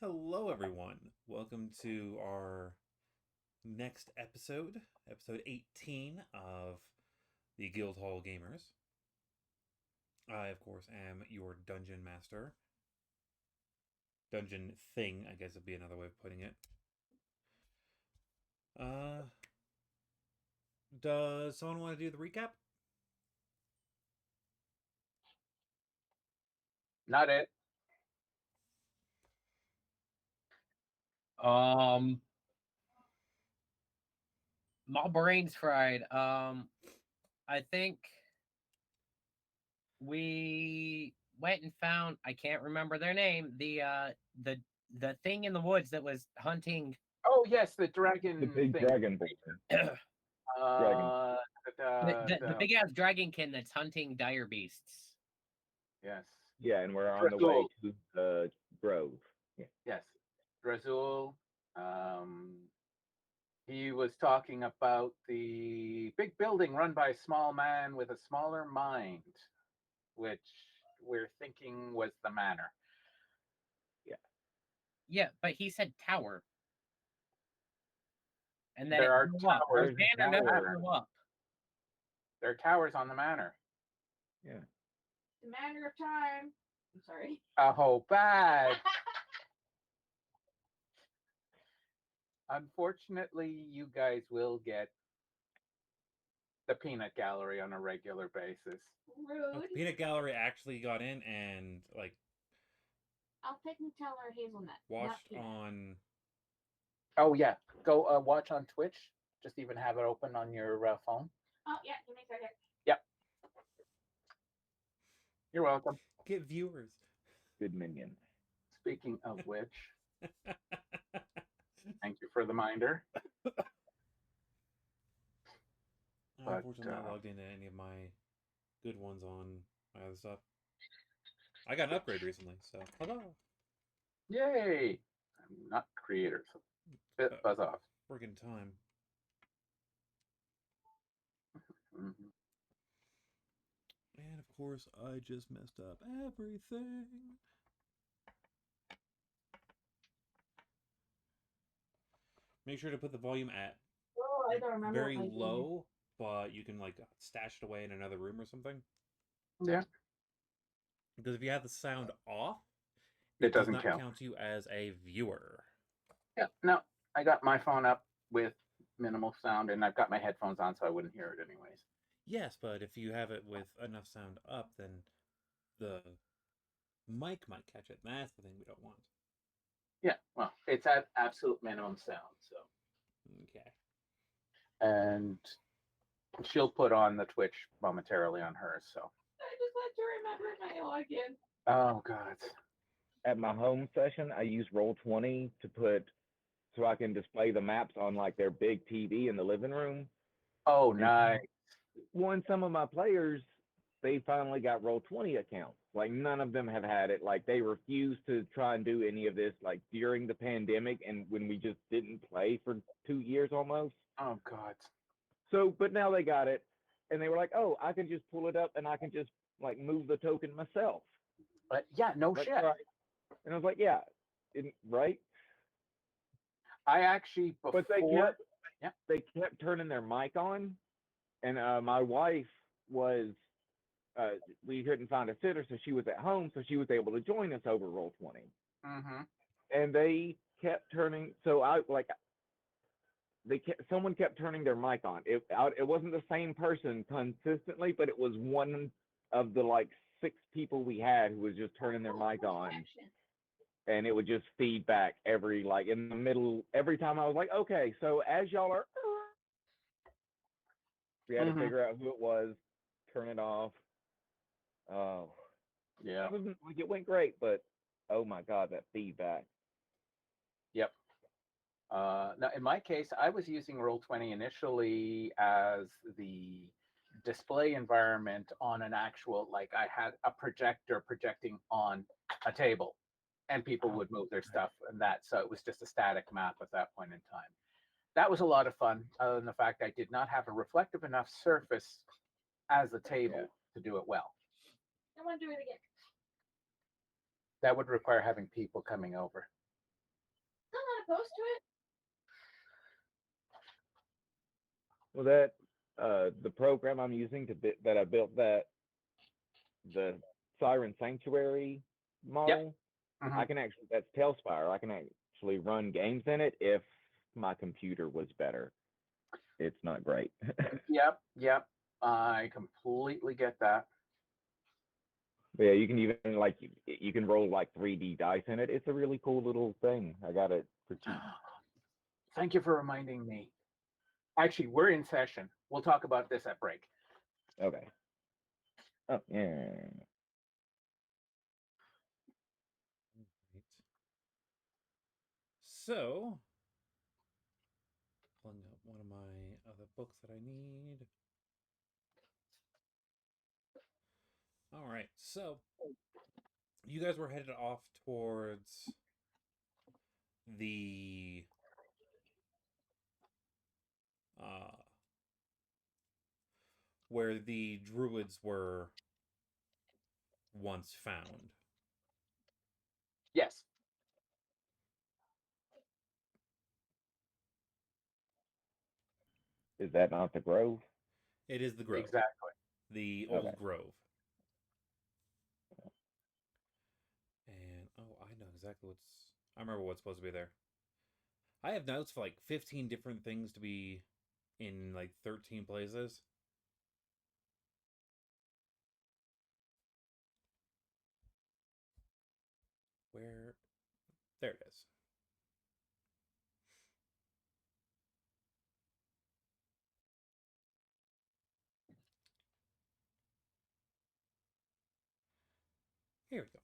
Hello, everyone. Welcome to our next episode, episode 18 of the Guildhall Gamers. I, of course, am your dungeon master. Dungeon thing, I guess would be another way of putting it. Uh, does someone want to do the recap? Not it. Um, my brain's fried. I think we went and found. I can't remember their name. The the thing in the woods that was hunting. Oh yes, the The dragon big thing. dragonborn. the, Dragon. the big ass dragonkin that's hunting dire beasts. Yes, Yeah, and we're on the way to the grove. Yeah. yes, Drazul. Um, he was talking about the big building run by a small man with a smaller mind, which we're thinking was the manor. Yeah, but he said tower, and then There it are blew up. Our towers. banner never tower. blew up. There are towers on the manor. Yeah. It's a matter of time. I'm sorry. Oh, bad. Unfortunately, you guys will get the peanut gallery on a regular basis. Rude. Peanut Gallery actually got in and I'll pick Nutella or hazelnut. not watched peanut. on. Oh yeah, go watch on Twitch. Just even have it open on your phone. Oh yeah, give me a second. Yep. You're welcome. Get viewers. Good minion. Speaking of which, thank you for the reminder. Unfortunately, not logged into any of my good ones on my other stuff. I got an upgrade recently, so hello. Yay! I'm not creator, so buzz off. Friggin' time. Mhm. And of course, I just messed up everything. Make sure to put the volume at Oh, I don't remember. very what my low, but you can stash it away in another room or something. Yeah, Because if you have the sound off, it does doesn't not count. you as a viewer. Yeah, no, I got my phone up with minimal sound, and I've got my headphones on, so I wouldn't hear it anyways. Yes, but if you have it with enough sound up, then the mic might catch it. That's the thing we don't want. Yeah, well, it's at absolute minimum sound, so. Okay. And she'll put on the Twitch momentarily on hers, so. I just had to remember my login. Oh God. At my home session, I use Roll20 to put so I can display the maps on like their big TV in the living room. Oh, nice. One, some of my players, they finally got Roll20 accounts. Like none of them have had it. Like they refused to try and do any of this like during the pandemic and when we just didn't play for 2 years almost. Oh God. So, but now they got it, and they were like, "Oh, I can just pull it up, and I can just like move the token myself." But yeah, no Like, shit. right. And I was like, "Yeah, right." I actually before. But they kept turning their mic on, and my wife was we couldn't find a sitter, so she was at home, so she was able to join us over Roll20. Mm-hmm. And they kept turning, so I like someone kept turning their mic on. It wasn't the same person consistently, but it was one of the like 6 people we had who was just turning their mic on, and it would just feed back every like in the middle every time I was like, okay, so as y'all are, we had to figure out who it was, turn it off. Oh, yeah. It wasn't like it went great, but oh my god, that feedback. Yep. Now, in my case, I was using Roll20 initially as the display environment on an actual, like I had a projector projecting on a table and people would move their stuff and that. So it was just a static map at that point in time. That was a lot of fun, other than the fact I did not have a reflective enough surface as a table to do it well. I want to do it again. That would require having people coming over. opposed to it. Well, that the program I'm using that I built the Siren Sanctuary model, Mhm. I can actually that's Tailspire. I can actually run games in it if my computer was better. It's not great. Yep, yep. I completely get that. But yeah, you can even you can roll like 3D dice in it. It's a really cool little thing. I got it for cheap. Thank you for reminding me. Actually, we're in session. We'll talk about this at break. Okay. Oh yeah. Right. So, pulling up one of my other books that I need. All right, so you guys were headed off towards the uh, where the druids were once found. Yes. Is that not the Grove? It is the grove, Exactly. the Okay. old grove. And oh, I know exactly what's. I remember what's supposed to be there. I have notes for like 15 different things to be in like 13 places. Where? There it is. Here we go.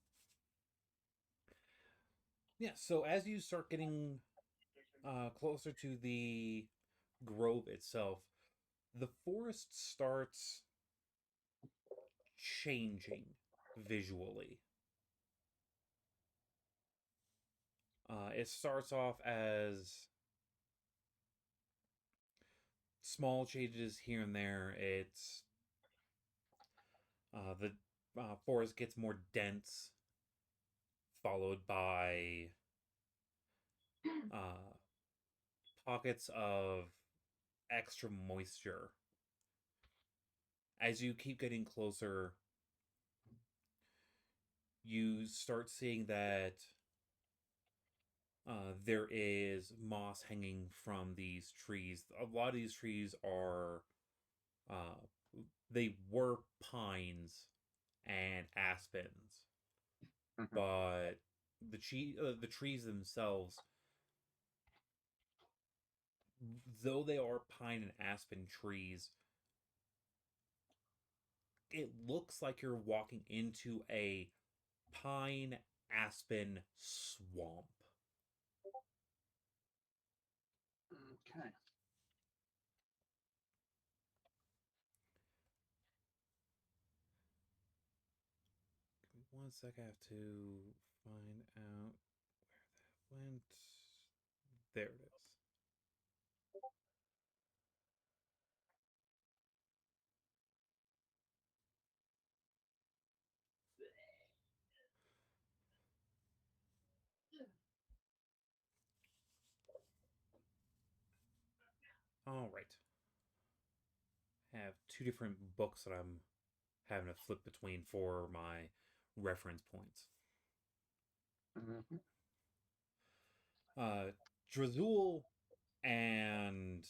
Yeah, so as you start getting closer to the grove itself, the forest starts changing visually. It starts off as small changes here and there. It's the forest gets more dense, followed by uh, pockets of extra moisture. As you keep getting closer, you start seeing that there is moss hanging from these trees. A lot of these trees are, uh, they were pines and aspens, Mhm. but the trees themselves, though they are pine and aspen trees, it looks like you're walking into a pine aspen swamp. Okay. One sec, I have to find out where that went. There it is. All right. I have two different books that I'm having to flip between for my reference points. Mhm. Uh, Drazul and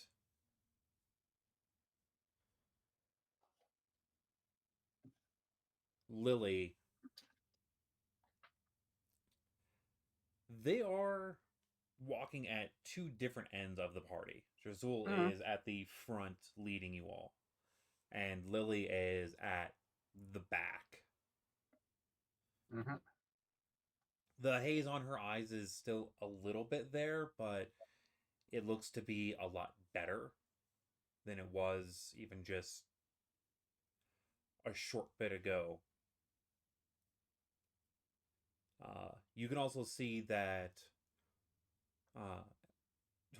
Lily, they are walking at two different ends of the party. Drazul Mhm. is at the front leading you all, and Lily is at the back. Mhm. The haze on her eyes is still a little bit there, but it looks to be a lot better than it was even just a short bit ago. You can also see that uh,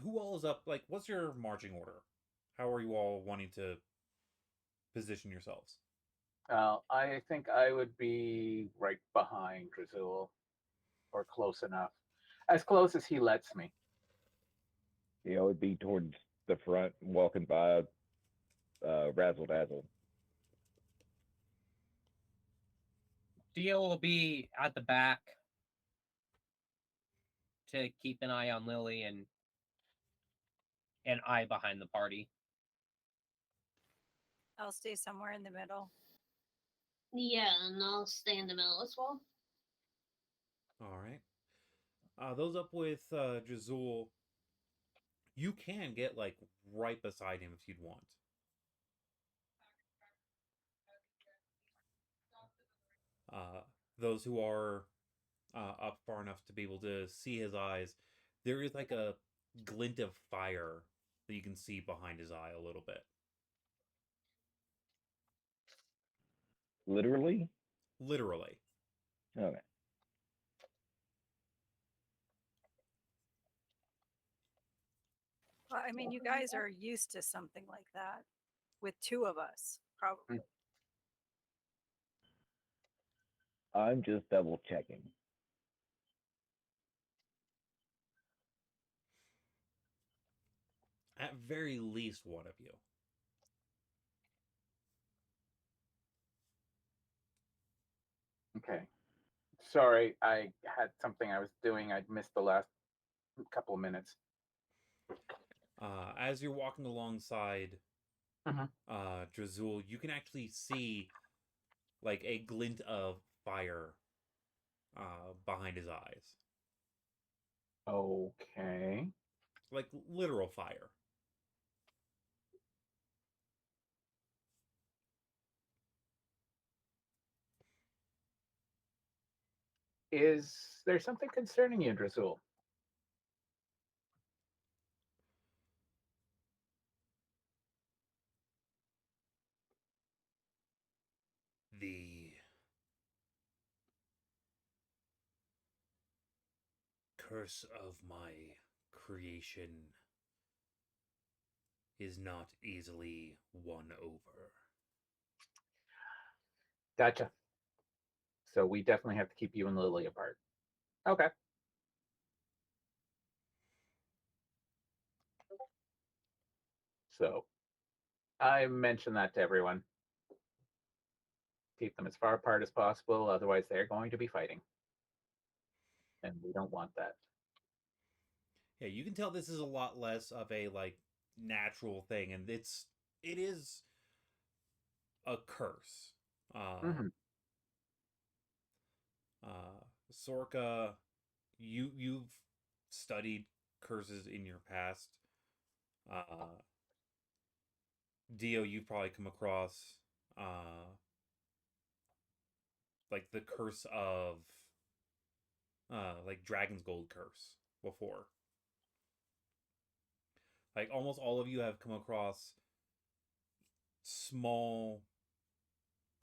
who all is up. Like, what's your marching order? How are you all wanting to position yourselves? I think I would be right behind Drazul, or close enough, as close as he lets me. Yeah, it would be towards the front, walking by Razzle Dazzle. Dio will be at the back to keep an eye on Lily and an eye behind the party. I'll stay somewhere in the middle. Yeah, and I'll stay in the middle as well. All right. Those up with Jazul, you can get like right beside him if you'd want. Those who are up far enough to be able to see his eyes, there is like a glint of fire that you can see behind his eye a little bit. Literally? Literally. Okay. Well, I mean, you guys are used to something like that with two of us, probably. I'm just double checking. At very least one of you. Okay. Sorry, I had something I was doing. I'd missed the last couple of minutes. As you're walking alongside Mhm. Drazul, you can actually see like a glint of fire behind his eyes. Okay. Like literal fire. Is there something concerning you, Drazul? The curse of my creation is not easily won over. Gotcha. So we definitely have to keep you and Lily apart. Okay. So I mentioned that to everyone. Keep them as far apart as possible, otherwise they're going to be fighting. And we don't want that. Yeah, you can tell this is a lot less of a like natural thing, and it is a curse. Mhm. Sorka, you've studied curses in your past. Dio, you've probably come across like the curse of like Dragon's Gold curse before. Like almost all of you have come across small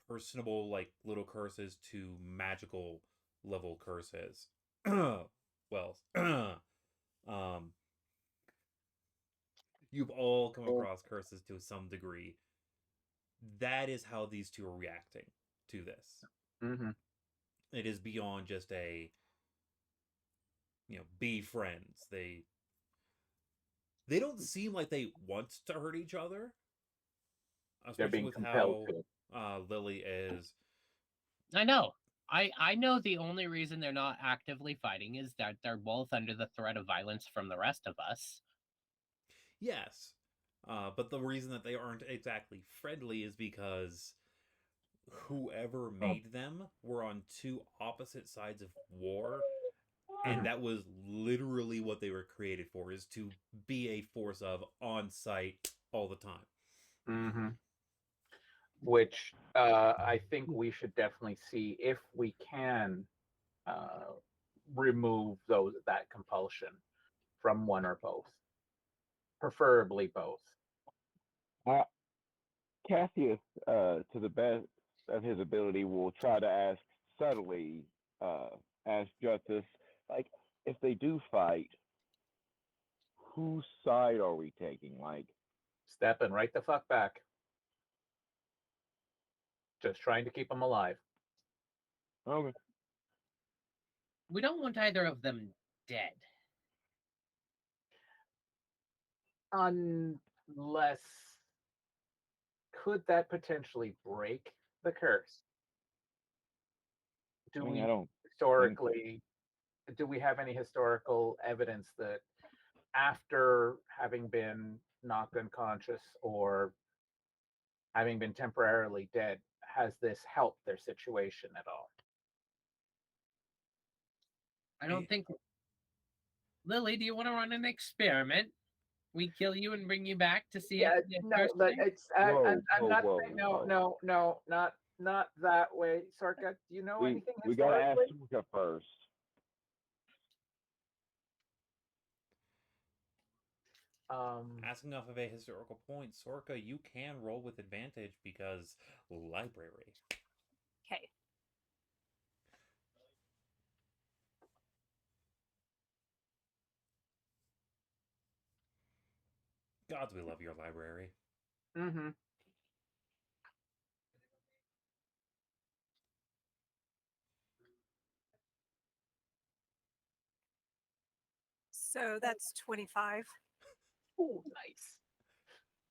personable like little curses to magical level curses. Well, you've all come across curses to some degree. That is how these two are reacting to this. Mhm. It is beyond just a be friends. They don't seem like they want to hurt each other, They're especially being with compelled how to. Lily is. I know. I know the only reason they're not actively fighting is that they're both under the threat of violence from the rest of us. Yes. But the reason that they aren't exactly friendly is because whoever made them were on two opposite sides of war, and that was literally what they were created for, is to be a force of on site all the time. Mm-hmm. Which I think we should definitely see if we can remove that compulsion from one or both, preferably both. Cassius, to the best of his ability, will try to ask subtly, ask Justice, like, if they do fight, whose side are we taking? Like, Stepping right the fuck back. Just trying to keep them alive. okay. We don't want either of them dead. Unless, could that potentially break the curse? Do I mean, we I don't think so. historically, do we have any historical evidence that after having been knocked unconscious or having been temporarily dead, has this helped their situation at all? I don't think. Lily, do you want to run an experiment? We kill you and bring you back to see if the No, curse but breaks? it's Whoa, I'm whoa, not whoa, saying no, whoa. no, no, not that way. Sorka, do you know anything We gotta ask historically? Sorka first. Asking off of a historical point, Sorka, you can roll with advantage because library. Okay. Gods, we love your library. Mm-hmm. So that's 25. Oh, nice.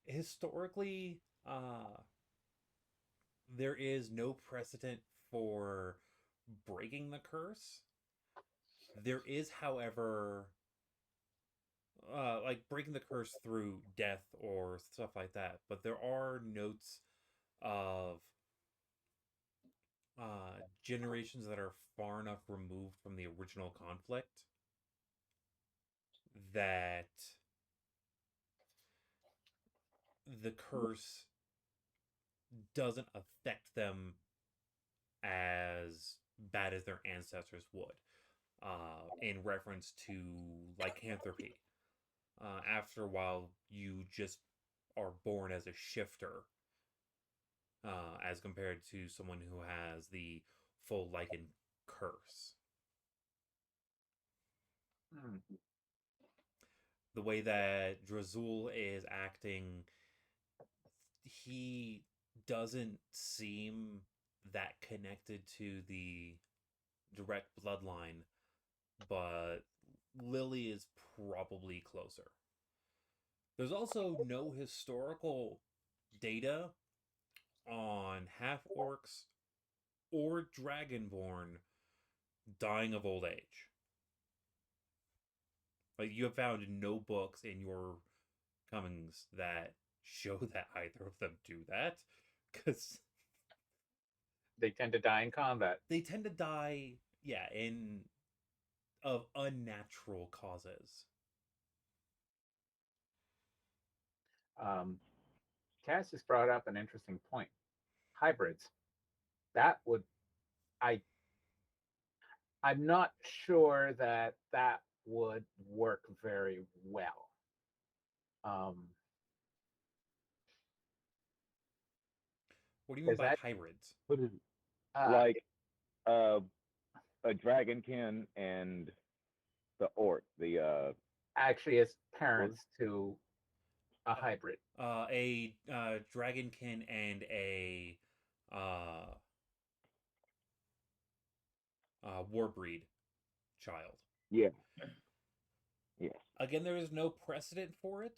Historically, there is no precedent for breaking the curse. There is, however, like breaking the curse through death or stuff like that. But there are notes of generations that are far enough removed from the original conflict that the curse doesn't affect them as bad as their ancestors would, in reference to lycanthropy. After a while, you just are born as a shifter, as compared to someone who has the full Lycan curse. Mm. The way that Drazul is acting, he doesn't seem that connected to the direct bloodline, but Lily is probably closer. There's also no historical data on half orcs or dragonborn dying of old age. Like, you have found no books in your comings that show that either of them do that, because They tend to die in combat. they tend to die, yeah, in of unnatural causes. Cass just brought up an interesting point. Hybrids. That would I I'm not sure that that would work very well. What do you mean Is by that hybrids? What is uh, like a dragonkin and the orc, the actually is parents to a hybrid? A dragonkin and a uh, warbreed child. yeah. Yes. Again, there is no precedent for it.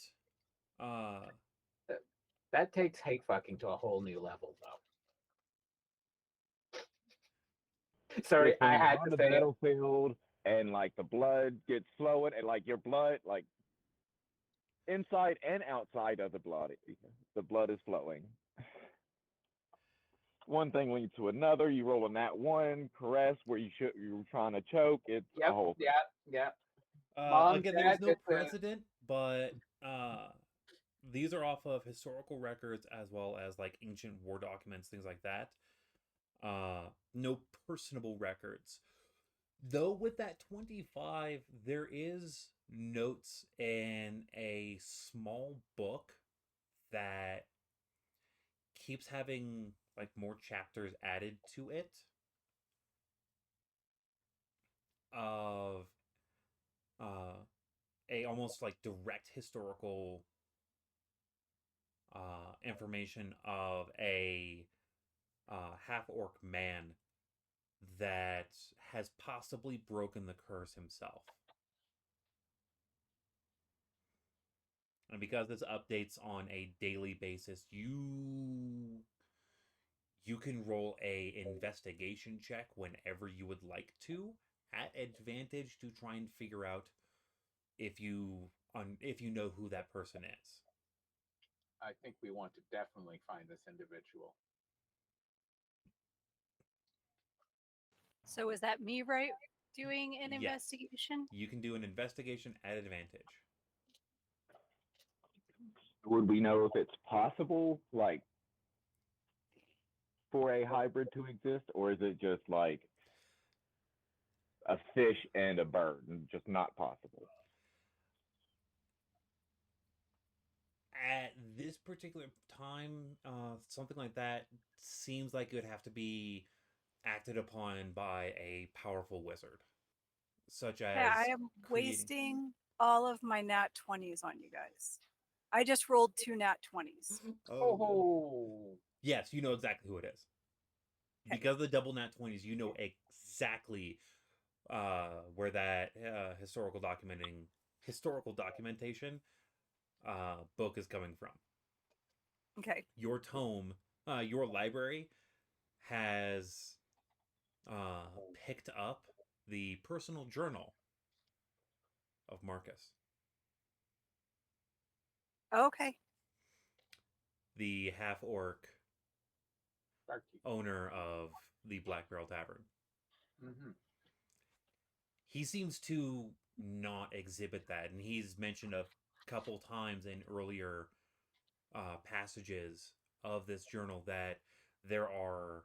Uh, That takes hate fucking to a whole new level, though. Sorry, If I when you're had on to the say it. battlefield and like the blood gets flowing and like your blood like inside and outside of the blood is flowing. One thing leads to another. You roll in that one caress where you're trying to choke. It's a Yep, whole. yeah. Mom, again, dad, there's no it's precedent, but these are off of historical records as well as like ancient war documents, things like that. No personable records. Though with that 25, there is notes in a small book that keeps having like more chapters added to it of a almost like direct historical information of a half orc man that has possibly broken the curse himself. And because this updates on a daily basis, you can roll a investigation check whenever you would like to at advantage to try and figure out if you know who that person is. I think we want to definitely find this individual. So is that me, right, doing an Yes. investigation? You can do an investigation at advantage. Would we know if it's possible, like, for a hybrid to exist, or is it just like a fish and a bird, and just not possible? At this particular time, something like that seems like it would have to be acted upon by a powerful wizard, such as Yeah, I am creating. wasting all of my nat 20s on you guys. I just rolled 2 nat 20s. Oh, Yes, you know exactly who it is. Okay. Because of the double nat 20s, you know exactly where that historical documentation book is coming from. Okay. Your tome, your library has picked up the personal journal of Marcus, Okay. the half orc Barkeep. owner of the Black Barrel Tavern. Mm-hmm. He seems to not exhibit that, and he's mentioned a couple times in earlier passages of this journal that there are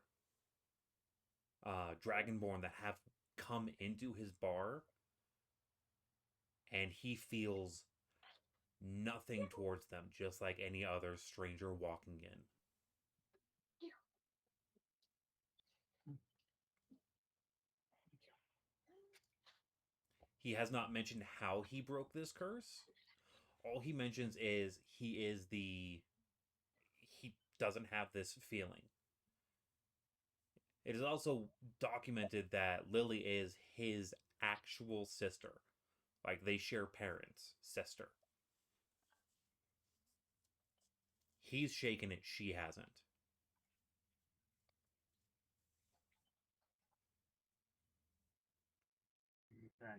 Dragonborn that have come into his bar, and he feels nothing towards them, just like any other stranger walking in. He has not mentioned how he broke this curse. All he mentions is he doesn't have this feeling. It is also documented that Lily is his actual sister. Like, they share parents, sister. He's shaken it, she hasn't. Okay.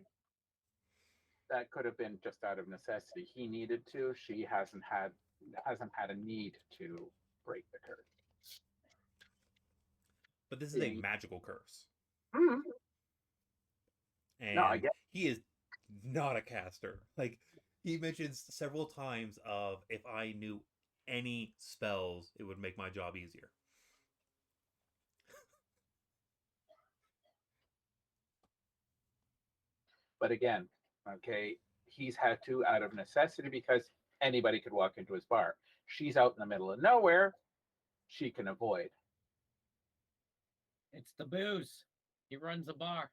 That could have been just out of necessity. He needed to. She hasn't had a need to break the curse. But this is a magical curse. Mm-hmm. And No, I get. he is not a caster. Like, he mentions several times of, if I knew any spells, it would make my job easier. But again, okay, he's had to out of necessity because anybody could walk into his bar. She's out in the middle of nowhere. She can avoid. It's the booze. He runs a bar.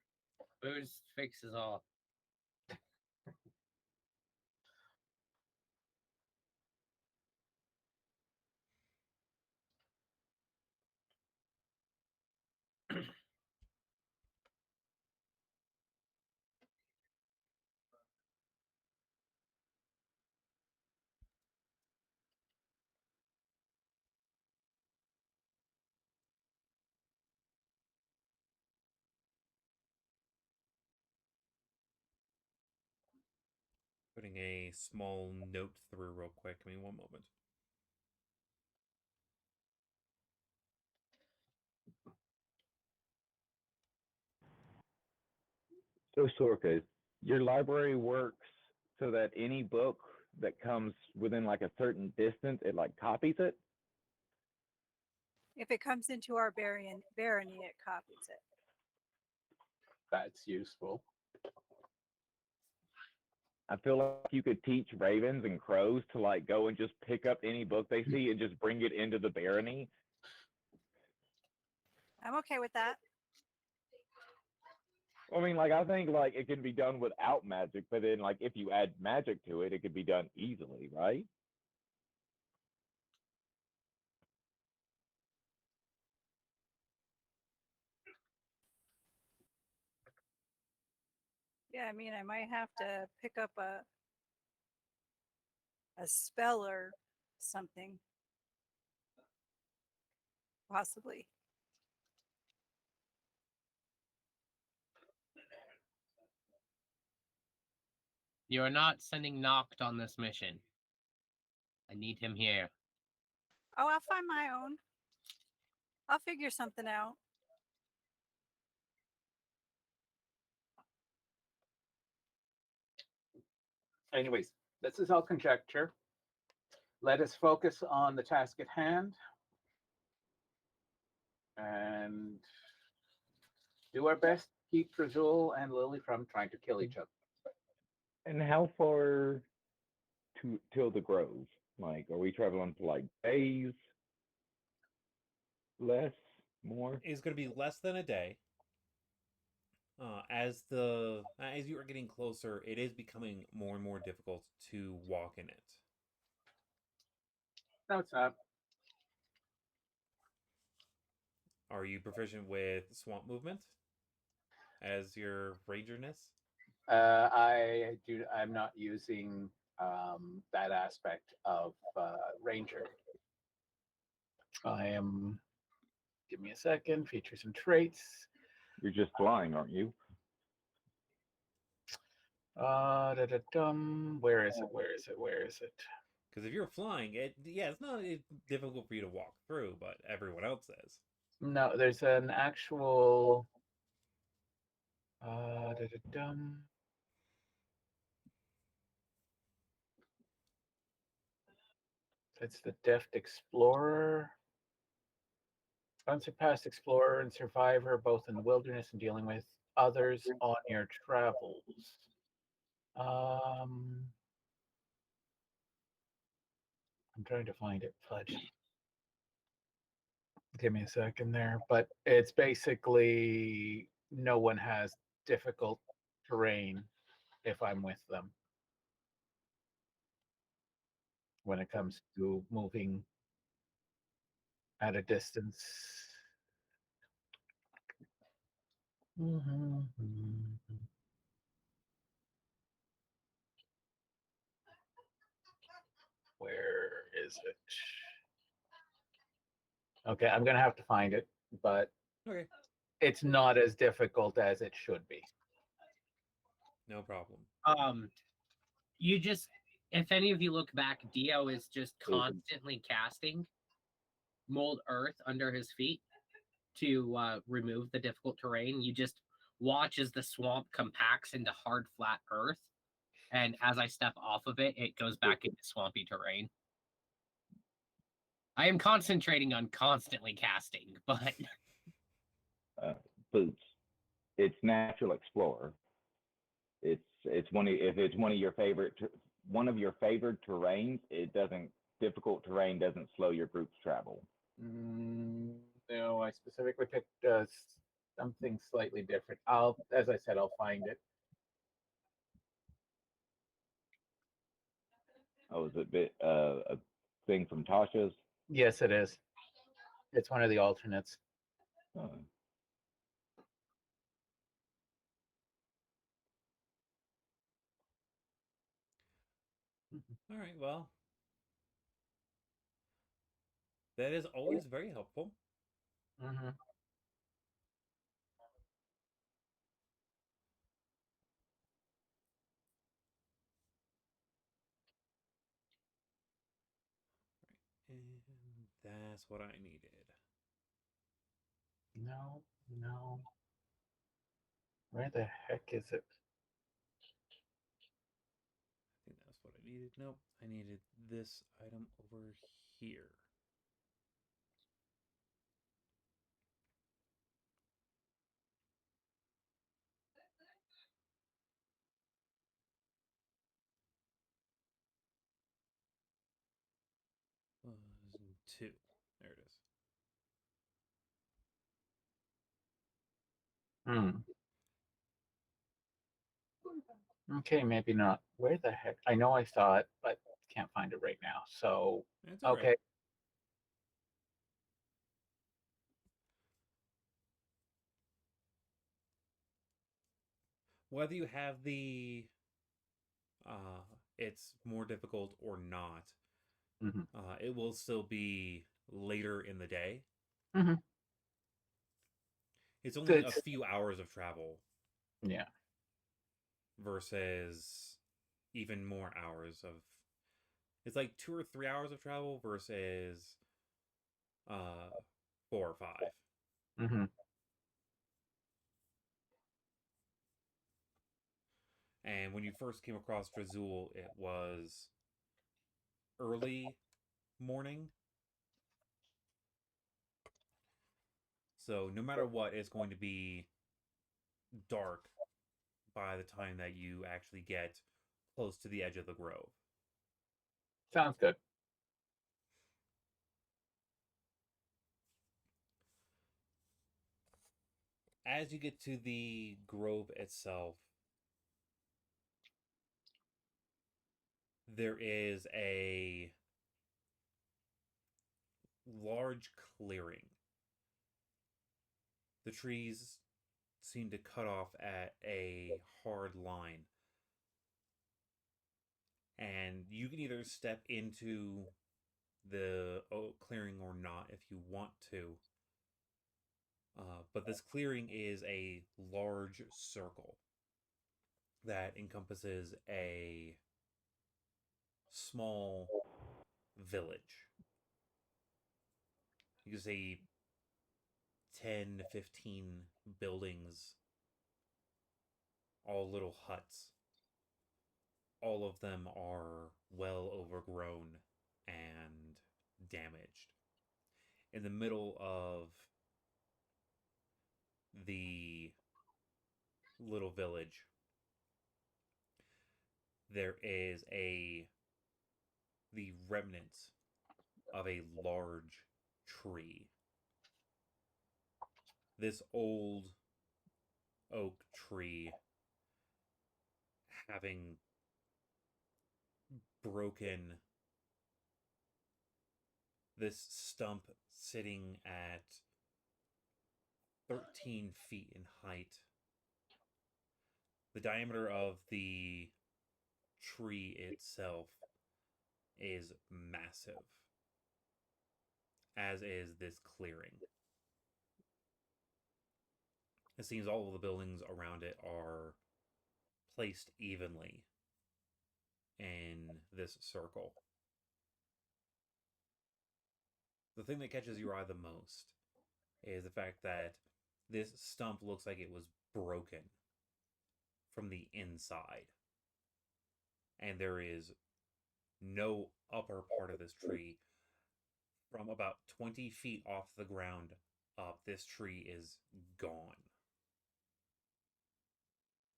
Booze fixes all. Putting a small note through real quick. Give me one moment. So, Sorka, your library works so that any book that comes within like a certain distance, it like copies it? If it comes into our barony, it copies it. That's useful. I feel like you could teach ravens and crows to like go and just pick up any book they see and just bring it into the barony. I'm okay with that. I mean, like, I think like it can be done without magic, but then like if you add magic to it, it could be done easily, right? Yeah, I mean, I might have to pick up a a spell or something. Possibly. You are not sending Noct on this mission. I need him here. Oh, I'll find my own. I'll figure something out. Anyways, this is all conjecture. Let us focus on the task at hand and do our best to keep Drazul and Lily from trying to kill each other. And how far to till the Grove? Like, are we traveling for like days? Less? More? It's going to be less than a day. As you are getting closer, it is becoming more and more difficult to walk in it. No, it's not. Are you proficient with swamp movement as your rangerness? I'm not using that aspect of Ranger. I am. Give me a second. Features and traits. You're just flying, aren't you? Where is it? Where is it? Where is it? Because if you're flying, it's not difficult for you to walk through, but everyone else says. No, there's an actual. It's the Deft Explorer. Unsurpassed explorer and survivor, both in the wilderness and dealing with others on your travels. I'm trying to find it. Fudge. Give me a second there. But it's basically no one has difficult terrain if I'm with them when it comes to moving at a distance. Where is it? Okay, I'm gonna have to find it, but Okay, it's not as difficult as it should be. no problem. You just, if any of you look back, Dio is just constantly casting mold earth under his feet to remove the difficult terrain. You just watch as the swamp compacts into hard, flat earth. And as I step off of it, it goes back into swampy terrain. I am concentrating on constantly casting, but Boots. It's Natural Explorer. If it's one of your favored terrains, it doesn't difficult terrain doesn't slow your group's travel. No, I specifically picked something slightly different. As I said, I'll find it. Oh, is it a thing from Tasha's? Yes, it is. It's one of the alternates. Oh. All right, well, that is always very helpful. Mm-hmm. And that's what I needed. No. Where the heck is it? I think that's what I needed. Nope, I needed this item over here. Was 2. There it is. Okay, maybe not. Where the heck? I know I saw it, but can't find it right now. So, It's all okay. right. Whether you have the it's more difficult or not, Mhm. it will still be later in the day. Mhm. It's only Good. a few hours of travel Yeah. versus even more hours of. It's like 2 or 3 hours of travel versus 4 or 5. Hmm. And when you first came across Drazul, it was early morning. So no matter what, it's going to be dark by the time that you actually get close to the edge of the grove. Sounds good. As you get to the grove itself, there is a large clearing. The trees seem to cut off at a hard line. And you can either step into the oak clearing or not if you want to. But this clearing is a large circle that encompasses a small village. You can say 10 to 15 buildings, all little huts. All of them are well overgrown and damaged. In the middle of the little village, there is the remnants of a large tree. This old oak tree having broken, this stump sitting at 13 feet in height. The diameter of the tree itself is massive, as is this clearing. It seems all of the buildings around it are placed evenly in this circle. The thing that catches your eye the most is the fact that this stump looks like it was broken from the inside. And there is no upper part of this tree. From about 20 feet off the ground up, this tree is gone.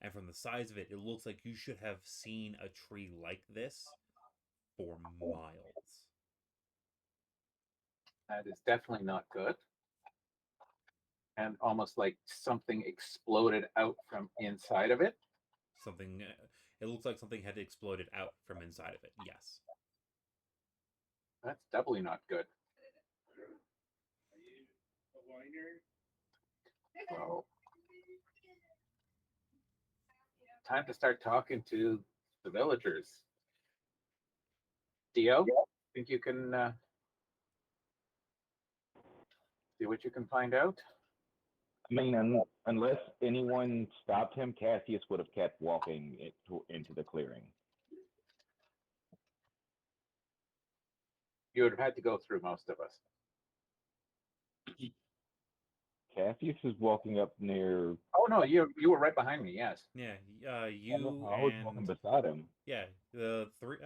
And from the size of it, it looks like you should have seen a tree like this for miles. That is definitely not good. And almost like something exploded out from inside of it. Something, it looks like something had exploded out from inside of it, yes. That's doubly not good. So, time to start talking to the villagers. Dio, think you can see what you can find out? I mean, unless anyone stopped him, Cassius would have kept walking into the clearing. You would have had to go through most of us. Cassius is walking up near. Oh no, you were right behind me. Yes. Yeah, I you was walking and beside him. yeah, the three,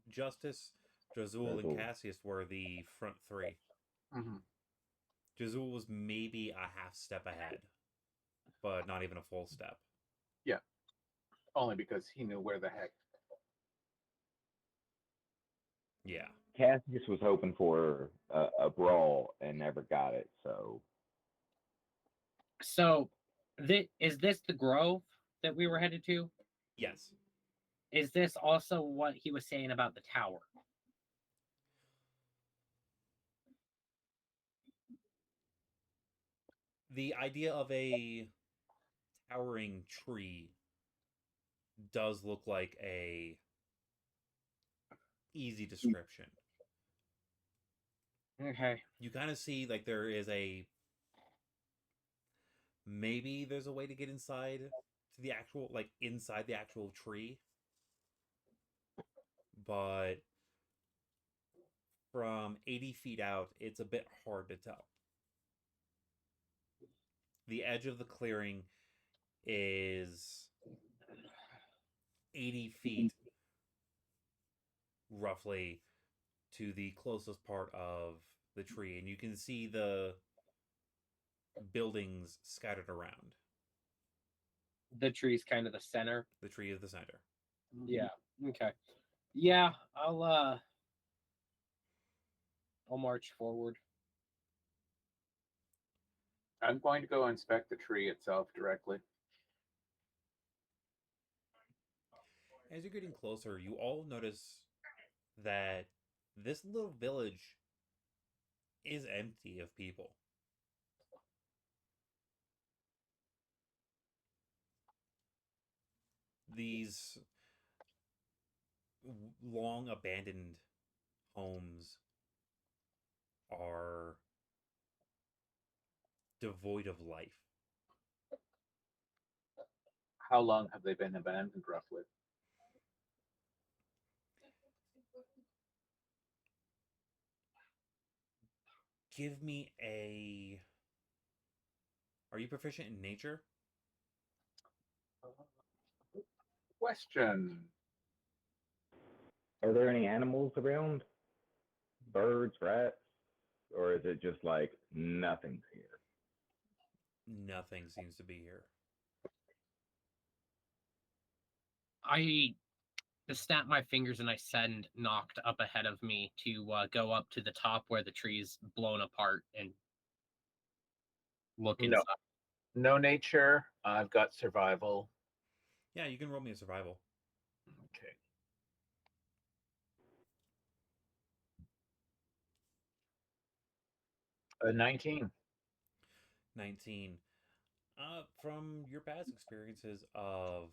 Justice, Drazul, and Drazul. Cassius were the front three. Mm-hmm. Drazul was maybe a half step ahead, but not even a full step. Yeah. Only because he knew where the heck. Yeah. Cassius was hoping for a brawl and never got it. So, is this the grove that we were headed to? Yes. Is this also what he was saying about the tower? The idea of a towering tree does look like a easy description. Okay. You kind of see like there is a maybe there's a way to get inside to the actual like inside the actual tree, but from 80 feet out, it's a bit hard to tell. The edge of the clearing is 80 feet roughly to the closest part of the tree, and you can see the buildings scattered around. The tree's kind of the center. The tree is the center. Yeah. Okay. Yeah, I'll march forward. I'm going to go inspect the tree itself directly. As you're getting closer, you all notice that this little village is empty of people. These long abandoned homes are devoid of life. How long have they been abandoned, roughly? Give me a. Are you proficient in nature? Question. Are there any animals around? Birds, rats? Or is it just like nothing's here? Nothing seems to be here. I just snap my fingers and I send Knocked up ahead of me to go up to the top where the tree's blown apart and look No. inside. No nature. I've got survival. Yeah, you can roll me a survival. Okay. A 19. 19. From your past experiences of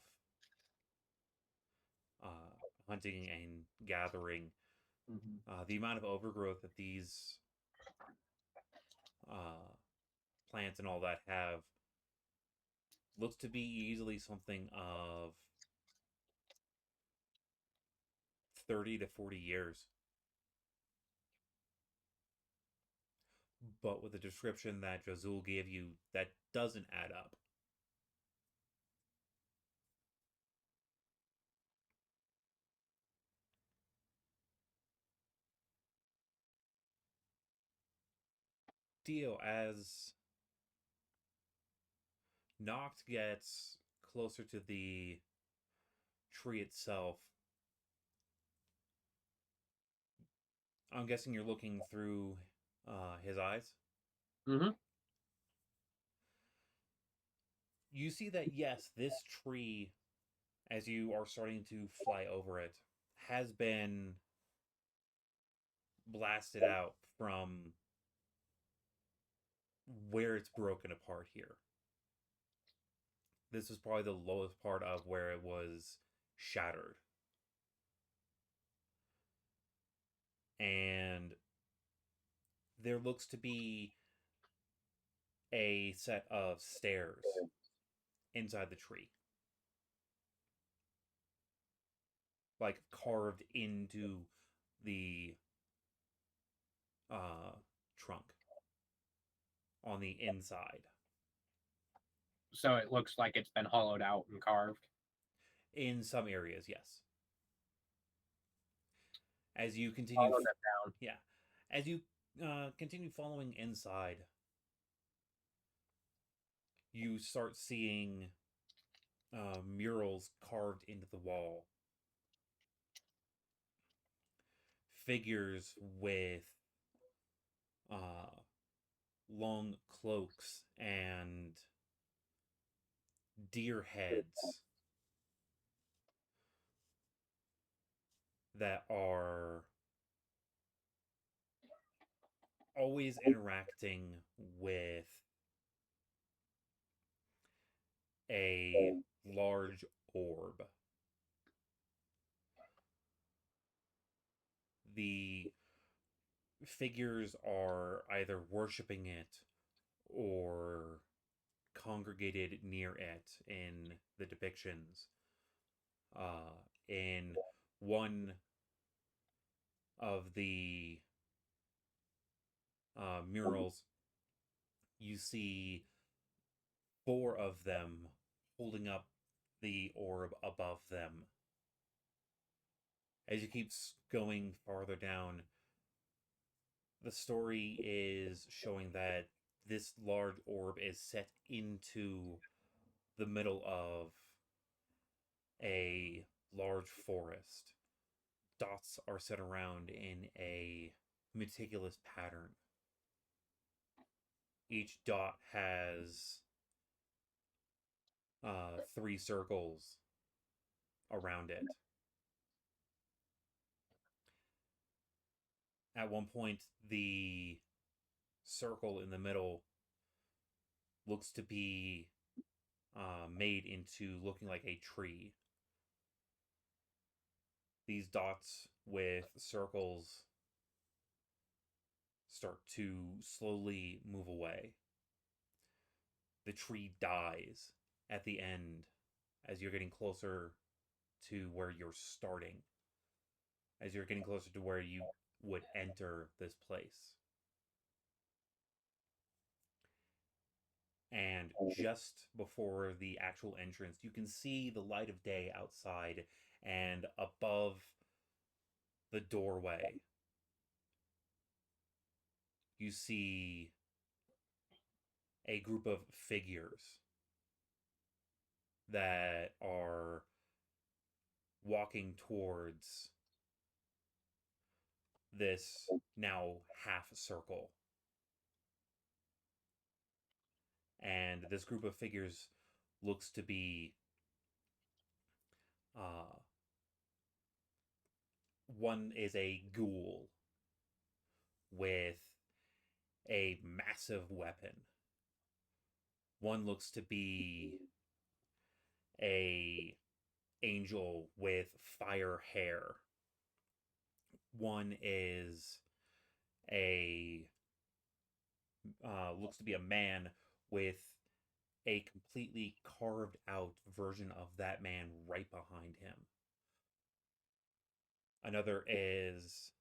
hunting and gathering, the amount of overgrowth that these plants and all that have looks to be easily something of 30 to 40 years. But with the description that Jazul gave you, that doesn't add up. Dio, as Noct gets closer to the tree itself, I'm guessing you're looking through his eyes. Mm-hmm. You see that, yes, this tree, as you are starting to fly over it, has been blasted out from where it's broken apart here. This is probably the lowest part of where it was shattered. And there looks to be a set of stairs inside the tree. Like carved into the trunk on the inside. So it looks like it's been hollowed out and carved. In some areas, yes. As you continue, Hollow them down. yeah, as you continue following inside, you start seeing murals carved into the wall. Figures with long cloaks and deer heads that are always interacting with a large orb. the figures are either worshiping it or congregated near it in the depictions. In one of the murals, you see 4 of them holding up the orb above them. As you keep going farther down, the story is showing that this large orb is set into the middle of a large forest. Dots are set around in a meticulous pattern. Each dot has 3 circles around it. At one point, the circle in the middle looks to be made into looking like a tree. These dots with circles start to slowly move away. The tree dies at the end as you're getting closer to where you're starting, as you're getting closer to where you would enter this place. And just before the actual entrance, you can see the light of day outside, and above the doorway, you see a group of figures that are walking towards this now half circle. And this group of figures looks to be one is a ghoul with a massive weapon. One looks to be a angel with fire hair. One is a looks to be a man with a completely carved out version of that man right behind him. Another is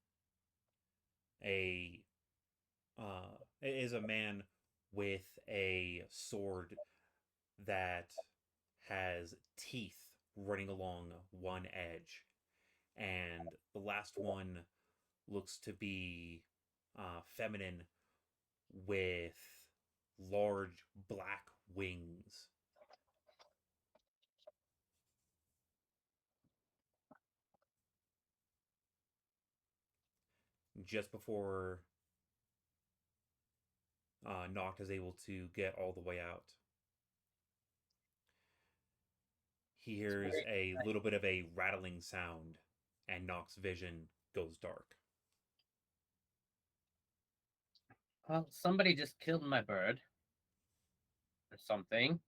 a man with a sword that has teeth running along one edge, and the last one looks to be feminine with large black wings. Just before Noct is able to get all the way out, he hears a little bit of a rattling sound, and Noct's vision goes dark. Well, somebody just killed my bird. Or something.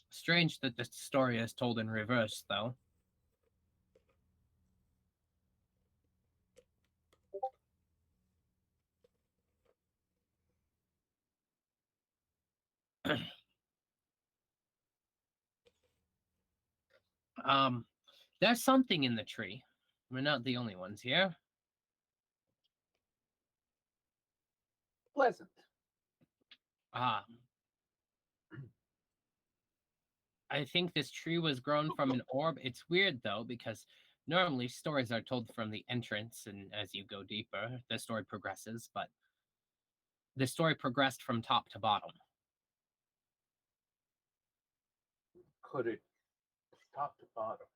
Strange that the story is told in reverse, though. There's something in the tree. We're not the only ones here. Pleasant. I think this tree was grown from an orb. It's weird, though, because normally stories are told from the entrance, and as you go deeper, the story progresses, but the story progressed from top to bottom. Could it top to bottom?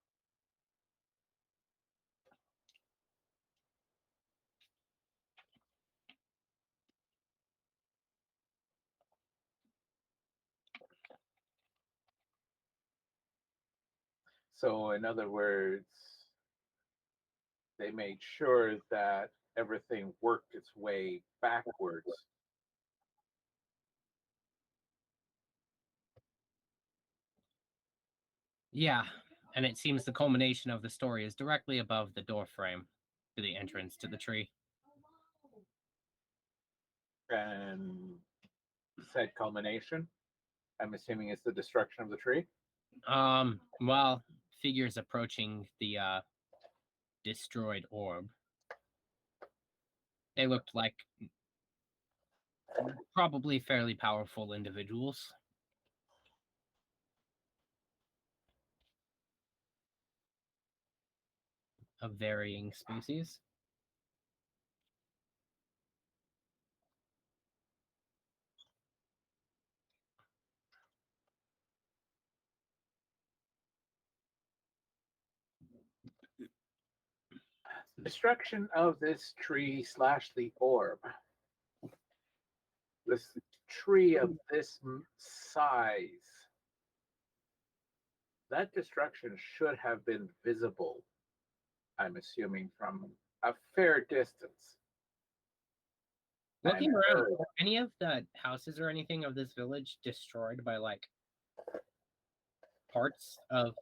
So, in other words, they made sure that everything worked its way backwards. Yeah, and it seems the culmination of the story is directly above the door frame to the entrance to the tree. And said culmination, I'm assuming it's the destruction of the tree. Well, figures approaching the destroyed orb. They looked like probably fairly powerful individuals. Of varying species. Destruction of this tree / the orb. This tree of this size. That destruction should have been visible, I'm assuming, from a fair distance. Looking And around, heard. were any of the houses or anything of this village destroyed by like parts of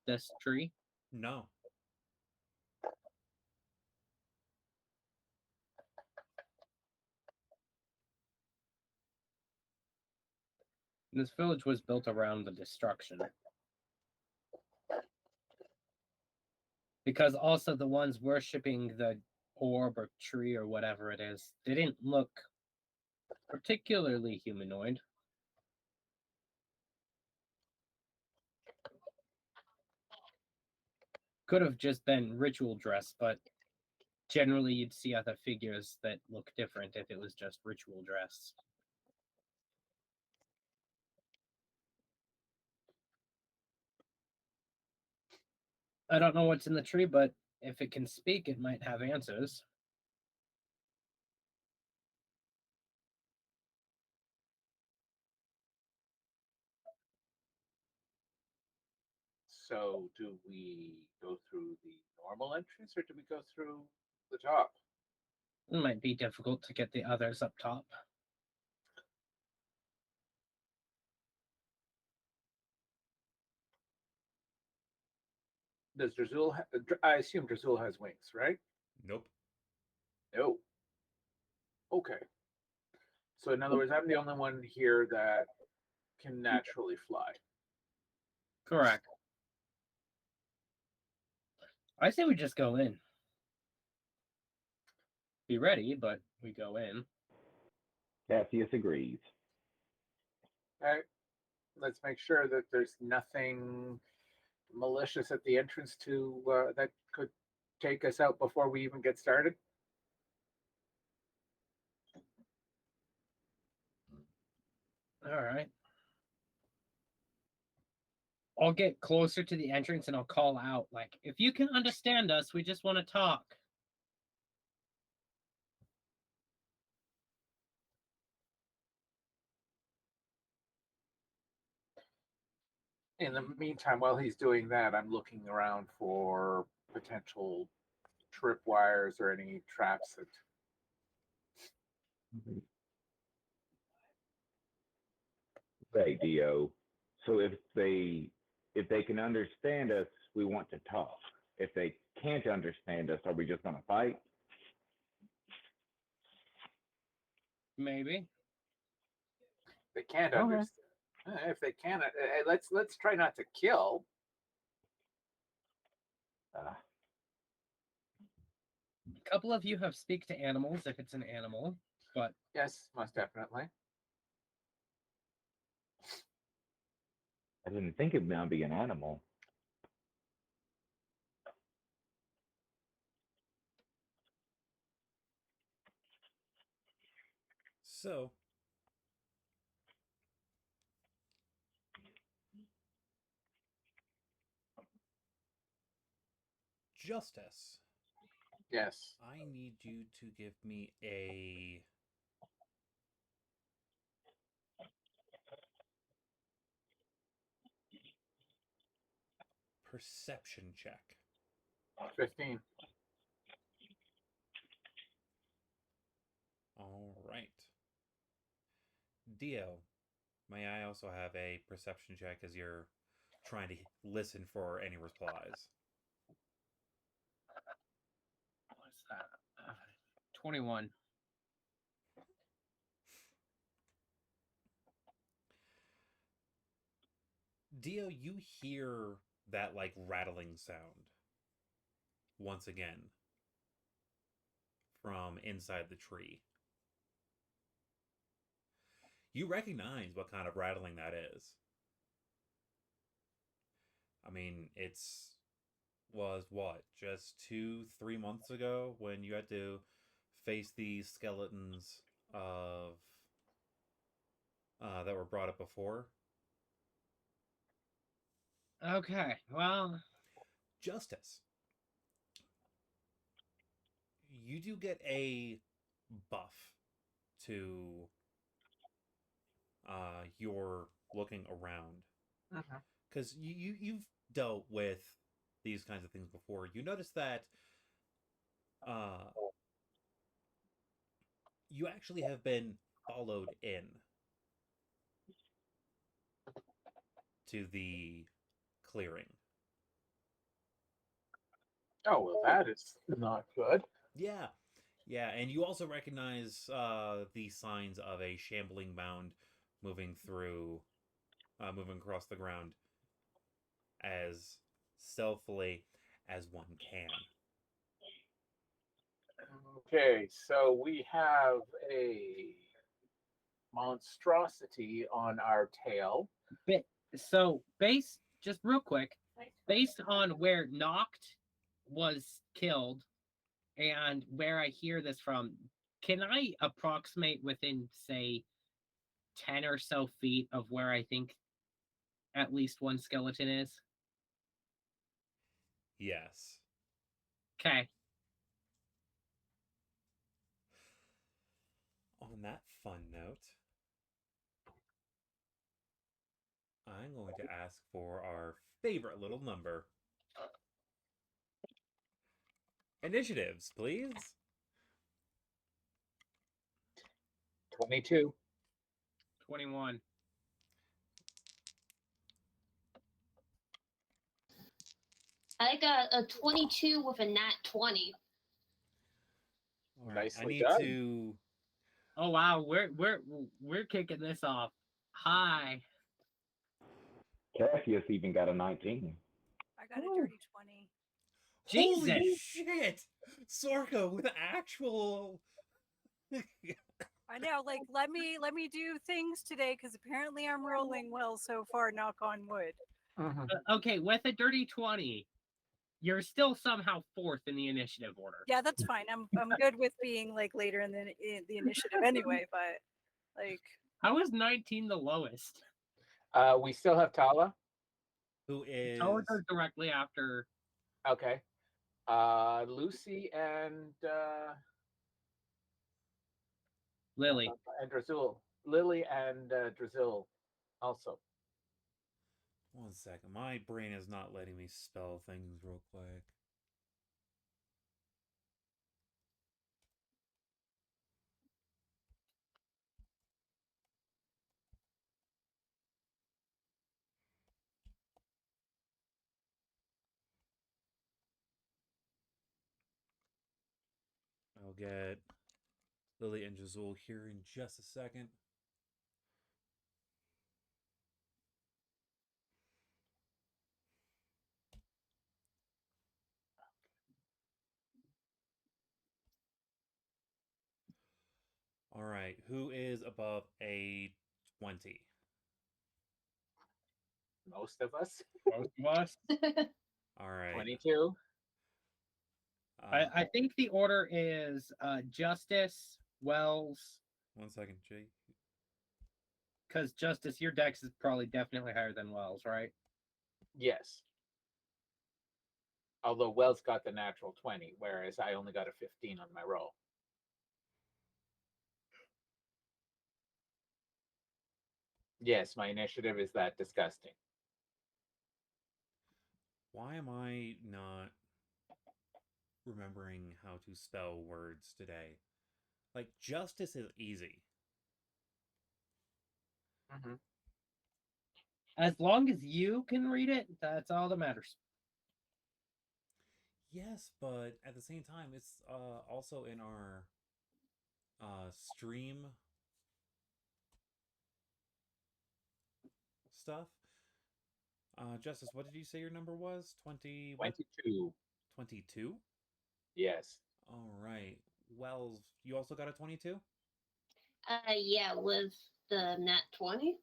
this tree? No. This village was built around the destruction. Because also the ones worshipping the orb or tree or whatever it is, they didn't look particularly humanoid. Could have just been ritual dress, but generally you'd see other figures that look different if it was just ritual dress. I don't know what's in the tree, but if it can speak, it might have answers. So, do we go through the normal entrance or do we go through the top? It might be difficult to get the others up top. Does Drazul? I assume Drazul has wings, right? Nope. No. Okay. So, in other words, I'm the only one here that can naturally fly. Correct. I say we just go in. Be ready, but we go in. Cassius agrees. All right. Let's make sure that there's nothing malicious at the entrance to that could take us out before we even get started. All right. I'll get closer to the entrance and I'll call out, like, if you can understand us, we just want to talk. In the meantime, while he's doing that, I'm looking around for potential tripwires or any traps that. Say, Dio. So if they can understand us, we want to talk. If they can't understand us, are we just gonna fight? Maybe. They can't Okay. understand. If they can, let's try not to kill. Uh, A couple of you have speak to animals if it's an animal, but Yes, most definitely. I didn't think it might be an animal. So, Justice, Yes. I need you to give me a perception check. 15. All right. Dio, may I also have a perception check as you're trying to listen for any replies. What's that? 21. Dio, you hear that like rattling sound once again from inside the tree. You recognize what kind of rattling that is. I mean, was what, just 2-3 months ago when you had to face these skeletons of that were brought up before. Okay, well, Justice, you do get a buff to your looking around, because you've dealt with these kinds of things before. You notice that you actually have been followed in to the clearing. Oh, well, that is not good. Yeah, and you also recognize the signs of a shambling mound moving across the ground as stealthily as one can. Okay, so we have a monstrosity on our tail. so just real quick, based on where Noct was killed and where I hear this from, can I approximate within, say, 10 or so feet of where I think at least one skeleton is? Yes. Okay. On that fun note, I'm going to ask for our favorite little number. Initiatives, please. 22. 21. I got a 22 with a nat 20. All right, I Nicely need done. to. Oh wow, we're kicking this off high. Cassius even got a 19. I got a dirty 20. Holy Jesus. shit! Sorka with actual. I know, like let me do things today because apparently I'm rolling well so far. Knock on wood. Okay, with a dirty 20, you're still somehow fourth in the initiative order. Yeah, that's fine. I'm good with being like later in the initiative anyway. But like, How is 19 the lowest? We still have Tala. Who is. Tower goes directly after. Okay. Lucy and Lily. Drazul. Lily and Drazul also. One second. My brain is not letting me spell things real quick. I'll get Lily and Jazul here in just a second. All right, who is above a 20? Most of us. Most of us. All right. 22. I think the order is Justice, Wells. 1 second, Jake. Because Justice, your dex is probably definitely higher than Wells, right? Yes. Although Wells got the natural 20, whereas I only got a 15 on my roll. Yes, my initiative is that disgusting. Why am I not remembering how to spell words today? Like, justice is easy. As long as you can read it, that's all that matters. Yes, but at the same time, it's also in our stream stuff. Justice, what did you say your number was? 20 what? 22. 22? Yes. All right. Wells, you also got a 22? Yeah, with the nat 20.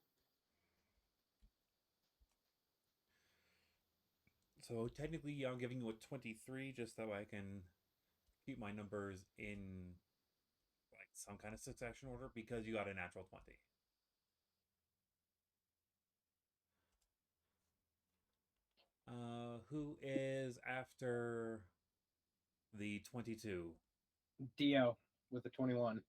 So technically, I'm giving you a 23 just so I can keep my numbers in like some kind of succession order because you got a natural 20. Who is after the 22? Dio with the 21.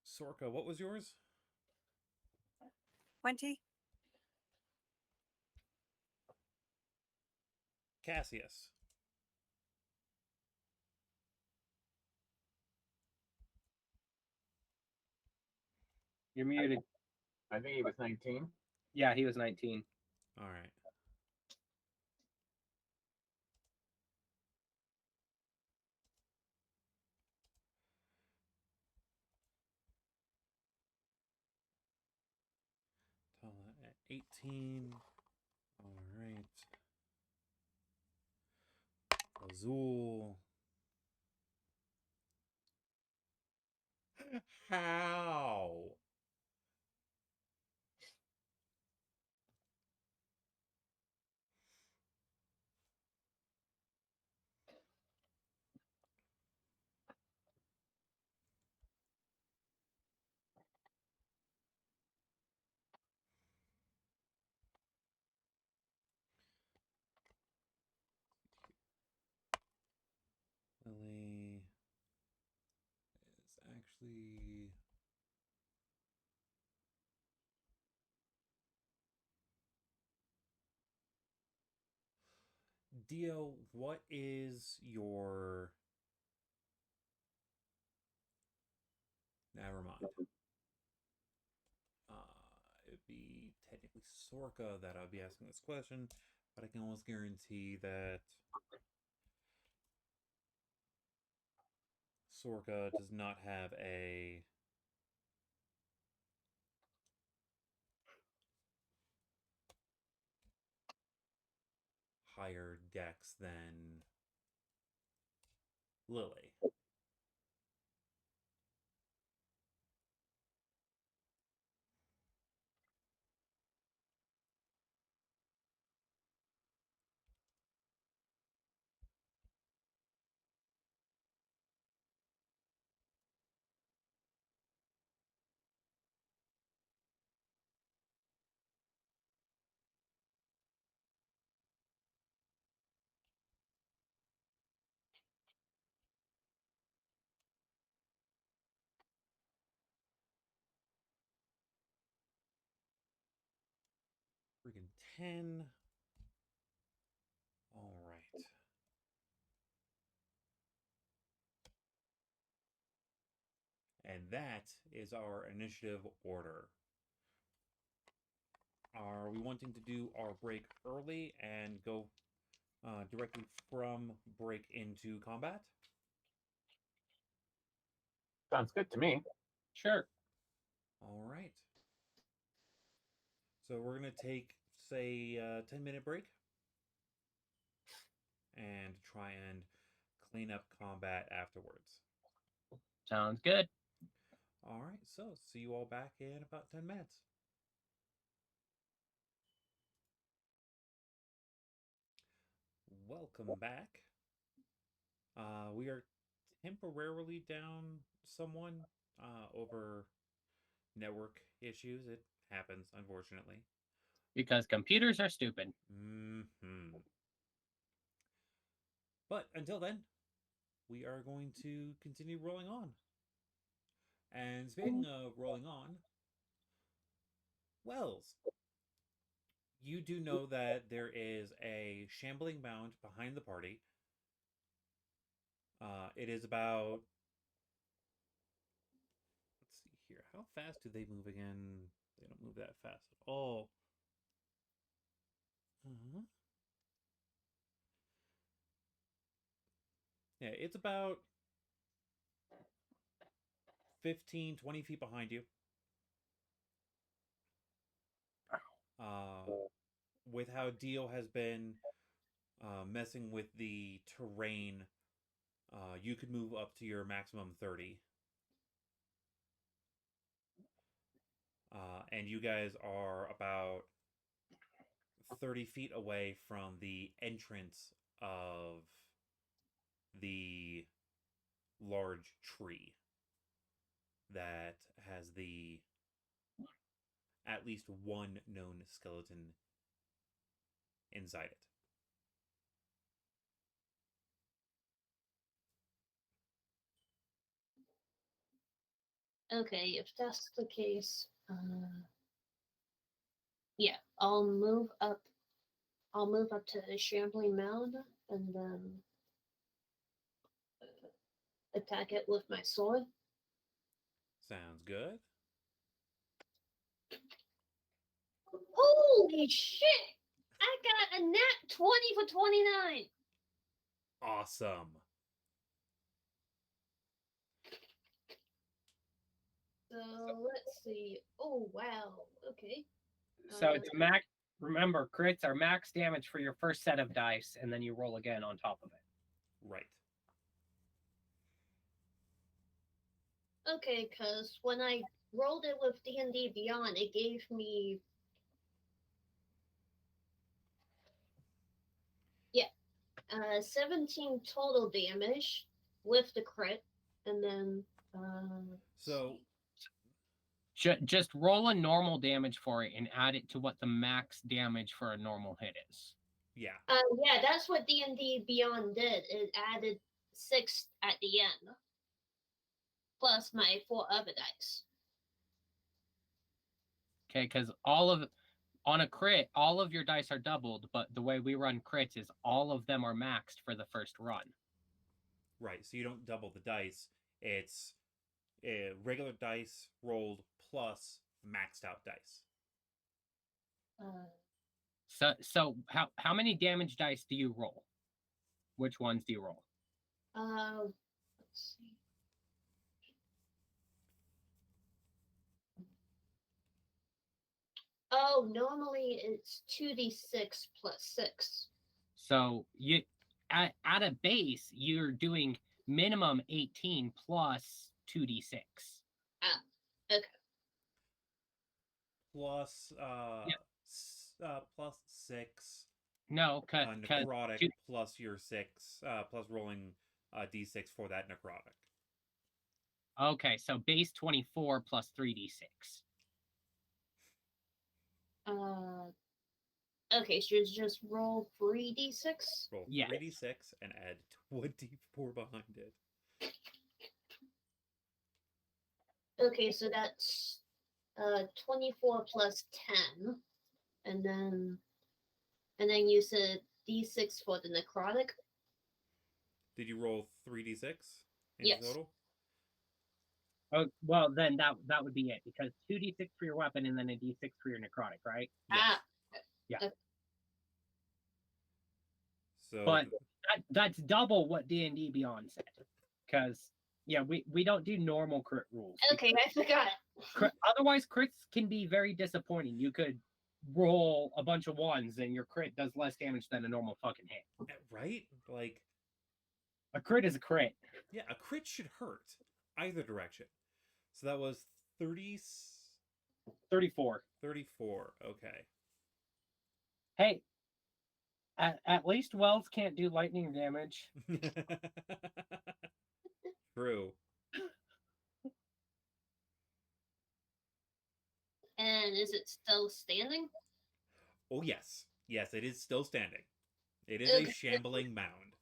Sorka, what was yours? 20. Cassius. You're muted. I think he was 19. Yeah, he was 19. All right. Tala at 18. All right. Azul. How? Lily is actually Dio, what is your never mind. It'd be technically Sorka that I'd be asking this question, but I can almost guarantee that Sorka does not have a higher dex than Lily. Freaking 10. All right. And that is our initiative order. Are we wanting to do our break early and go directly from break into combat? Sounds good to me. Sure. All right. So we're going to take, say, a 10-minute break and try and clean up combat afterwards. Sounds good. All right. So see you all back in about 10 minutes. Welcome back. We are temporarily down someone over network issues. It happens, unfortunately. Because computers are stupid. Mm-hmm. But until then, we are going to continue rolling on. And speaking of rolling on, Wells, you do know that there is a shambling mound behind the party It is about. Let's see here. How fast do they move again? They don't move that fast at all. Yeah, it's about 15, 20 feet behind you. With how Dio has been messing with the terrain, you could move up to your maximum 30. And you guys are about 30 feet away from the entrance of the large tree that has the at least one known skeleton inside it. Okay, if that's the case, yeah, I'll move up. I'll move up to the Shambling Mound and then attack it with my sword. Sounds good. Holy shit! I got a nat 20 for 29. Awesome. So let's see. Oh wow. Okay. So it's max. Remember, crits are max damage for your first set of dice, and then you roll again on top of it. Right. Okay, because when I rolled it with D&D Beyond, it gave me 17 total damage with the crit, and then So just roll a normal damage for it and add it to what the max damage for a normal hit is. yeah. Yeah, that's what D&D Beyond did. It added 6 at the end, plus my 4 other dice. Okay, because on a crit, all of your dice are doubled, but the way we run crits is all of them are maxed for the first run. Right. So you don't double the dice. It's regular dice rolled plus maxed out dice. So how many damage dice do you roll? Which ones do you roll? Let's see. Oh, normally it's 2d6 plus 6. So you at a base, you're doing minimum 18 plus 2d6. Okay. Plus plus 6. No, because necrotic plus your 6 plus rolling d6 for that necrotic. Okay, so base 24 plus 3d6. Okay, so just roll 3d6. Roll Yes. 3d6 and add 1d4 behind it. Okay, so that's 24 plus 10, and then you said d6 for the necrotic. Did you roll 3d6 in Yes. total? Oh, well, then that would be it, because 2d6 for your weapon and then a d6 for your necrotic, right? Yes. Yeah. So But that's double what D&D Beyond said, because yeah, we don't do normal crit rules. Okay, I forgot. Otherwise, crits can be very disappointing. You could roll a bunch of ones and your crit does less damage than a normal fucking hit. right? Like a crit is a crit. Yeah, a crit should hurt either direction. So that was 34. 34. Okay. Hey, at least Wells can't do lightning damage. True. And is it still standing? Oh, yes. Yes, it is still standing. It is Okay. a shambling mound.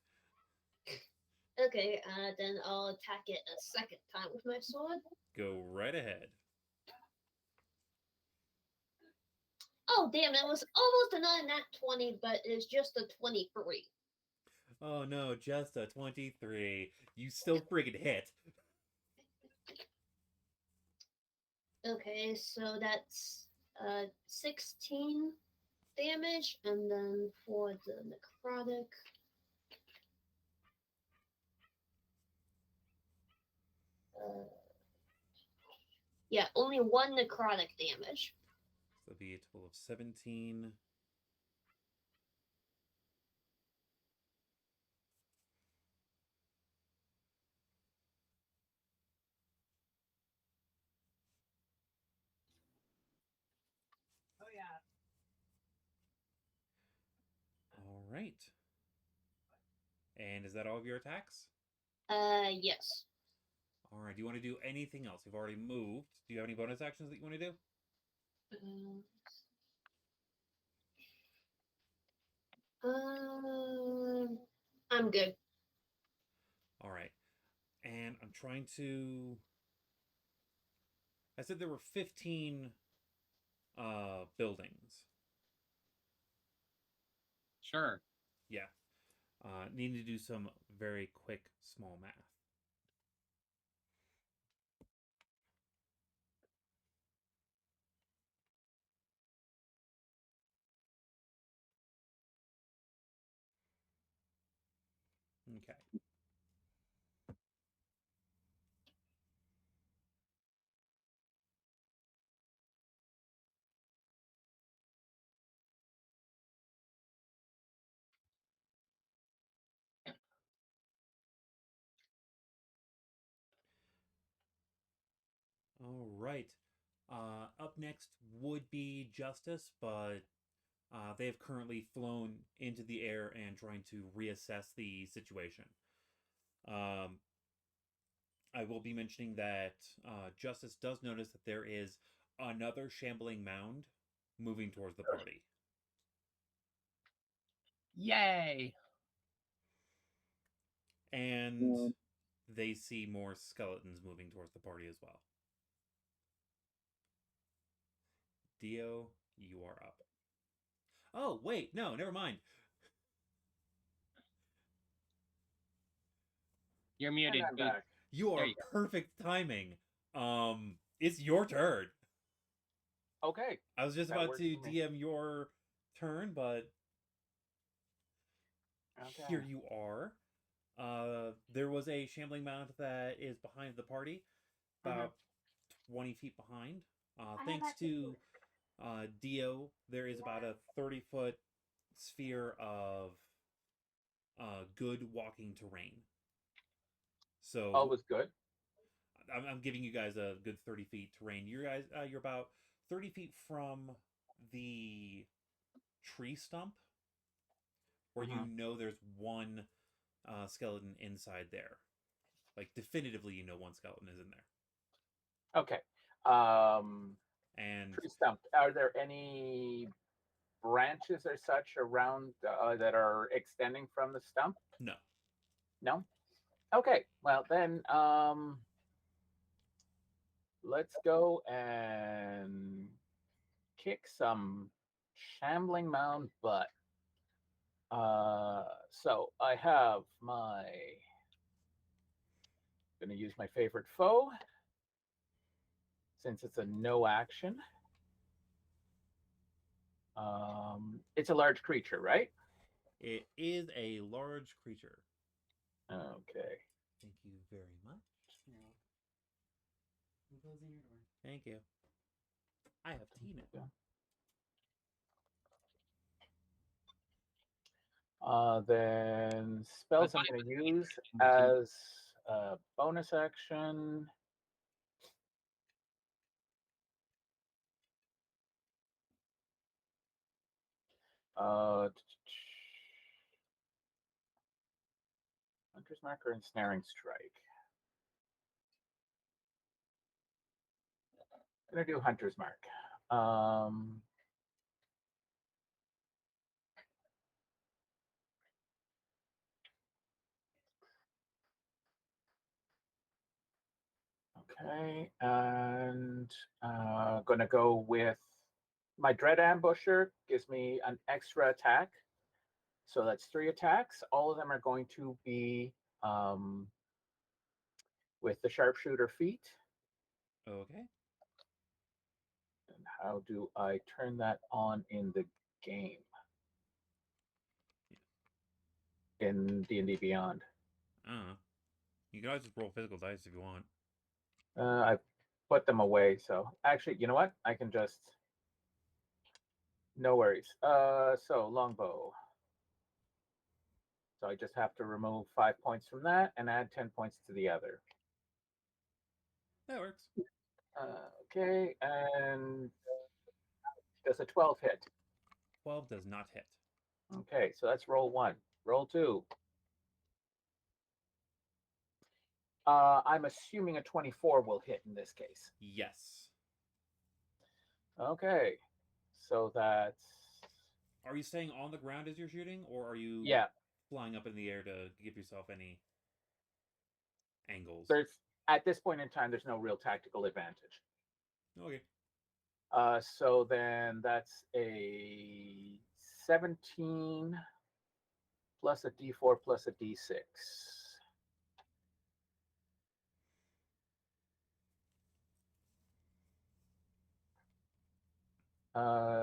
Okay, then I'll attack it a second time with my sword. Go right ahead. Oh, damn, it was almost a nat 20, but it's just a 23. Oh no, just a 23. You still friggin' hit. Okay, so that's 16 damage, and then for the necrotic. Yeah, only one necrotic damage. So that'll be a total of 17. Oh yeah. All right. And is that all of your attacks? Yes. All right. Do you want to do anything else? You've already moved. Do you have any bonus actions that you want to do? I'm good. All right. And I'm trying to. I said there were 15 buildings. Sure. Yeah. Need to do some very quick small math. Okay. All right. Up next would be Justice, but they have currently flown into the air and trying to reassess the situation. I will be mentioning that Justice does notice that there is another shambling mound moving towards the party. Yay! And they see more skeletons moving towards the party as well. Dio, you are up. Oh, wait, no, never mind. You're muted. And I'm Boots. back. You There are you go. perfect timing. It's your turn. Okay. I was just That about works to for me. DM your turn, but Okay. here you are. There was a shambling mound that is behind the party, about 20 feet behind. Thanks to Dio, there is about a 30-foot sphere of good walking terrain. So Always good. I'm giving you guys a good 30 feet terrain. You guys, you're about 30 feet from the tree stump, where you know there's one skeleton inside there. Like definitively, you know one skeleton is in there. Okay. And Tree stump. Are there any branches or such around that are extending from the stump? no, No. Okay. Well then, let's go and kick some shambling mound butt. So I have my. Going to use my favorite foe since it's a no action. It's a large creature, right? it is a large creature. Okay. Thank you very much. I'm closing your door. Thank you. I have tea now. Then spells I'm going to use as a bonus action. Hunter's Marker and Snaring Strike. I'm going to do Hunter's Mark. Okay, and going to go with my Dread Ambusher. Gives me an extra attack. So that's 3 attacks. All of them are going to be with the sharpshooter feat. Okay. And how do I turn that on in the game? In D&D Beyond. You can always just roll physical dice if you want. I've put them away, so actually, you know what? I can just. No worries. So longbow. So I just have to remove 5 points from that and add 10 points to the other. That works. Okay, and does a 12 hit? 12 does not hit. Okay, so that's roll 1. Roll 2. I'm assuming a 24 will hit in this case. Yes. Okay, so that's. Are you staying on the ground as you're shooting, or are you flying up in the air to give yourself any angles? At this point in time, there's no real tactical advantage. Okay. So then that's a 17 plus a D4 plus a D6.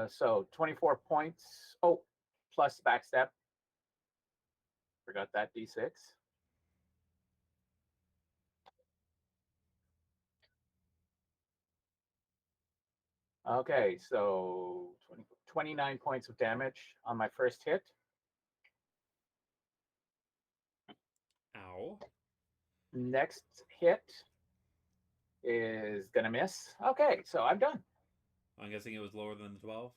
So 24 points. Oh, plus backstep. Forgot that D6. Okay, so 29 points of damage on my first hit. Ow. Next hit is gonna miss. Okay, so I'm done. I'm guessing it was lower than the 12?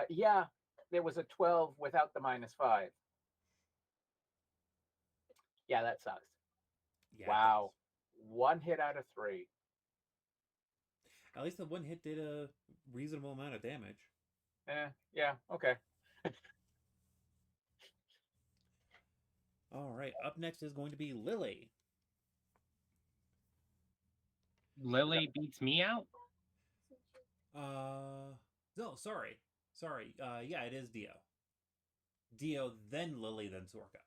Yeah, there was a 12 without the -5. Yeah, that sucks. Yeah. Wow. 1 hit out of 3. At least the one hit did a reasonable amount of damage. Yeah, okay. All right, up next is going to be Lily. Lily beats me out? No, sorry. Yeah, it is Dio. Dio, then Lily, then Sorka.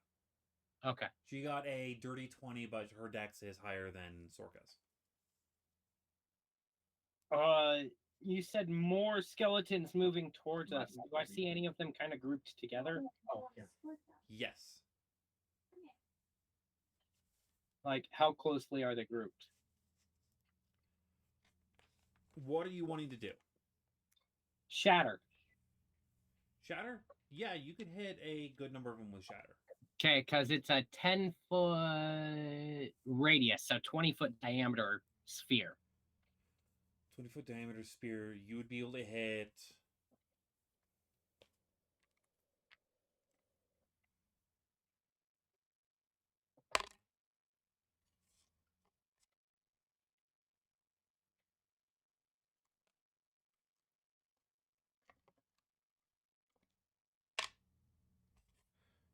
Okay. She got a dirty 20, but her dex is higher than Sorka's. You said more skeletons moving towards us. Do I see any of them kind of grouped together? Oh, yeah. Yes. Like, how closely are they grouped? What are you wanting to do? Shatter. Shatter? Yeah, you could hit a good number of them with Shatter. Okay, because it's a 10-foot radius, so 20-foot diameter sphere. 20-foot diameter spear, you would be able to hit...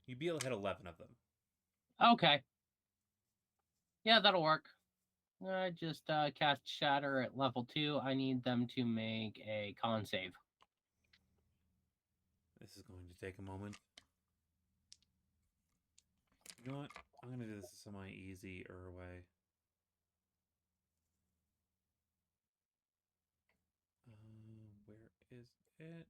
You'd be able to hit 11 of them. Okay. Yeah, that'll work. I just cast Shatter at level 2. I need them to make a con save. This is going to take a moment. You know what? I'm going to do this a semi-easier way. Where is it?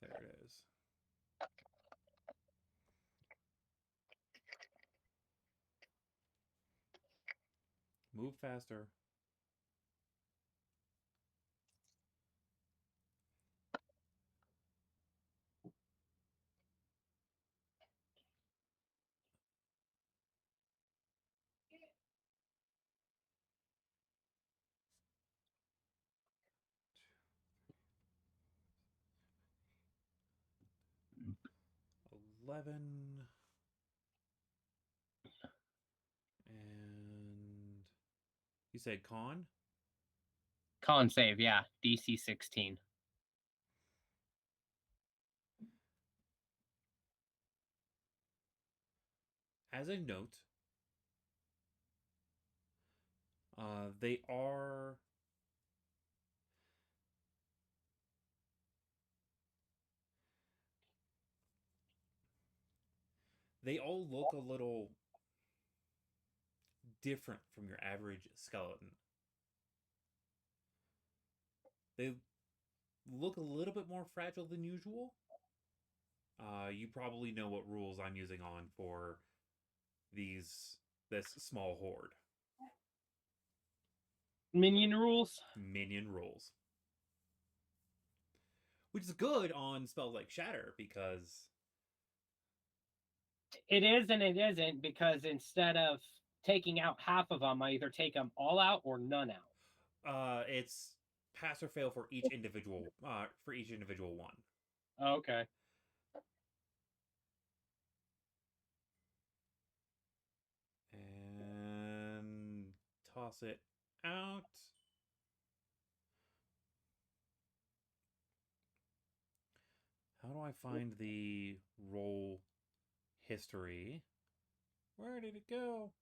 There it is. Move faster. $11. And you said con? Con save, yeah. DC 16. As a note, they are they all look a little different from your average skeleton. They look a little bit more fragile than usual. You probably know what rules I'm using on for this small horde. Minion rules. Minion rules. Which is good on spells like Shatter, because It is and it isn't, because instead of taking out half of them, I either take them all out or none out. it's pass or fail for each individual one. Okay. And toss it out. How do I find the roll history? Where did it go?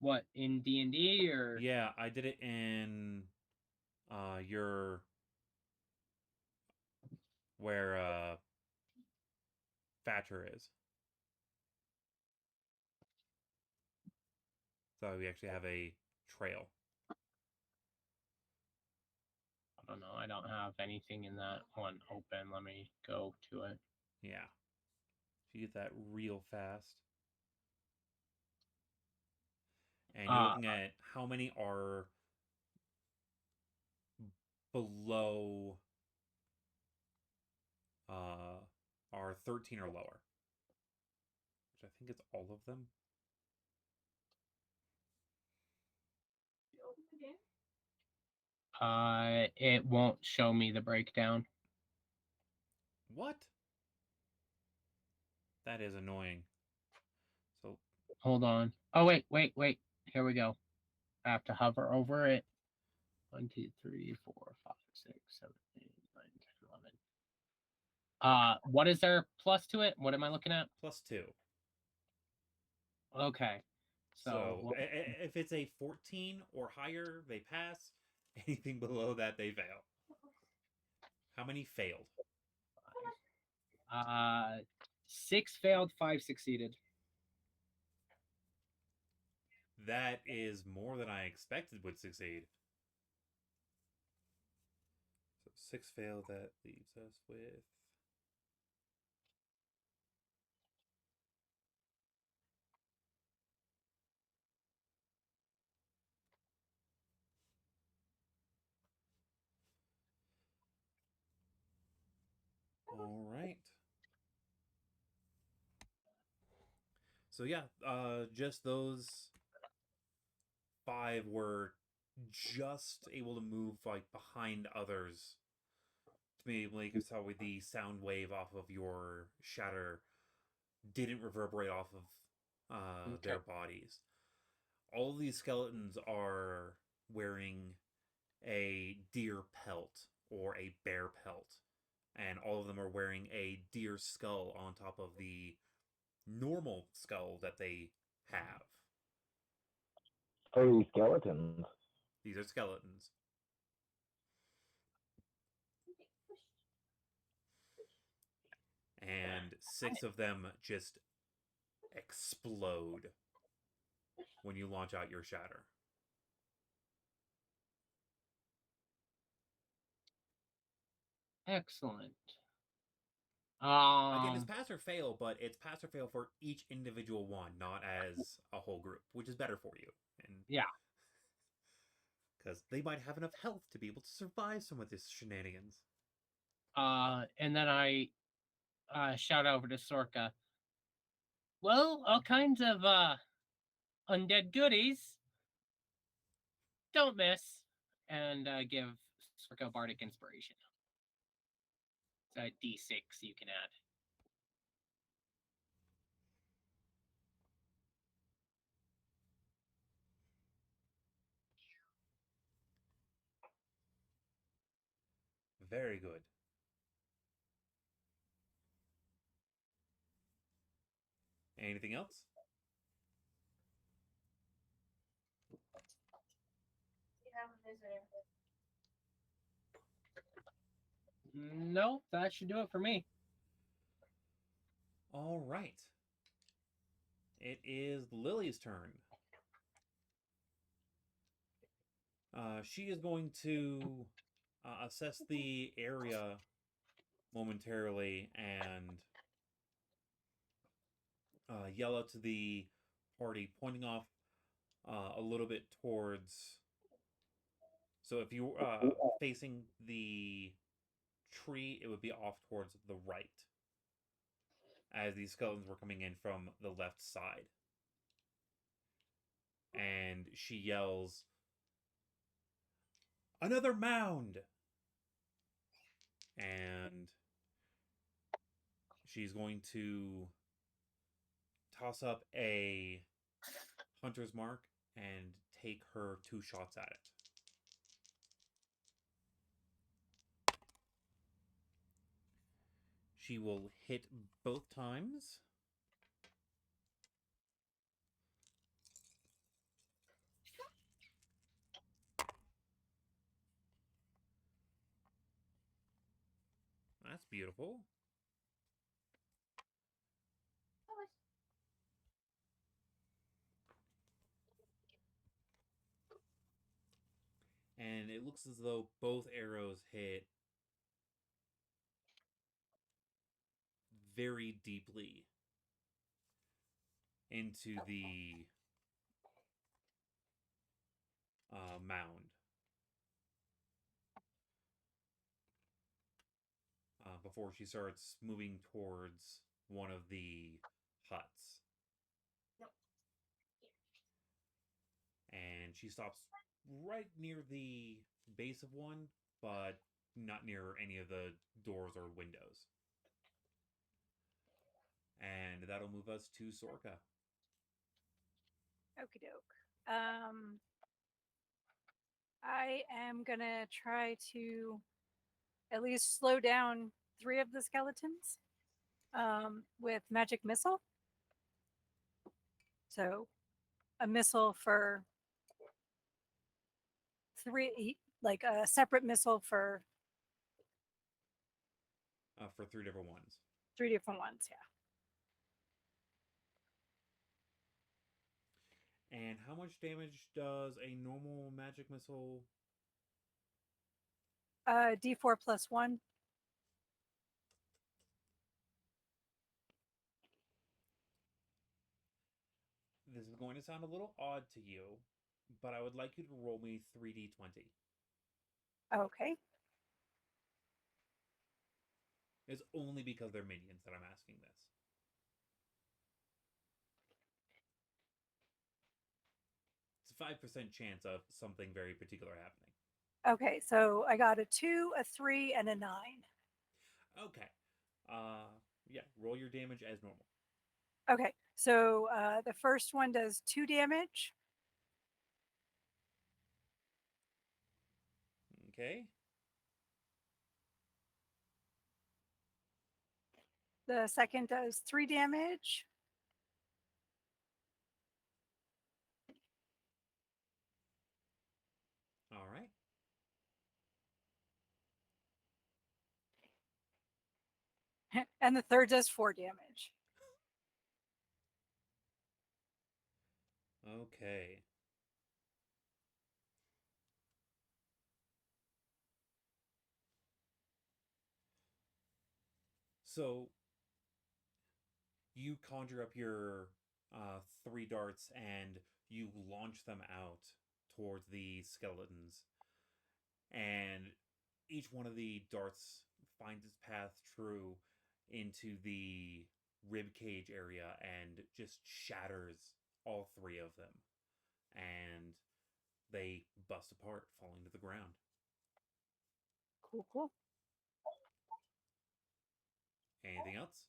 What, in D&D or? Yeah, I did it in your where Thatcher is. So we actually have a trail. I don't know. I don't have anything in that one open. Let me go to it. Yeah. You get that real fast. And you're looking at how many are below are 13 or lower. Which I think it's all of them. It won't show me the breakdown. What? That is annoying. So Hold on. Oh, wait. Here we go. I have to hover over it. 1, 2, 3, 4, 5, 6, 7, 8, 9, 10, 11. What is there plus to it? What am I looking at? +2. Okay. So if it's a 14 or higher, they pass. Anything below that, they fail. How many failed? 6 failed, 5 succeeded. That is more than I expected would succeed. So 6 failed, that leaves us with... All right. So yeah, just those 5 were just able to move like behind others to be able to tell with the sound wave off of your shatter didn't reverberate off of their bodies. All of these skeletons are wearing a deer pelt or a bear pelt, and all of them are wearing a deer skull on top of the normal skull that they have. Oh, skeletons. These are skeletons. And 6 of them just explode when you launch out your shatter. Excellent. Again, it's pass or fail, but it's pass or fail for each individual one, not as a whole group, which is better for you. And yeah. Because they might have enough health to be able to survive some of this shenanigans. And then I shout over to Sorka. Well, all kinds of undead goodies. Don't miss. And give Sorka Bardic Inspiration. It's a D6 you can add. Very good. Anything else? No, that should do it for me. All right. It is Lily's turn. She is going to assess the area momentarily and yell out to the party, pointing off a little bit towards. So if you facing the tree, it would be off towards the right, as these skeletons were coming in from the left side. And she yells, "Another mound!" And she's going to toss up a hunter's mark and take her 2 shots at it. She will hit both times. That's beautiful. And it looks as though both arrows hit very deeply into the mound. Before she starts moving towards one of the huts. And she stops right near the base of one, but not near any of the doors or windows. And that'll move us to Sorka. Okie doke. I am gonna try to at least slow down 3 of the skeletons with magic missile. So a missile for 3, like a separate missile for For 3 different ones. 3 different ones. Yeah. And how much damage does a normal magic missile? D4 plus 1. This is going to sound a little odd to you, but I would like you to roll me 3d20. Okay. It's only because they're minions that I'm asking this. It's a 5% chance of something very particular happening. Okay, so I got a 2, a 3, and a 9. Okay. Yeah, roll your damage as normal. Okay, so the first one does 2 damage. Okay. The second does 3 damage. All right. And the third does 4 damage. Okay. So you conjure up your 3 darts and you launch them out towards the skeletons. And each one of the darts finds its path through into the rib cage area and just shatters all 3 of them. And they bust apart, falling to the ground. Cool. Anything else?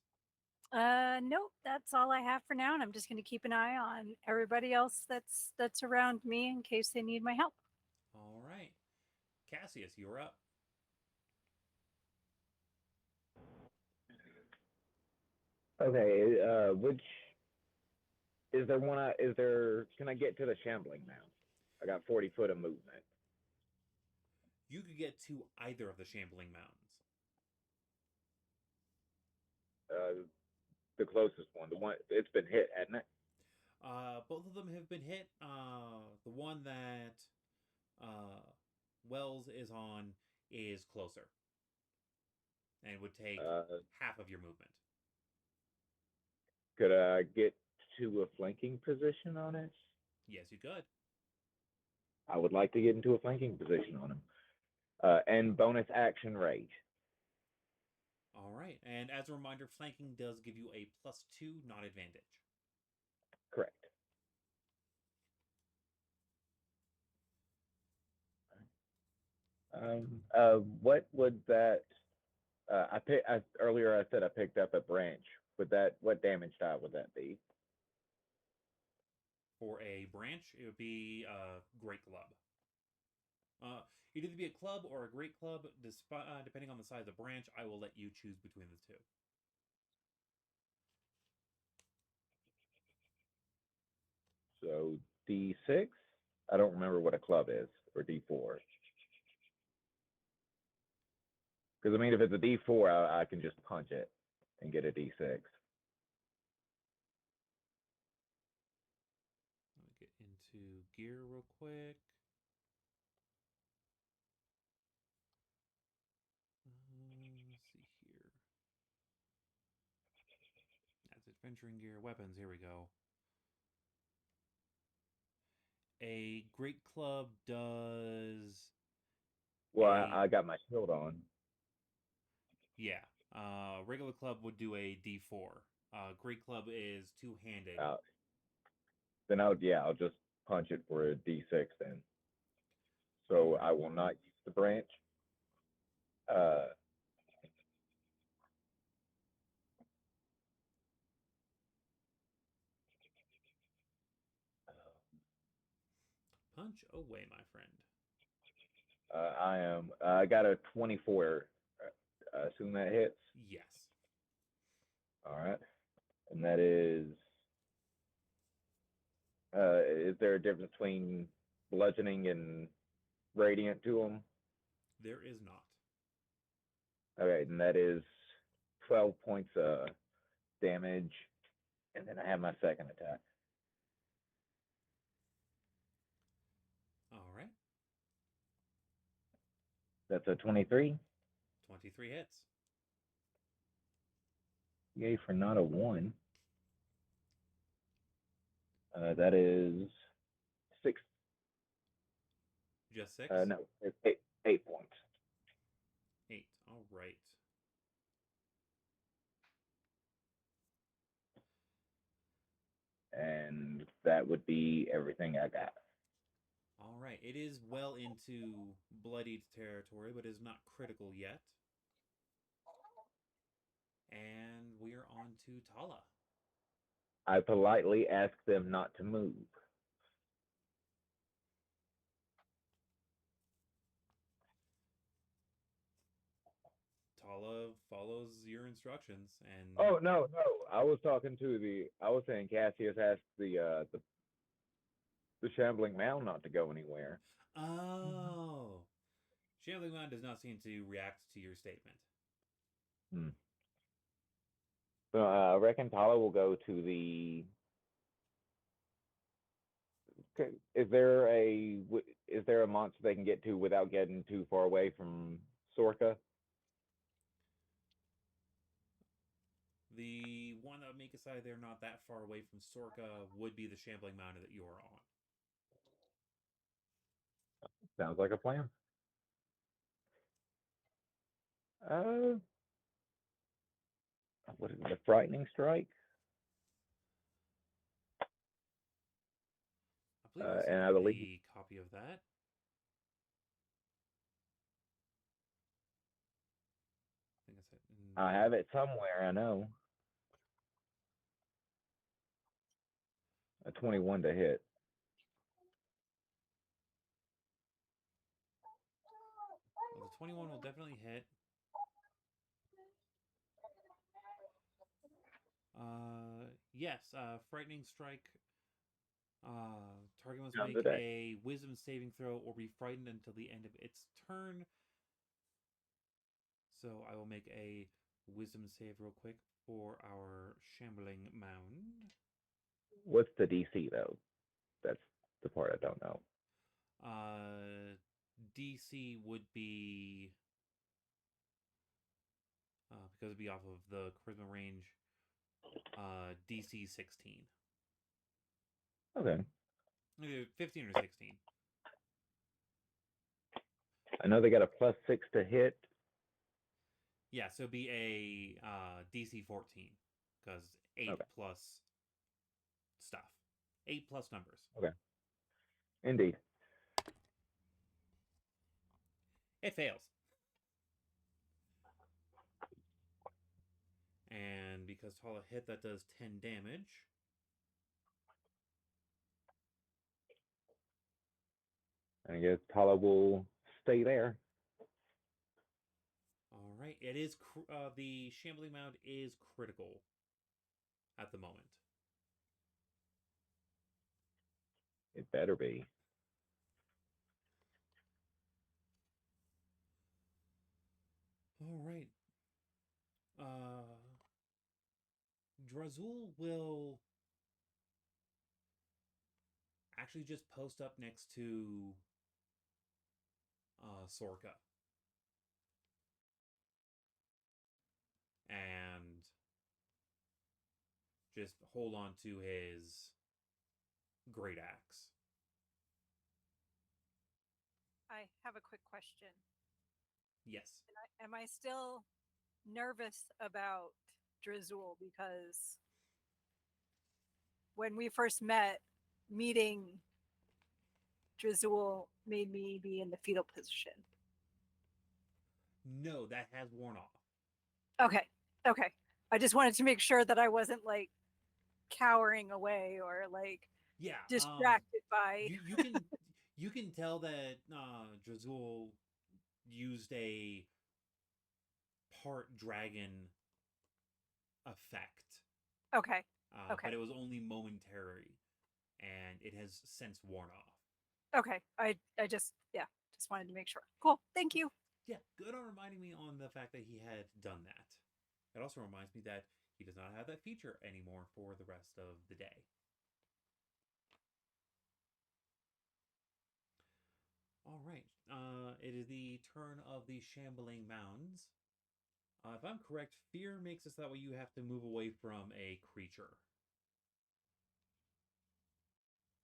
Nope, that's all I have for now, and I'm just going to keep an eye on everybody else that's around me in case they need my help. All right. Cassius, you're up. Okay, which is there one? Can I get to the shambling mound? I got 40 foot of movement. You could get to either of the shambling mounds. The closest one, the one it's been hit, hasn't it? Both of them have been hit. The one that uh, Wells is on is closer and would take half of your movement. Could I get to a flanking position on it? Yes, you could. I would like to get into a flanking position on him. And bonus action rage. All right. And as a reminder, flanking does give you a +2, not advantage. Correct. What would that? Earlier. I said I picked up a branch. What damage die would that be? For a branch, it would be a great club. It'd either be a club or a great club. Depending on the size of the branch, I will let you choose between the two. So D6. I don't remember what a club is, or D4. Because I mean, if it's a D4, I can just punch it and get a D6. Let me get into gear real quick. Let's see here. That's adventuring gear, weapons. Here we go. A great club does. Well, I got my shield on. Yeah. Regular club would do a D4. Great club is two-handed. Then I'll just punch it for a D6 then. So I will not use the branch. Punch away, my friend. I got a 24. Assume that hits. Yes. All right. And that is there a difference between bludgeoning and radiant to them? There is not. Okay, and that is 12 points of damage. And then I have my second attack. All right. That's a 23. 23 hits. Yay for not a 1. That is 6. Just 6? No, it's 8 points. 8. All right. And that would be everything I got. All right. It is well into bloodied territory, but is not critical yet. And we're on to Tala. I politely ask them not to move. Tala follows your instructions and Oh no. I was saying Cassius asked the Shambling Mound not to go anywhere. Oh. Shambling Mound does not seem to react to your statement. So I reckon Tala will go to the. Is there a monster they can get to without getting too far away from Sorka? The one that would make a side they're not that far away from Sorka would be the Shambling Mound that you're on. Sounds like a plan. What is it, the Frightening Strike? I believe a copy of that. I have it somewhere, I know. A 21 to hit. Well, the 21 will definitely hit. Yes, Frightening Strike. Target must make a Wisdom saving throw or be frightened until the end of its turn. So I will make a Wisdom save real quick. for our shambling mound. What's the DC though? That's the part I don't know. DC would be because it'd be off of the charisma range. DC 16. Okay. Either 15 or 16. I know they got a +6 to hit. Yeah, so it'd be a DC 14 because 8 Okay. plus stuff. 8 plus numbers. Okay. Indeed. It fails. And because Tala hit, that does 10 damage. I guess Tala will stay there. All right. It is the shambling mound is critical at the moment. It better be. All right. Drazul will actually just post up next to Sorka. And just hold on to his great axe. I have a quick question. Yes. Am I still nervous about Drazul? Because when we first met, meeting Drazul made me be in the fetal position. No, that has worn off. Okay. I just wanted to make sure that I wasn't like cowering away or like distracted by. You can tell that Drazul used a part dragon effect. Okay. But it was only momentary, and it has since worn off. Okay. I just wanted to make sure. Cool. Thank you. Yeah, good on reminding me on the fact that he had done that. It also reminds me that he does not have that feature anymore for the rest of the day. All right. It is the turn of the shambling mounds. If I'm correct, fear makes it so that way you have to move away from a creature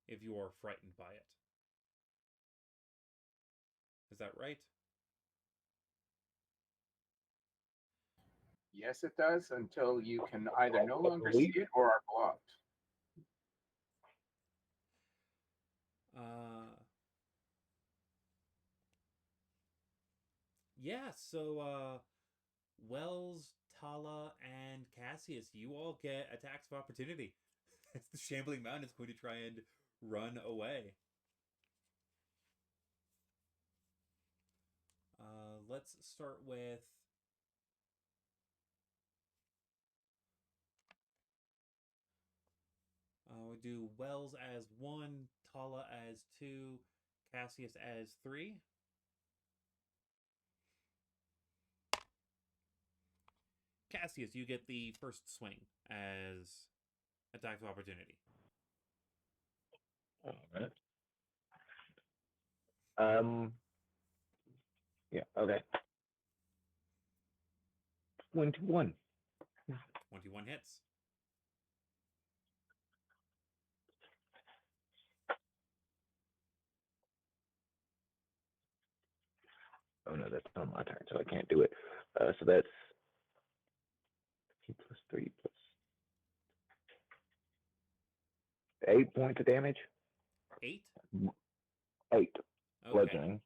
if you are frightened by it. Is that right? Yes, it does, until you can either no longer see it or are blocked. Yeah, so Wells, Tala, and Cassius, you all get attacks of opportunity. The shambling mountain is going to try and run away. Let's start with we'll do Wells as 1, Tala as 2, Cassius as 3. Cassius, you get the first swing as attack of opportunity. All right. Yeah. Okay. 21. 21 hits. Oh no, that's on my turn, so I can't do it. So that's 3 plus 8 points of damage. 8? 8. Okay. Bludgeoning.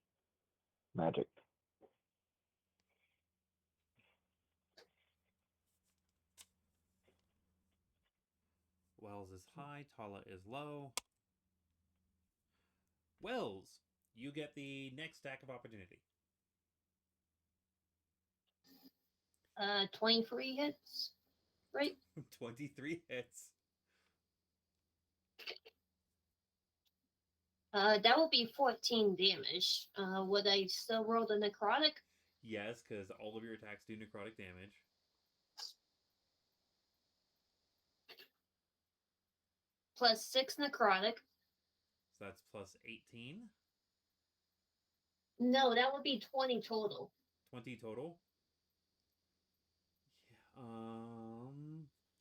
Magic. Wells is high, Tala is low. Wells, you get the next stack of opportunity. 23 hits, right? 23 hits. That would be 14 damage. Would I still roll the necrotic? Yes, because all of your attacks do necrotic damage. plus 6 necrotic. So that's plus 18. No, that would be 20 total. 20 total.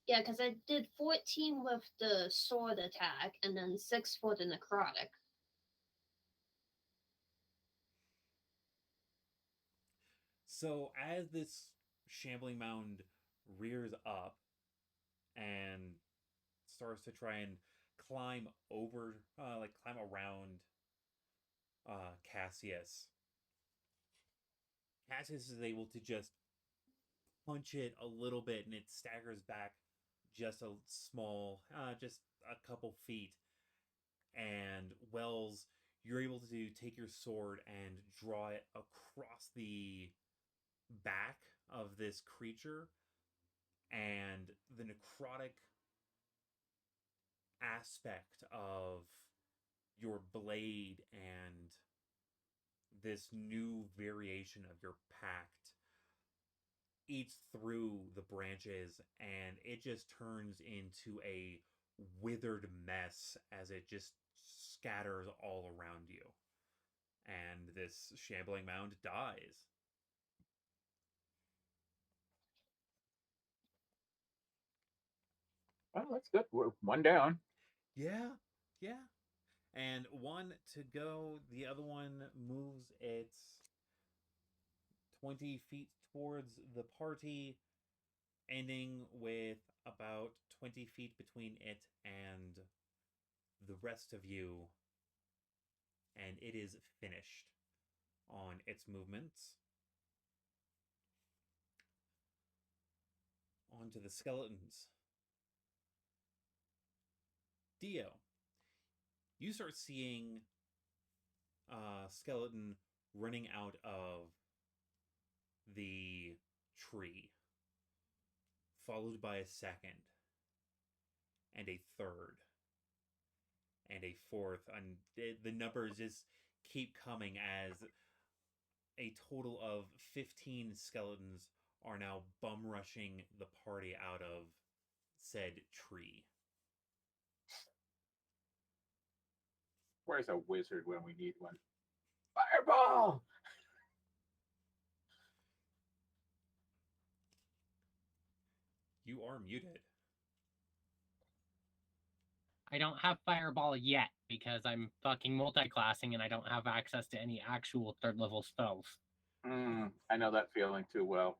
Yeah, because I did 14 with the sword attack and then 6 for the necrotic. So as this shambling mound rears up and starts to try and climb over, climb around Cassius, Cassius is able to just punch it a little bit, and it staggers back just a small, just a couple feet. And Wells, you're able to take your sword and draw it across the back of this creature, and the necrotic aspect of your blade and this new variation of your pact eats through the branches, and it just turns into a withered mess as it just scatters all around you. And this shambling mound dies. Well, that's good. We're one down. Yeah, yeah. And one to go. The other one moves its 20 feet towards the party, ending with about 20 feet between it and the rest of you. And it is finished on its movements. On to the skeletons. Dio, you start seeing a skeleton running out of the tree, followed by a second, and a third, and a fourth, and the numbers just keep coming as a total of 15 skeletons are now bum rushing the party out of said tree. Where's a wizard when we need one? Fireball! You are muted. I don't have Fireball yet because I'm fucking multi-classing and I don't have access to any actual 3rd level spells. I know that feeling too well.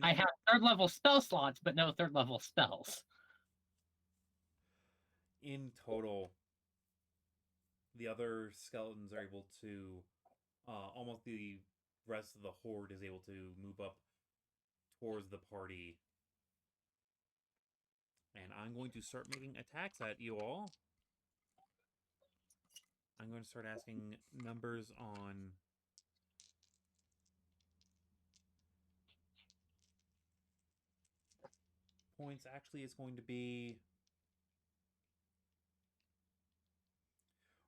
I have 3rd level spell slots, but no 3rd level spells. In total, the other skeletons are able to, almost the rest of the horde is able to move up towards the party. And I'm going to start making attacks at you all. I'm going to start asking numbers on points. Actually, it's going to be...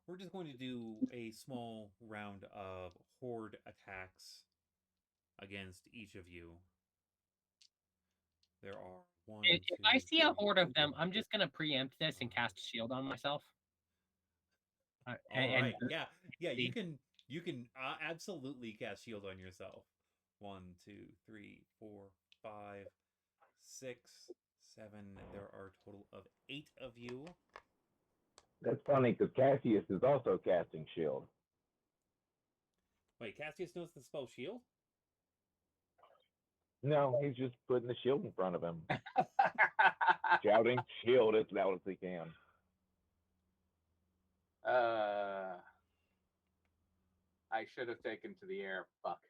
We're just going to do a small round of horde attacks against each of you. There are one, If two, I see a three, horde of them, four. I'm just gonna preempt this and cast a shield on myself. All right, yeah, you can absolutely cast shield on yourself. 1, 2, 3, 4, 5, 6, 7. There are a total of 8 of you. That's funny because Cassius is also casting shield. Wait, Cassius knows the spell shield? No, he's just putting the shield in front of him, shouting "shield" as loud as he can. I should have taken to the air. Fuck.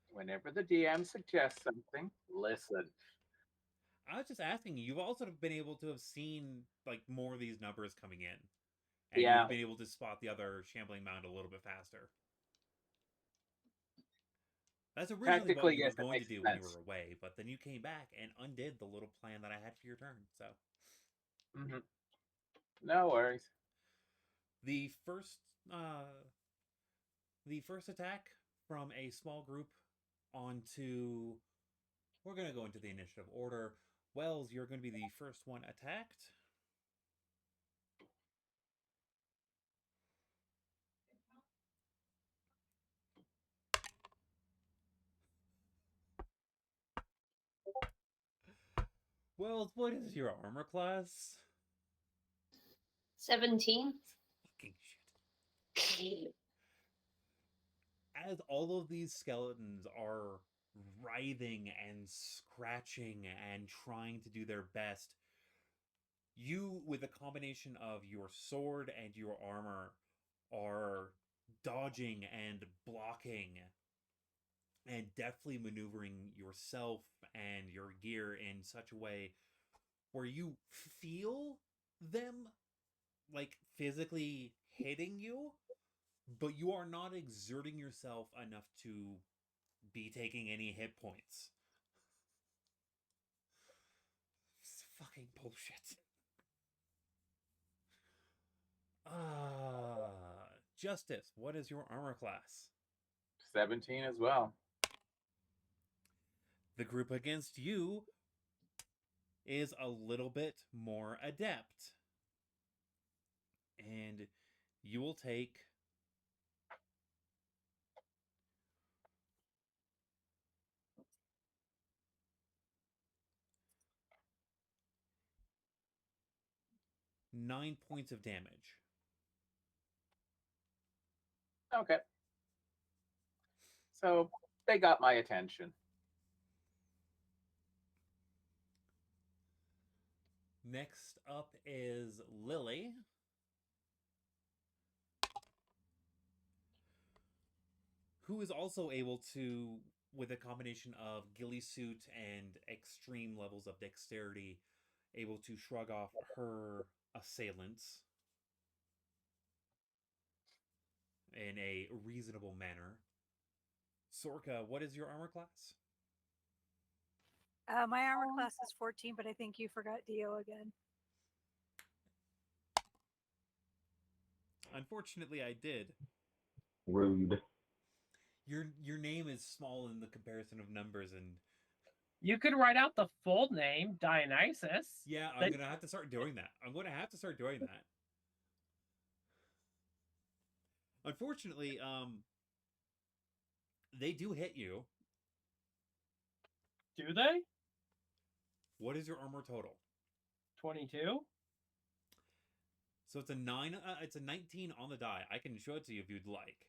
Whenever the DM suggests something, listen. I was just asking, you've also been able to have seen like more of these numbers coming in. And Yeah. you've been able to spot the other shambling mound a little bit faster. That's originally what you were going to do when you were away, but then you came back and undid the little plan that I had for your turn. So, no worries. The first attack from a small group onto we're going to go into the initiative order. Wells, you're going to be the first one attacked. Wells, what is your armor class? 17. Fucking shit. As all of these skeletons are writhing and scratching and trying to do their best, you, with a combination of your sword and your armor, are dodging and blocking and deftly maneuvering yourself and your gear in such a way where you feel them like physically hitting you, but you are not exerting yourself enough to be taking any hit points. It's fucking bullshit. Justice, what is your armor class? 17 as well. The group against you is a little bit more adept. And you will take 9 points of damage. Okay. So they got my attention. Next up is Lily. Who is also able to, with a combination of ghillie suit and extreme levels of dexterity, able to shrug off her assailants in a reasonable manner. Sorka, what is your armor class? My armor class is 14, but I think you forgot Dio again. Unfortunately, I did. Rude. Your name is small in the comparison of numbers, and You could write out the full name, Dionysus. yeah, I'm gonna have to start doing that. Unfortunately, they do hit you. Do they? What is your armor total? 22? So it's a 9. It's a 19 on the die. I can show it to you if you'd like.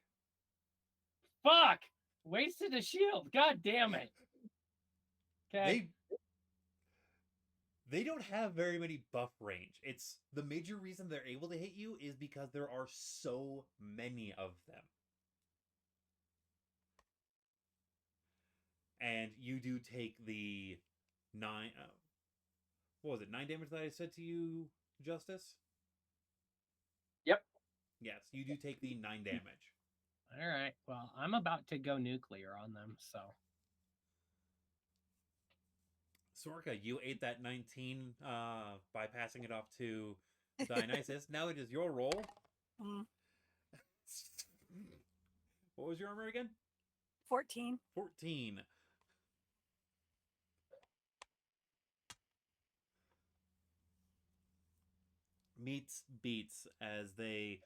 Fuck! Wasted a shield. God damn it. Okay. They don't have very many buff range. It's the major reason they're able to hit you is because there are so many of them. And you do take the 9. What was it? 9 damage that I said to you, Justice? Yep. Yes, you do take the 9 damage. All right. Well, I'm about to go nuclear on them, so. Sorka, you ate that 19 by passing it off to Dionysus. Now it is your roll. Mm. What was your armor again? 14. 14. Meets beats as they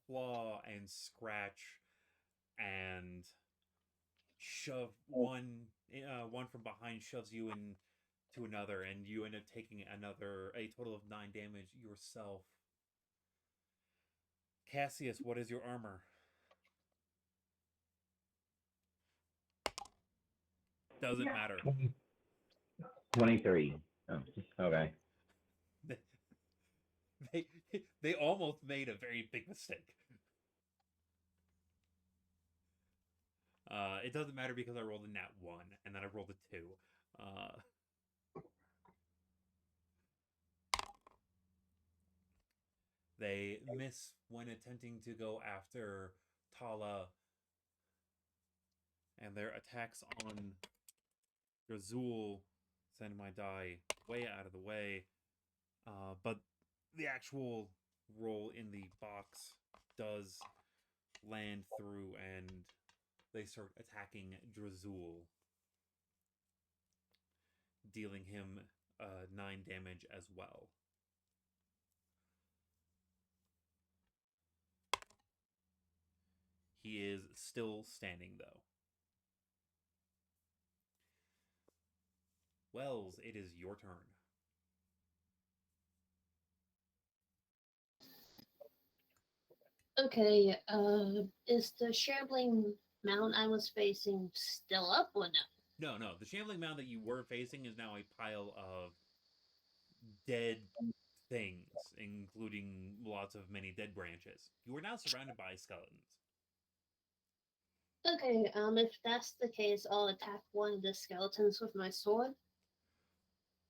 claw and scratch and shove one from behind shoves you into another, and you end up taking a total of 9 damage yourself. Cassius, what is your armor? Doesn't matter. 23. Oh, okay. They almost made a very big mistake. It doesn't matter because I rolled a nat 1 and then I rolled a 2. They miss when attempting to go after Tala, and their attacks on Grazul send my die way out of the way. But the actual roll in the box does land through, and they start attacking Drazul. dealing him 9 damage as well. He is still standing, though. Wells, it is your turn. Okay, is the shambling mound I was facing still up or no? No. The shambling mound that you were facing is now a pile of dead things, including lots of many dead branches. You are now surrounded by skeletons. Okay, if that's the case, I'll attack one of the skeletons with my sword.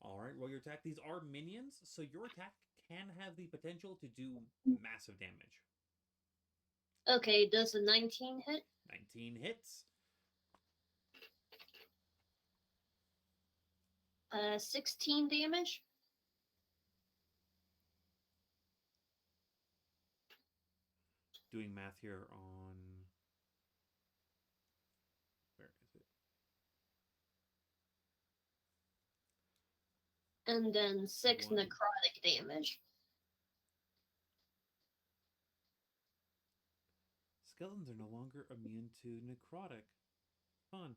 Alright, roll your attack. These are minions, so your attack can have the potential to do massive damage. Okay, does a 19 hit? 19 hits. 16 damage? Doing math here on... Where is it? And then 6 One. necrotic damage. Skeletons are no longer immune to necrotic. Fun.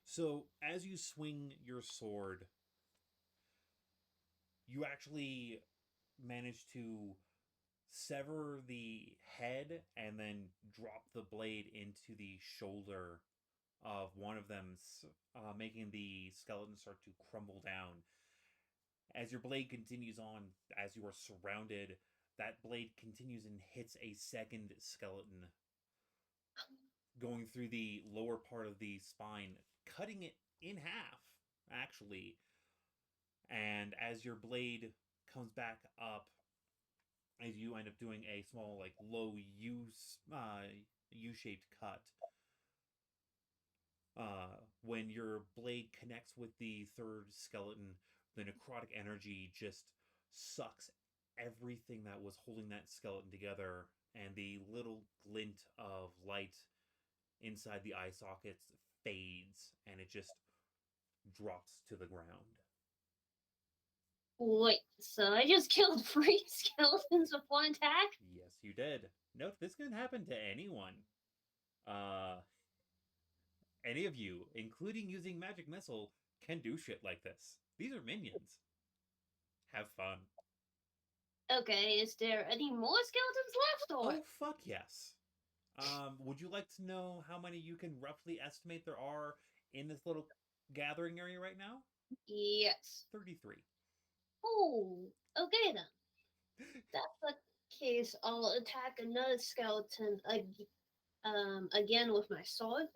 So, as you swing your sword, you actually manage to sever the head and then drop the blade into the shoulder of one of them, making the skeleton start to crumble down. As your blade continues on, as you are surrounded, that blade continues and hits a second skeleton, going through the lower part of the spine, cutting it in half, actually. And as your blade comes back up, as you end up doing a small, like, low U-shaped cut, when your blade connects with the third skeleton, the necrotic energy just sucks everything that was holding that skeleton together, and the little glint of light inside the eye sockets fades, and it just drops to the ground. Wait, so I just killed 3 skeletons with one attack? Yes, you did. Note, this can happen to anyone. Any of you, including using magic missile, can do shit like this. These are minions. Have fun. Okay, is there any more skeletons left or? Oh, fuck yes. Would you like to know how many you can roughly estimate there are in this little gathering area right now? Yes. 33. Oh, okay then. That's the case. I'll attack another skeleton again with my sword.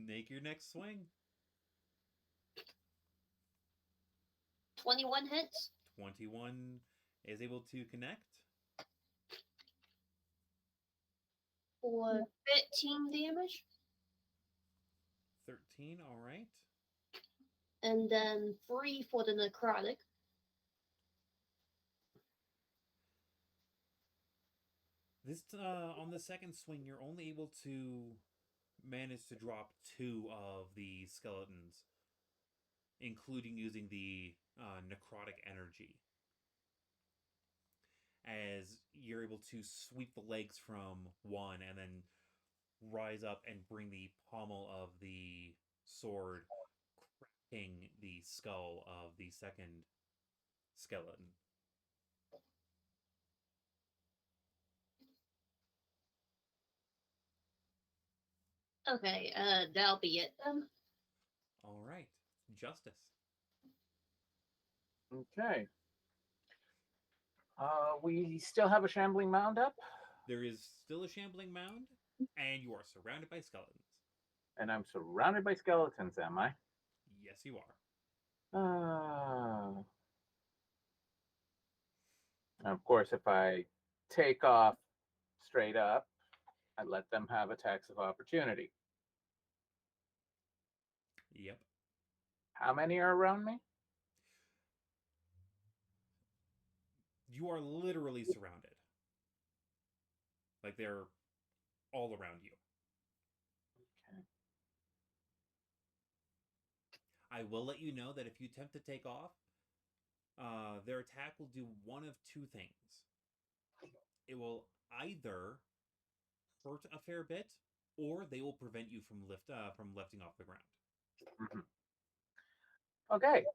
Make your next swing. 21 hits. 21 is able to connect. For 15 damage. 13, alright. And then 3 for the necrotic. This on the second swing, you're only able to manage to drop 2 of the skeletons, including using the necrotic energy. As you're able to sweep the legs from one and then rise up and bring the pommel of the sword, cracking the skull of the second skeleton. Okay, that'll be it then. All right, Justice. Okay. We still have a shambling mound up, There is still a shambling mound, and you are surrounded by skeletons. and I'm surrounded by skeletons, am I? Yes, you are. Of course, if I take off straight up, I let them have attacks of opportunity. Yep. How many are around me? You are literally surrounded. Like they're all around you. Okay. I will let you know that if you attempt to take off, their attack will do one of two things. It will either hurt a fair bit, or they will prevent you from lifting off the ground. Mhm. Okay.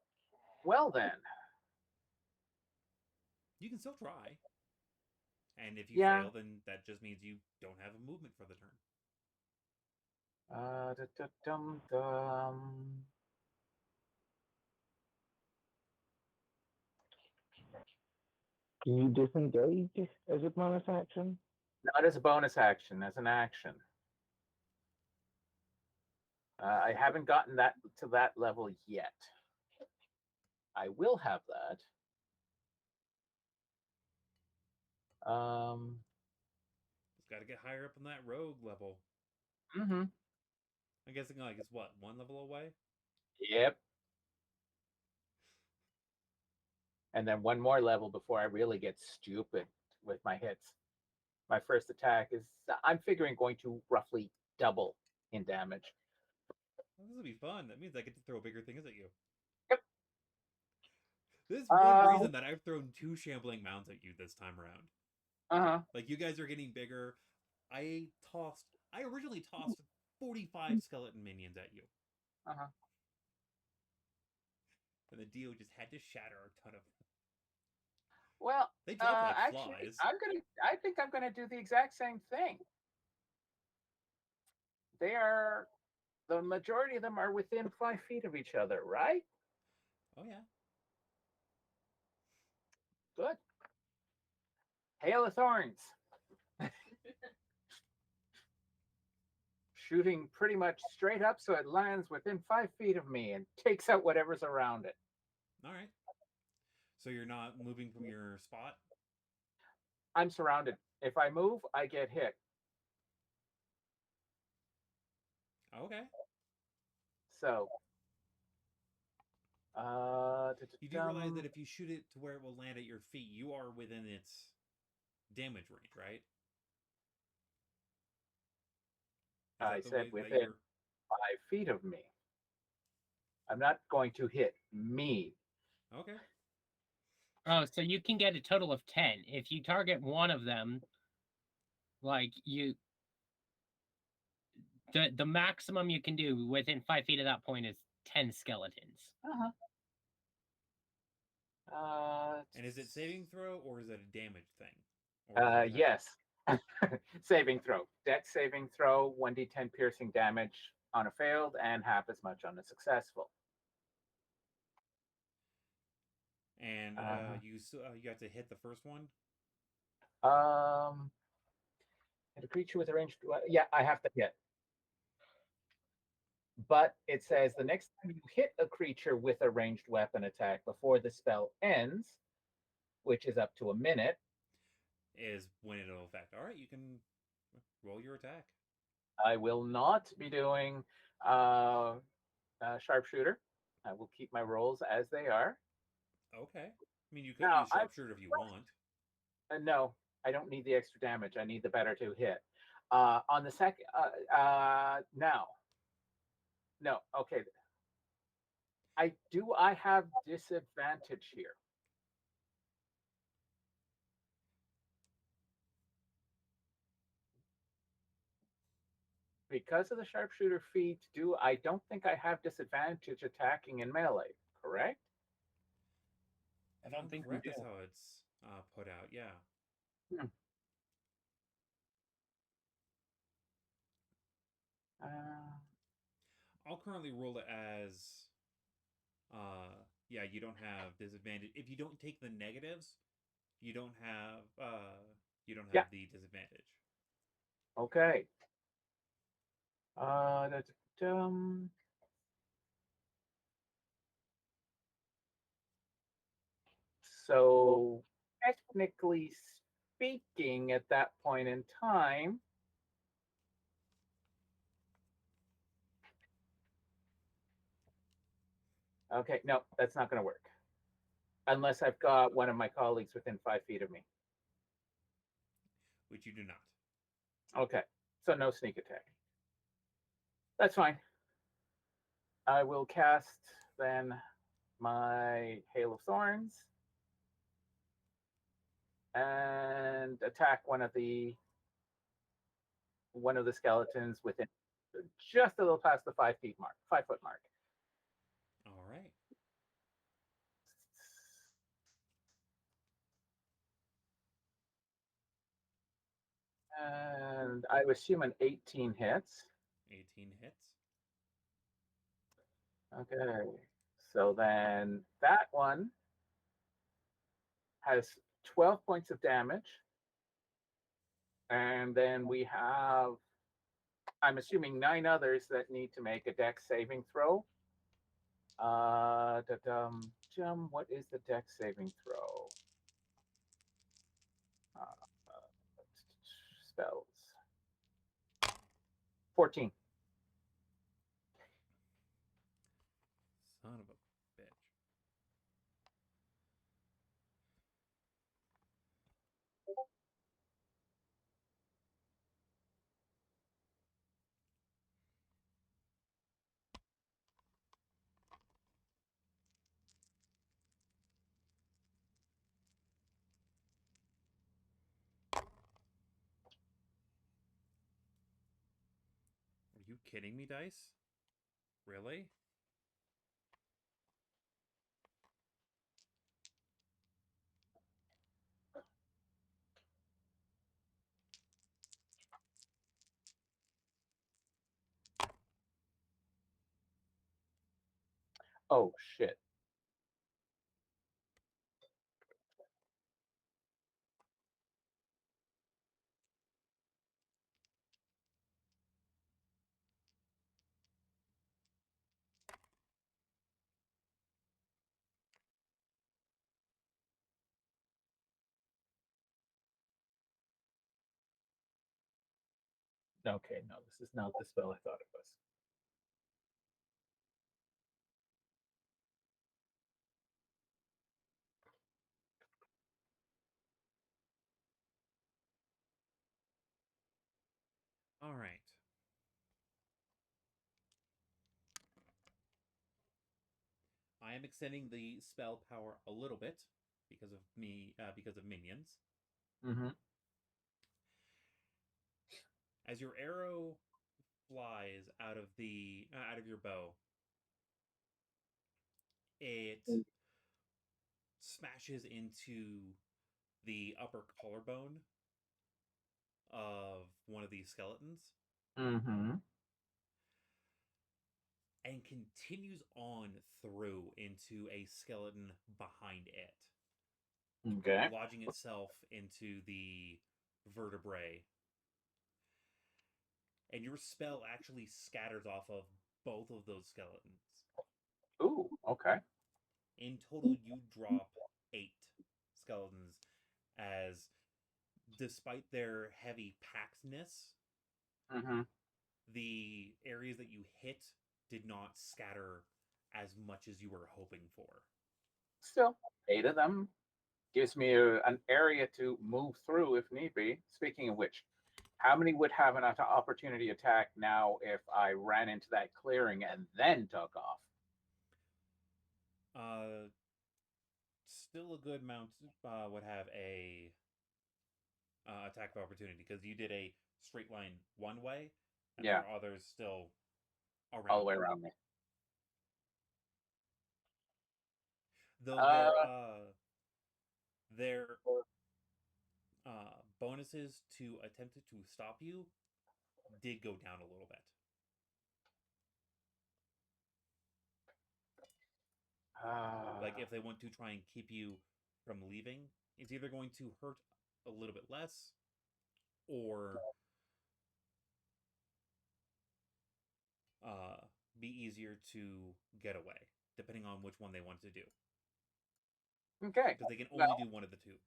Well then. You can still try, and if you Yeah. fail, then that just means you don't have a movement for the turn. Da-da-dum-dum. Do you disengage as a bonus action? Not as a bonus action, as an action. I haven't gotten that to that level yet. I will have that. Just got to get higher up on that rogue level. Mm-hmm. I'm guessing like it's what, one level away? Yep. And then one more level before I really get stupid with my hits. My first attack is, I'm figuring, going to roughly double in damage. Well, this will be fun. That means I get to throw bigger things at you. Yep. This is one reason that I've thrown 2 shambling mounds at you this time around. Uh-huh. Like, you guys are getting bigger. I originally tossed 45 skeleton minions at you. Uh-huh. And the Dio just had to shatter a ton of them. Well, They drop like actually, flies. I think I'm gonna do the exact same thing. The majority of them are within 5 feet of each other, right? Oh, yeah. Good. Hail of Thorns. Shooting pretty much straight up so it lands within 5 feet of me and takes out whatever's around it. All right. So you're not moving from your spot? I'm surrounded. If I move, I get hit. Okay. So, You do realize that if you shoot it to where it will land at your feet, you are within its damage range, right? I said within 5 feet of me. I'm not going to hit me. Okay. Oh, so you can get a total of 10. If you target one of them, like the maximum you can do within 5 feet of that point is 10 skeletons. Uh-huh. And is it saving throw or is it a damage thing? Or is it Yes. Saving throw. Dex saving throw, 1d10 piercing damage on a failed and half as much on a successful. And you have to hit the first one? And a creature with a ranged... Yeah, I have to hit. But it says the next time you hit a creature with a ranged weapon attack before the spell ends, which is up to a minute, is when it'll affect. All right, you can roll your attack. I will not be doing sharpshooter. I will keep my rolls as they are. Okay. I mean, you could use sharpshooter if you want. No, I don't need the extra damage. I need the better to hit. On the second, now. No, okay. I have disadvantage here. Because of the sharpshooter feat, I don't think I have disadvantage attacking in melee, correct? I don't think we do. That's how it's put out, yeah. I'll currently roll it as yeah, you don't have disadvantage. If you don't take the negatives, you don't have the disadvantage. Okay. So technically speaking, at that point in time, okay, no, that's not going to work. Unless I've got one of my colleagues within 5 feet of me. Which you do not. Okay, so no sneak attack. That's fine. I will cast then my Hail of Thorns and attack one of the skeletons within just a little past the 5 foot mark. All right. And I assume an 18 hits. 18 hits. Okay. So then that one has 12 points of damage. And then we have, I'm assuming, 9 others that need to make a dex saving throw. What is the dex saving throw? Spells. 14. Son of a bitch. Are you kidding me, Dice? Really? Oh, shit. Okay, no, this is not the spell I thought it was. All right. I am extending the spell power a little bit because of because of minions. Mm-hmm. As your arrow flies out of your bow, it smashes into the upper collarbone of one of these skeletons Mm-hmm. and continues on through into a skeleton behind it, Okay. lodging itself into the vertebrae. And your spell actually scatters off of both of those skeletons. Ooh, okay. In total, you drop 8 skeletons, as despite their heavy packedness, Mm-hmm. the areas that you hit did not scatter as much as you were hoping for. Still, 8 of them gives me an area to move through if need be. Speaking of which, how many would have an opportunity attack now if I ran into that clearing and then took off? Still a good amount would have a attack of opportunity because you did a straight line one way, and Yeah. there are others still around. All the way around me. Though their bonuses to attempt to stop you did go down a little bit. Like if they want to try and keep you from leaving, it's either going to hurt a little bit less or be easier to get away, depending on which one they want to do. Okay. Because they can only do one of the two.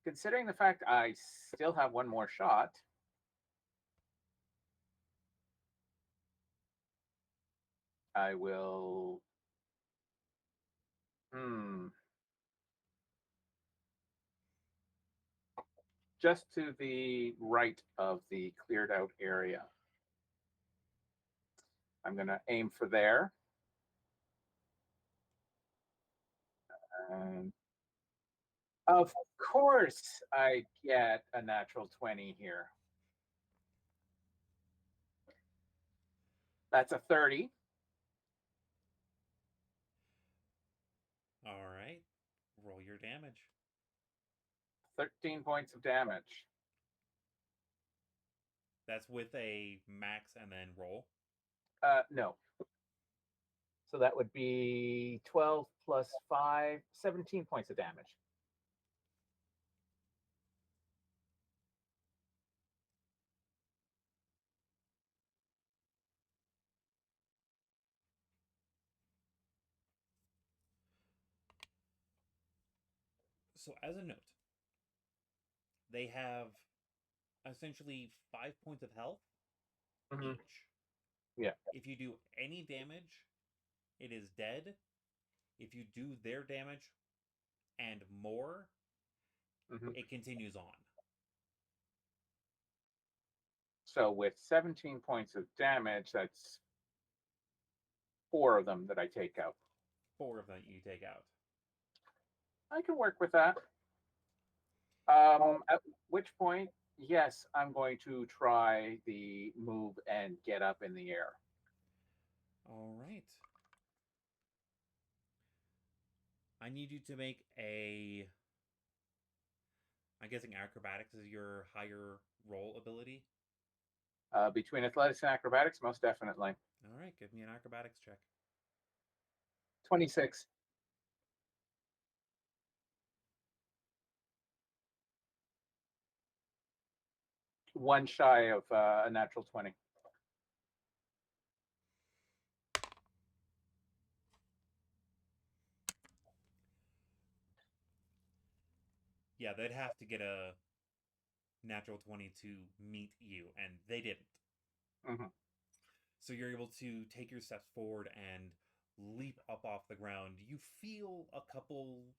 Considering the fact I still have one more shot, I will. Just to the right of the cleared out area. I'm going to aim for there. And of course, I get a natural 20 here. That's a 30. All right. Roll your damage. 13 points of damage. That's with a max and then roll. No. So that would be 12 plus 5, 17 points of damage. So, as a note, they have essentially 5 points of health Mhm. each. Yeah. If you do any damage, it is dead. If you do their damage and more, Mhm. it continues on. So with 17 points of damage, that's 4 of them that I take out. 4 of them you take out. I can work with that. At which point, yes, I'm going to try the move and get up in the air. All right. I need you to make a. I'm guessing acrobatics is your higher roll ability. Between athletics and acrobatics, most definitely. All right, give me an acrobatics check. 26. One shy of a natural 20. Yeah, they'd have to get a natural 20 to meet you, and they didn't. Mhm. So you're able to take your steps forward and leap up off the ground. You feel a couple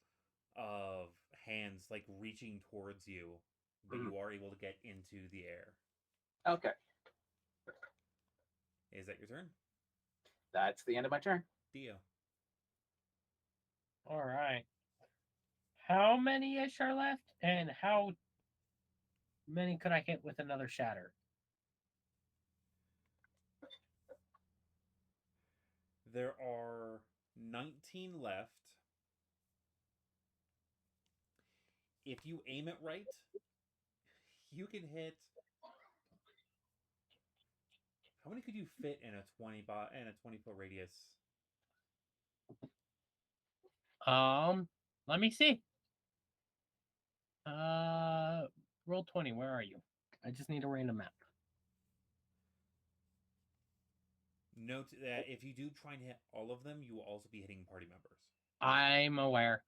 of hands like reaching towards you, but Mhm. you are able to get into the air. Okay, Is that your turn? that's the end of my turn. Dio. All right. How many ish are left, and how many could I hit with another shatter? There are 19 left. If you aim it right, you can hit. How many could you fit in a 20-foot radius? Let me see. Roll 20. Where are you? I just need a random map. Note that if you do try and hit all of them, you will also be hitting party members. I'm aware.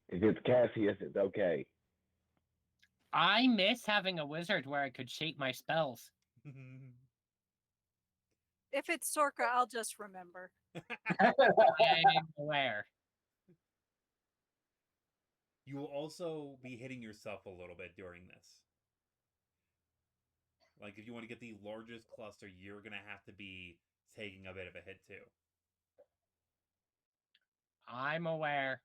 If it's Cassius, it's okay. I miss having a wizard where I could shape my spells. If it's Sorka, I'll just remember. I'm aware. You will also be hitting yourself a little bit during this. Like, if you want to get the largest cluster, you're going to have to be taking a bit of a hit too. I'm aware.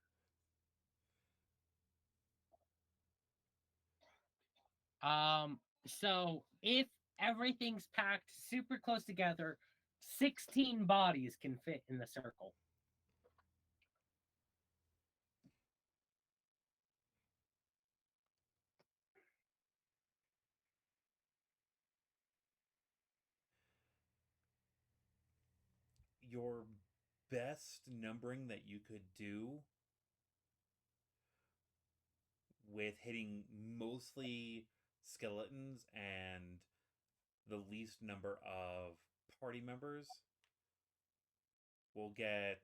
So if everything's packed super close together, 16 bodies can fit in the circle. Your best numbering that you could do with hitting mostly skeletons and the least number of party members will get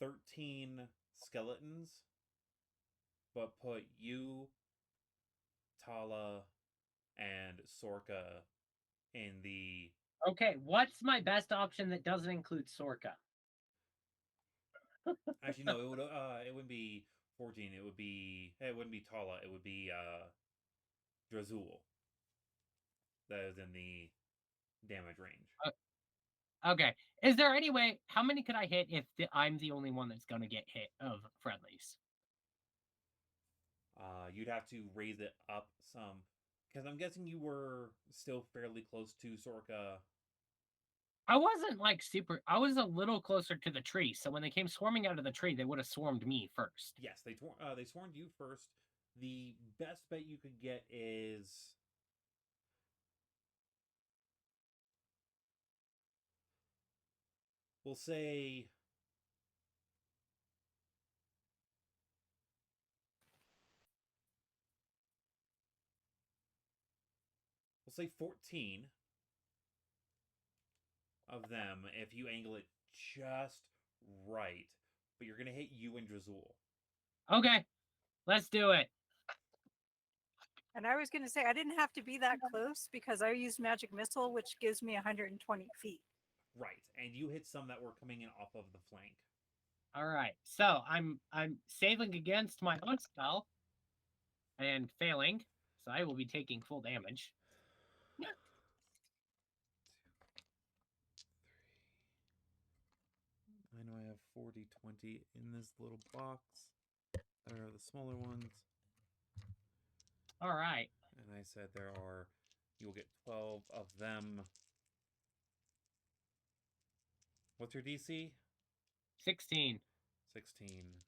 13 skeletons, but put you, Tala, and Sorka in the. Okay, what's my best option that doesn't include Sorka? Actually, no. It wouldn't be 14. It would be. It wouldn't be Tala. It would be Drazul. That is in the damage range. Okay. Is there any way? How many could I hit if I'm the only one that's gonna get hit of friendlies? You'd have to raise it up some, because I'm guessing you were still fairly close to Sorka. I wasn't like super. I was a little closer to the tree, so when they came swarming out of the tree, they would have swarmed me first. Yes, they swarmed you first. The best bet you could get is we'll say we'll say 14 of them if you angle it just right. But you're gonna hit you and Drazul. Okay, let's do it. And I was going to say I didn't have to be that close because I used magic missile, which gives me 120 feet. Right, and you hit some that were coming in off of the flank. All right, so I'm saving against my own spell and failing, so I will be taking full damage. I know I have 40, 20 in this little box. There are the smaller ones. All right. And I said you will get 12 of them. What's your DC? 16. 16.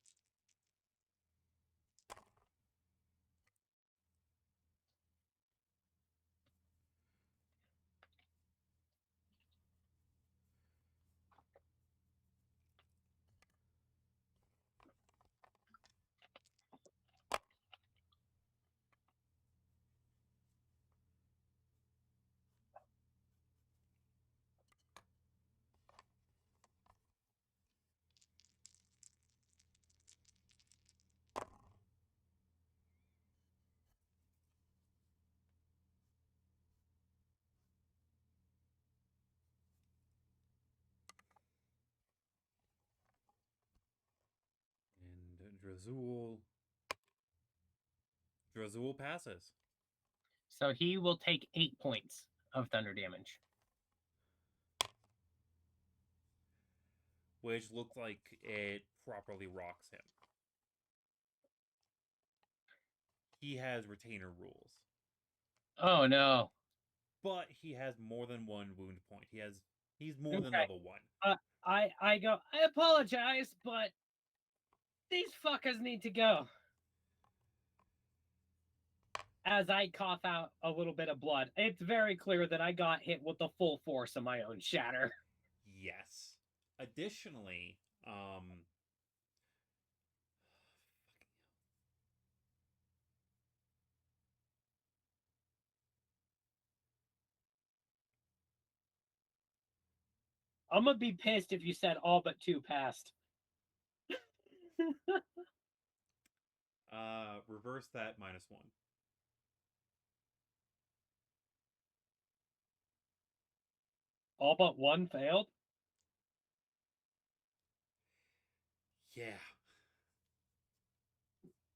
And Drazul passes. So he will take 8 points of thunder damage. Which looks like it properly rocks him. He has retainer rules. Oh no. But he has more than one wound point. He's more than Okay. level 1. I go, I apologize, but these fuckers need to go. As I cough out a little bit of blood, it's very clear that I got hit with the full force of my own shatter. Yes. Additionally, I'm gonna be pissed if you said all but 2 passed. reverse that -1. All but 1 failed? Yeah.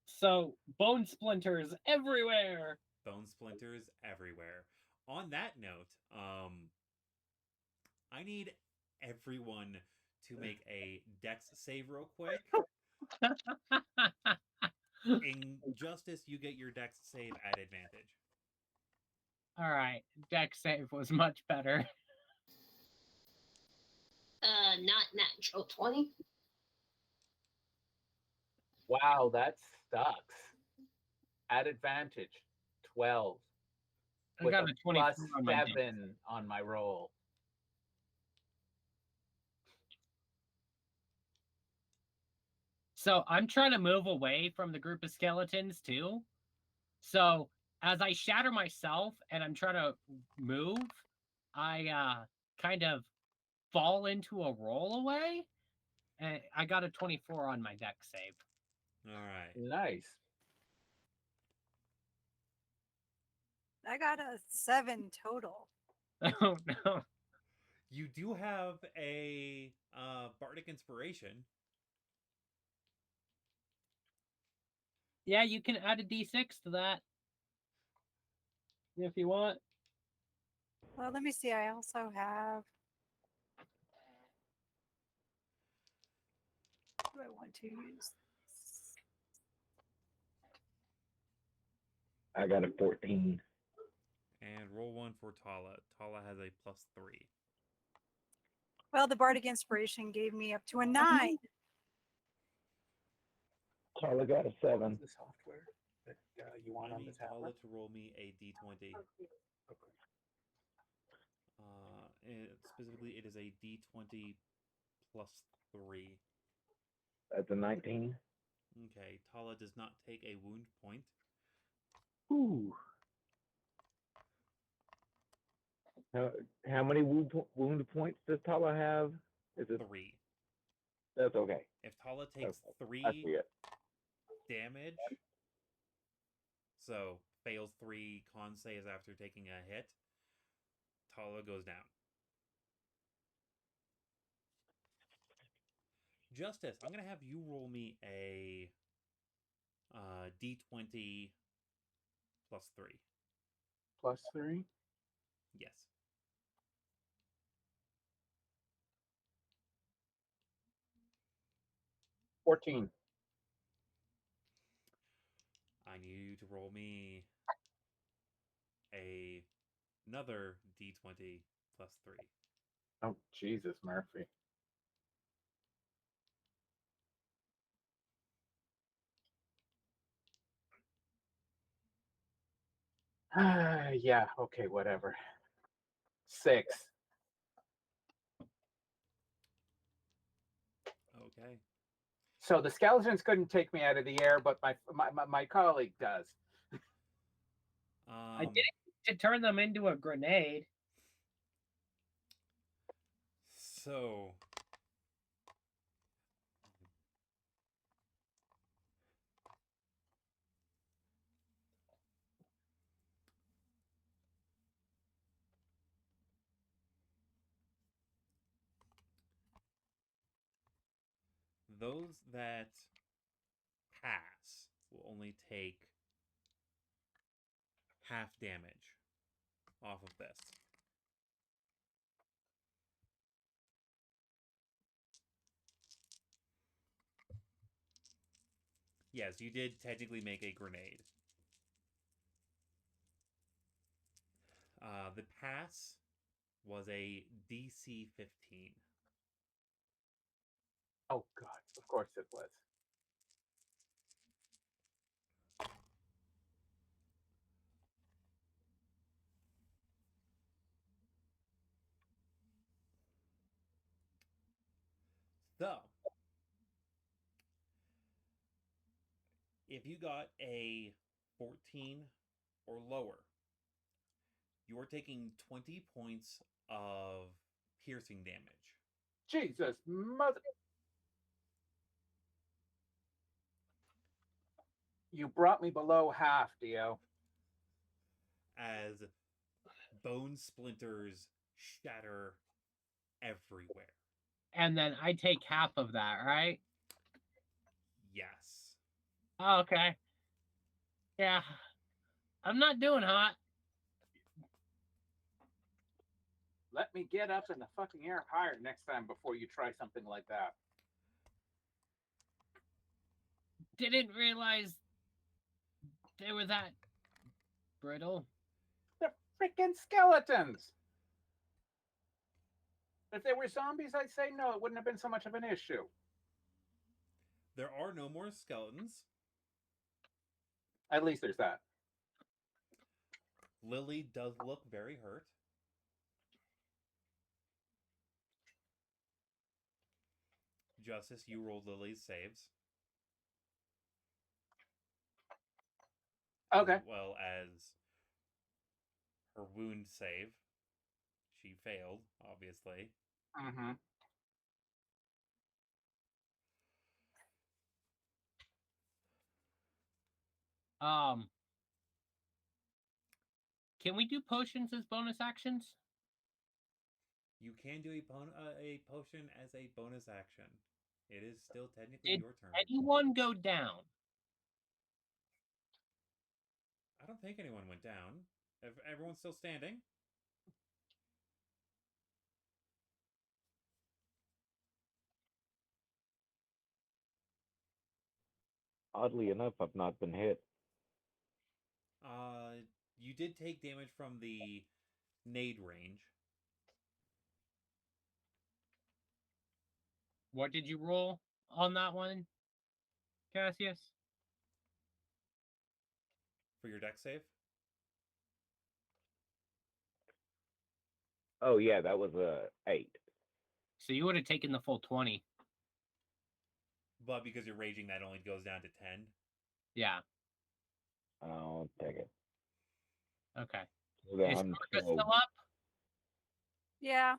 So, bone splinters everywhere. Bone splinters everywhere. On that note, I need everyone to make a dex save real quick. In Justice, you get your dex save at advantage. All right, dex save was much better. Not natural 20. Wow, that sucks. At advantage, 12. I With got a a 24 plus on my dex. 7 on my roll. So I'm trying to move away from the group of skeletons too. So as I shatter myself and I'm trying to move, I kind of fall into a roll away. And I got a 24 on my dex save. All right. Nice. I got a 7 total. Oh no. You do have a bardic inspiration. Yeah, you can add a d6 to that if you want. Well, let me see. I also have. Do I want to use this? I got a 14. And roll 1 for Tala. Tala has a +3. Well, the Bardic Inspiration gave me up to a 9. Charlie got a 7. The software that you want I on need the tablet. Tala to roll me a d20. Okay. Specifically, it is a d20 +3. That's a 19. Okay, Tala does not take a wound point. Ooh. How many wound points does Tala have? Is it 3. That's okay. If Tala takes Okay. 3 I see it. damage, so fails 3 con saves after taking a hit, Tala goes down. Justice, I'm gonna have you roll me a d20 +3. +3. Yes. $14. I need you to roll me another d20 +3. Oh, Jesus, Murphy. Yeah, okay, whatever. 6. Okay. So the skeletons couldn't take me out of the air, but my colleague does. I did to turn them into a grenade. So those that pass will only take half damage off of this. Yes, you did technically make a grenade. The pass was a DC 15. Oh, God, of course it was. So, if you got a 14 or lower, you're taking 20 points of piercing damage. Jesus, mother. You brought me below half, Dio. As bone splinters shatter everywhere. And then I take half of that, right? Yes. Oh, okay. Yeah. I'm not doing hot. Let me get up in the fucking air higher next time before you try something like that. Didn't realize they were that brittle. They're freaking skeletons. If they were zombies, I'd say no, it wouldn't have been so much of an issue. There are no more skeletons. At least there's that. Lily does look very hurt. Justice, you rolled Lily's saves. Okay. As well as her wound save. She failed, obviously. Mm-hmm. Can we do potions as bonus actions? You can do a potion as a bonus action. It is still technically Did your turn. anyone go down? don't think anyone went down. If everyone's still standing. Oddly enough, I've not been hit. You did take damage from the nade range. What did you roll on that one, Cassius? For your deck save? Oh yeah, that was a 8. So you would have taken the full 20. But because you're raging, that only goes down to 10. Yeah. I'll take it. Okay. So then Is I'm Marcus 12. still up? Yeah.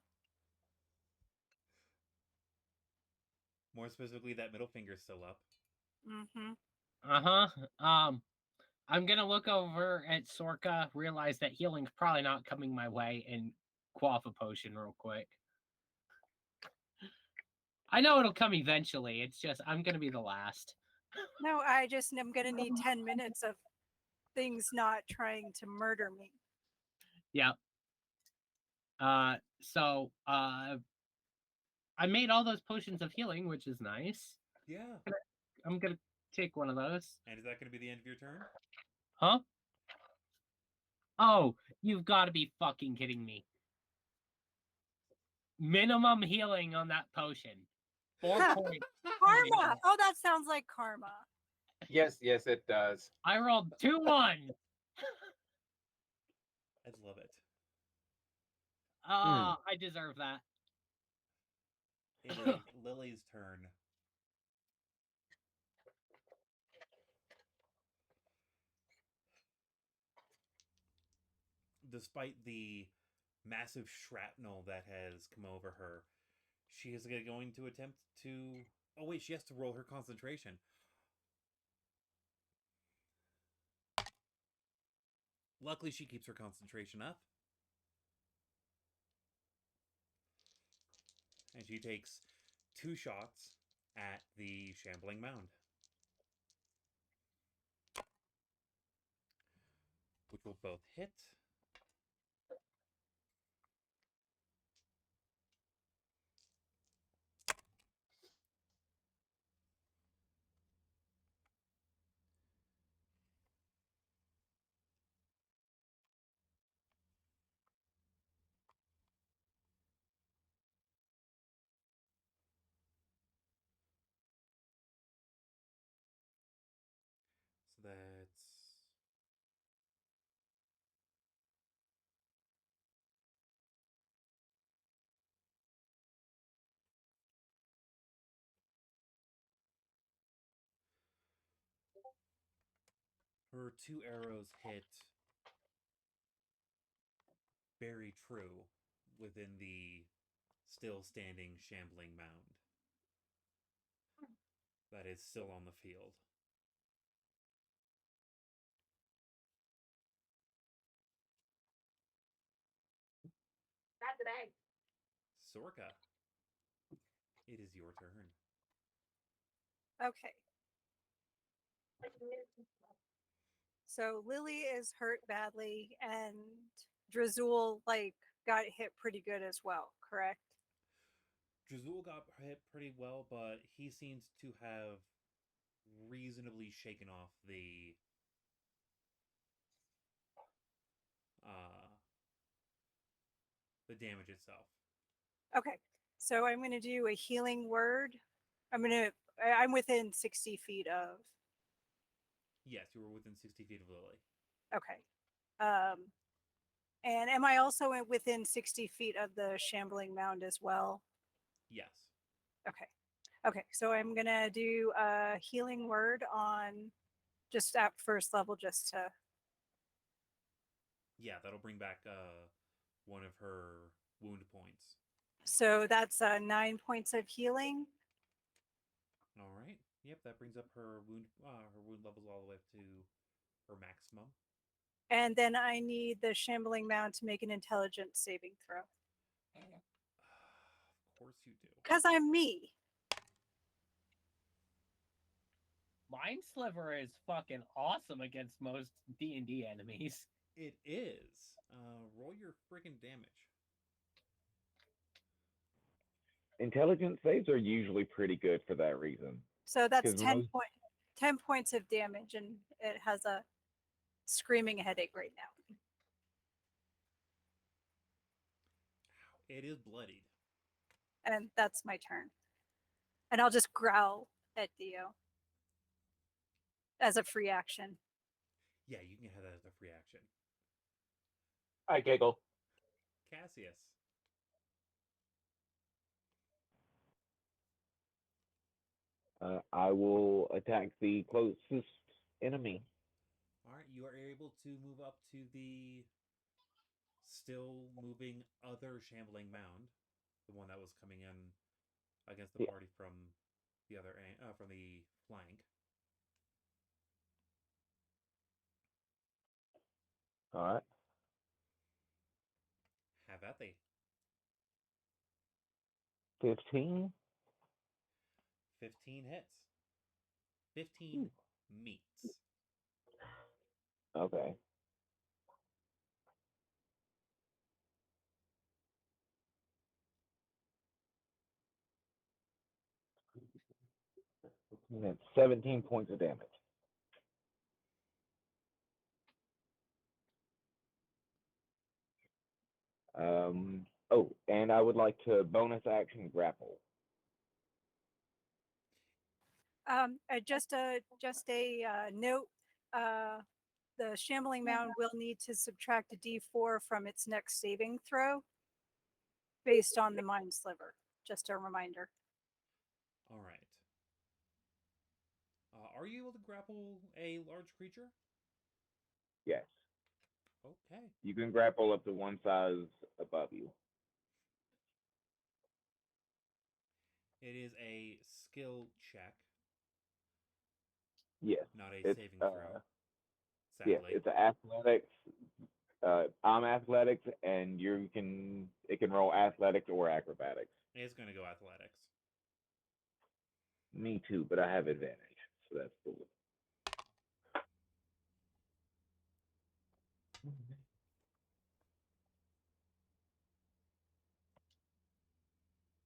More specifically, that middle finger's still up. Mm-hmm. I'm gonna look over at Sorka, realize that healing's probably not coming my way, and quaff a potion real quick. I know it'll come eventually. It's just I'm gonna be the last. No, I just am gonna need 10 minutes of things not trying to murder me. Yep. I made all those potions of healing, which is nice. Yeah. I'm gonna take one of those. And is that going to be the end of your turn? Huh? Oh, you've got to be fucking kidding me. Minimum healing on that potion. 4 points. Karma! Oh, that sounds like karma. Yes, yes, it does. I rolled 2-1. I love it. I deserve that. It is Lily's turn. Despite the massive shrapnel that has come over her, she is going to attempt to... Oh wait, she has to roll her concentration. Luckily, she keeps her concentration up. And she takes 2 shots at the shambling mound, which will both hit. So that's... Her 2 arrows hit very true within the still standing shambling mound that is still on the field. That's an egg. Sorka, it is your turn. Okay. So Lily is hurt badly, and Drazul got hit pretty good as well, correct? Drazul got hit pretty well, but he seems to have reasonably shaken off the damage itself. Okay. So I'm gonna do a healing word. I'm within 60 feet of. Yes, you were within 60 feet of Lily. Okay. And am I also within 60 feet of the shambling mound as well? Yes. Okay. Okay. So I'm gonna do a healing word on just at first level, just to. Yeah, that'll bring back one of her wound points. So that's 9 points of healing. All right. Yep, that brings up her wound levels all the way up to her maximum. And then I need the shambling mound to make an intelligence saving throw. Of course you do. Because I'm me. Mind Sliver is fucking awesome against most D&D enemies. It is. Roll your freaking damage. Intelligence saves are usually pretty good for that reason. So that's 'Cause 10 most- 10 points of damage, and it has a screaming headache right now. It is bloodied. And that's my turn. And I'll just growl at Dio as a free action. Yeah, you can have that as a free action. I giggle. Cassius. I will attack the closest enemy. All right, you are able to move up to the still moving other shambling mound, the one that was coming in against the Yeah. party from the other from the flank. All right. Have at thee. 15. 15 hits. 15 meets. Okay. That's 17 points of damage. Oh, and I would like to bonus action grapple. Just a note. The shambling mound will need to subtract a D4 from its next saving throw, based on the mind sliver. Just a reminder. All right. Are you able to grapple a large creature? Yes. Okay. You can grapple up to one size above you. It is a skill check, Yes. not a It's, saving throw. Yes, Sadly. it's athletics. I'm athletics, and it can roll athletics or acrobatics. It's going to go athletics. Me too, but I have advantage, so that's cool.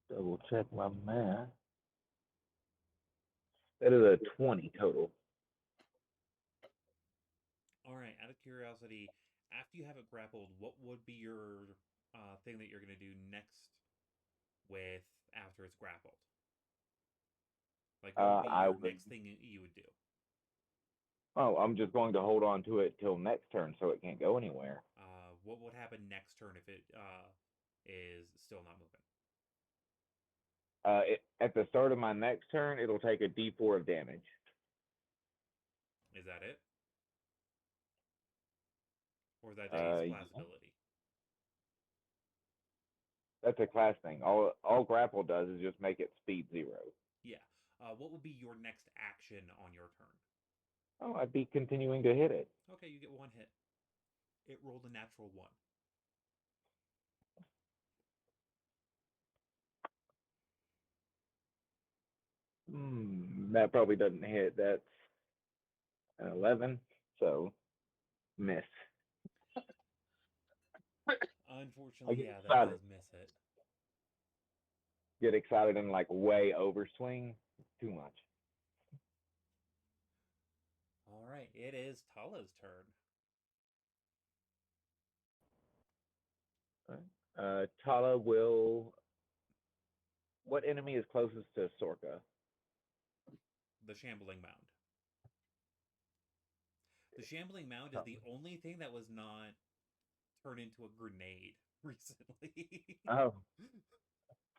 Double check my math. That is a 20 total. All right. Out of curiosity, after you have it grappled, what would be your thing that you're going to do next with after it's grappled? Like, what would be your next thing you would do? Oh, I'm just going to hold on to it till next turn so it can't go anywhere. What would happen next turn if it is still not moving? At the start of my next turn, it'll take a D4 of damage. Is that it? Or is that a class ability? That's a class thing. All grapple does is just make it speed 0. Yeah. What would be your next action on your turn? Oh, I'd be continuing to hit it. Okay, you get 1 hit. It rolled a natural 1. That probably doesn't hit. That's an 11, so miss. Unfortunately, get yeah, that excited. does miss it. Get excited and like way overswing. Too much. All right, it is Tala's turn. Tala will. What enemy is closest to Sorka? The Shambling Mound. The Shambling Mound is the only thing that was not turned into a grenade recently. Oh,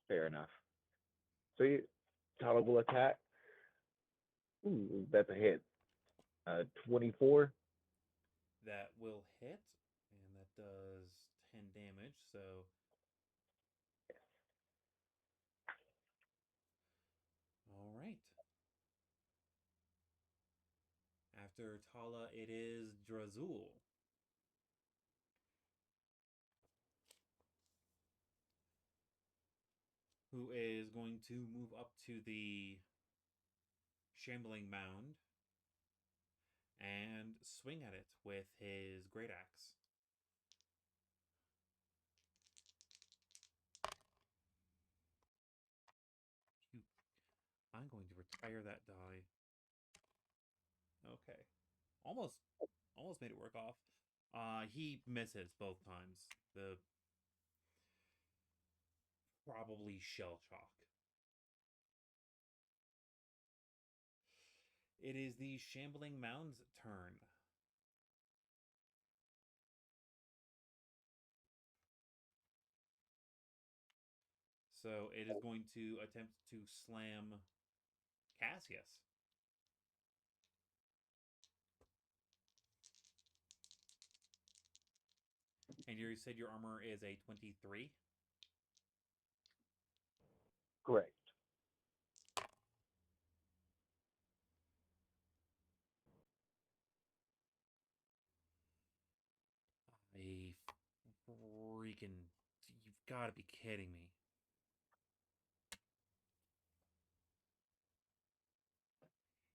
fair enough. So Tala will attack. Ooh, that's a hit. 24. That will hit, and that does 10 damage, so... All right. After Tala, it is Drazul. Who is going to move up to the Shambling Mound swing at it with his great axe. I'm going to retire that die. Okay. Almost made it work off. He misses both times. The probably shell shock. It is the Shambling Mound's turn. So it is going to attempt to slam Cassius. And you said your armor is a 23? Correct. I freaking... You've got to be kidding me.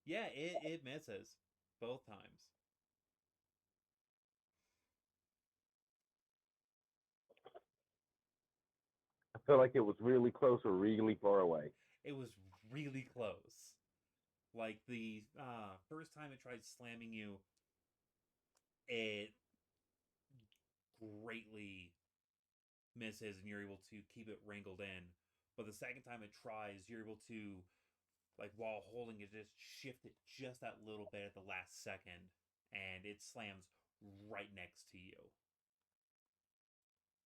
Yeah, it misses. Both times. I feel like it was really close or really far away. It was really close. Like the first time it tried slamming you, it greatly misses and you're able to keep it wrangled in. But the second time it tries, you're able to, like while holding it, just shift it just that little bit at the last second, and it slams right next to you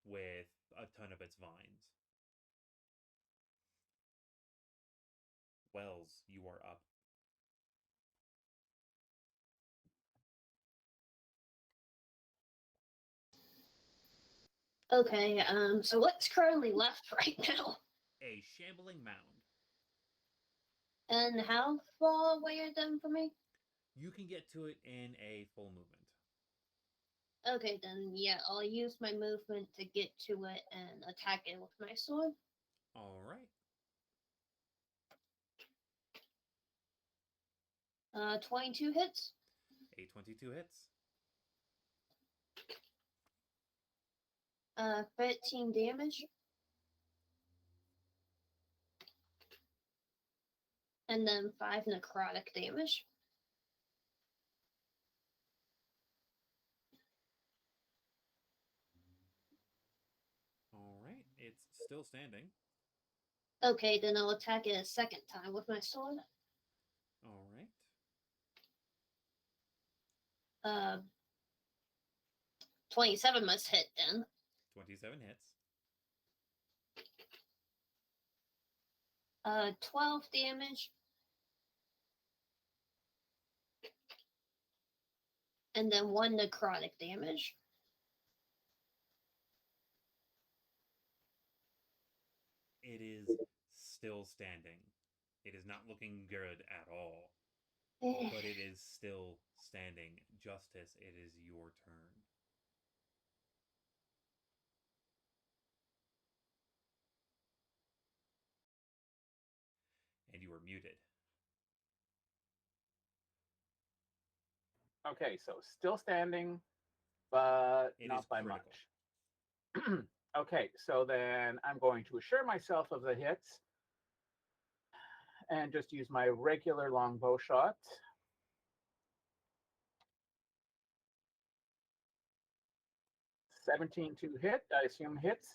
with a ton of its vines. Wells, you are up. Okay, so what's currently left right now? A Shambling Mound. And how far away are them from me? You can get to it in a full movement. Okay, then yeah, I'll use my movement to get to it and attack it with my sword. All right. 22 hits. A 22 hits. 13 damage. And then 5 necrotic damage. All right. It's still standing. Okay, then I'll attack it a second time with my sword. All right. 27 must hit then. 27 hits. 12 damage. And then 1 necrotic damage. It is still standing. It is not looking good at all. But it is still standing. Justice, it is your turn. And you are muted. Okay, so still standing, but It not is by critical. much. Okay, so then I'm going to assure myself of the hits and just use my regular longbow shot. $17 to hit, I assume hits.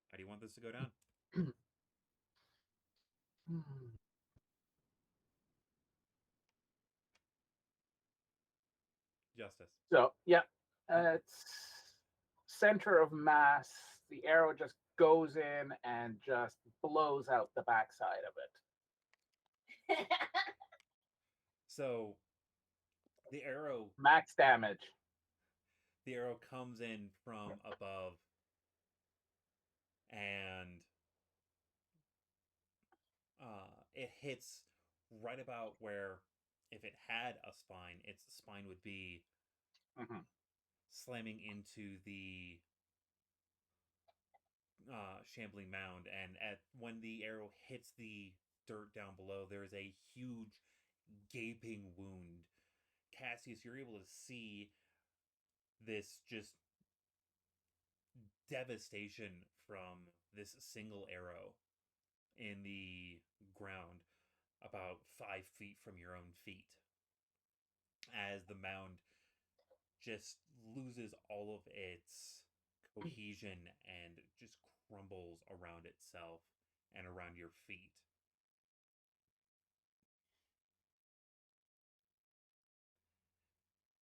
How do you want this to go down? Justice. So, yeah, it's center of mass. The arrow just goes in and just blows out the backside of it. So the arrow Max damage. comes in from above and it hits right about where, if it had a spine, its spine would be Mhm. slamming into the Shambling Mound. And when the arrow hits the dirt down below, there is a huge gaping wound. Cassius, you're able to see this just devastation from this single arrow in the ground about 5 feet from your own feet, as the mound just loses all of its cohesion and just crumbles around itself and around your feet.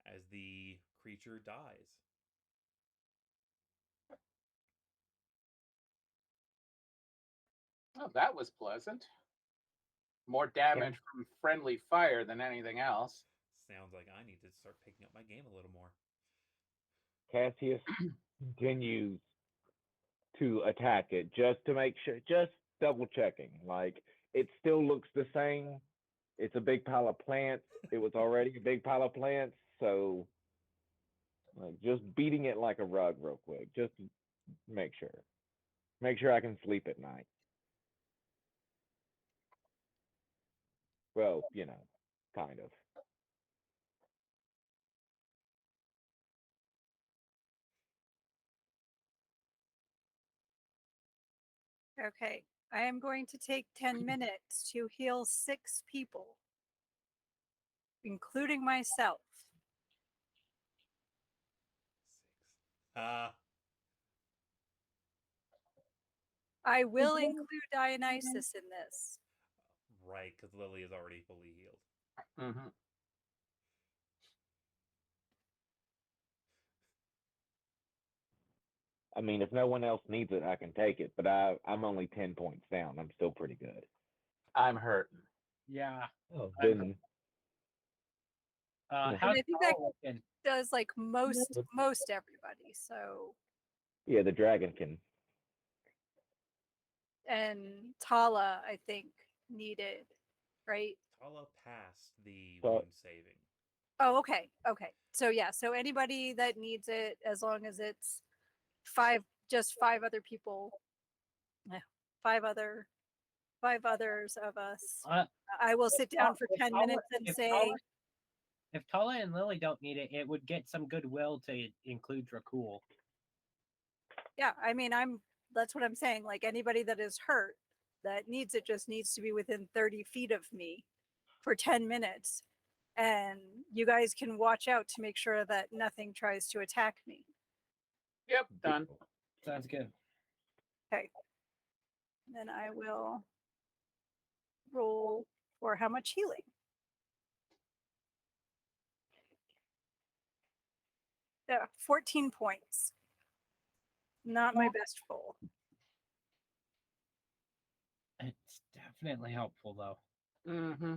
As the creature dies. Oh, that was pleasant. More damage from friendly fire than anything else. Sounds like I need to start picking up my game a little more. Cassius continues to attack it just to make sure, just double checking. Like, it still looks the same. It's a big pile of plants. It was already a big pile of plants, so like just beating it like a rug real quick, just to make sure. Make sure I can sleep at night. Well, kind of. Okay. I am going to take 10 minutes to heal 6 people, including myself. 6. I will include Dionysus in this. Right, because Lily is already fully healed. Mm-hmm. I mean, if no one else needs it, I can take it, but I'm only 10 points down. I'm still pretty good. I'm hurting. Yeah. Oh, then How's I think that- Tala looking? Does like most everybody. So, yeah, the dragon can. and Tala, I think, needed, right? Tala passed the So- wound saving. Oh, okay. Okay. So yeah, so anybody that needs it, as long as it's just 5 other people, 5 others of us. Uh, I will sit down for if 10 Tala- minutes and if say, Tala- if Tala and Lily don't need it, it would get some goodwill to include Dracul. yeah, I mean, that's what I'm saying. Like anybody that is hurt that needs it just needs to be within 30 feet of me for 10 minutes. And you guys can watch out to make sure that nothing tries to attack me. Yep, done. Sounds good. Okay. Then I will roll for how much healing. Yeah, 14 points. Not my best roll. It's definitely helpful though. Mm-hmm.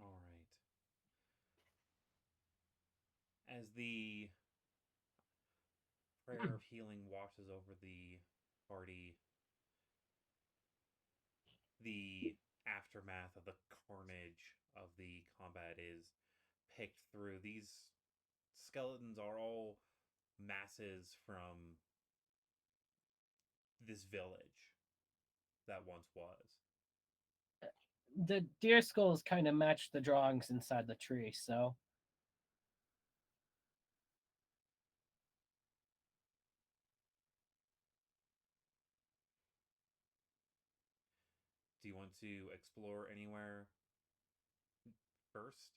All right. As the prayer of healing washes over the party, the aftermath of the carnage of the combat is picked through. These skeletons are all masses from this village that once was. The deer skulls kind of match the drawings inside the tree, so Do you want to explore anywhere first?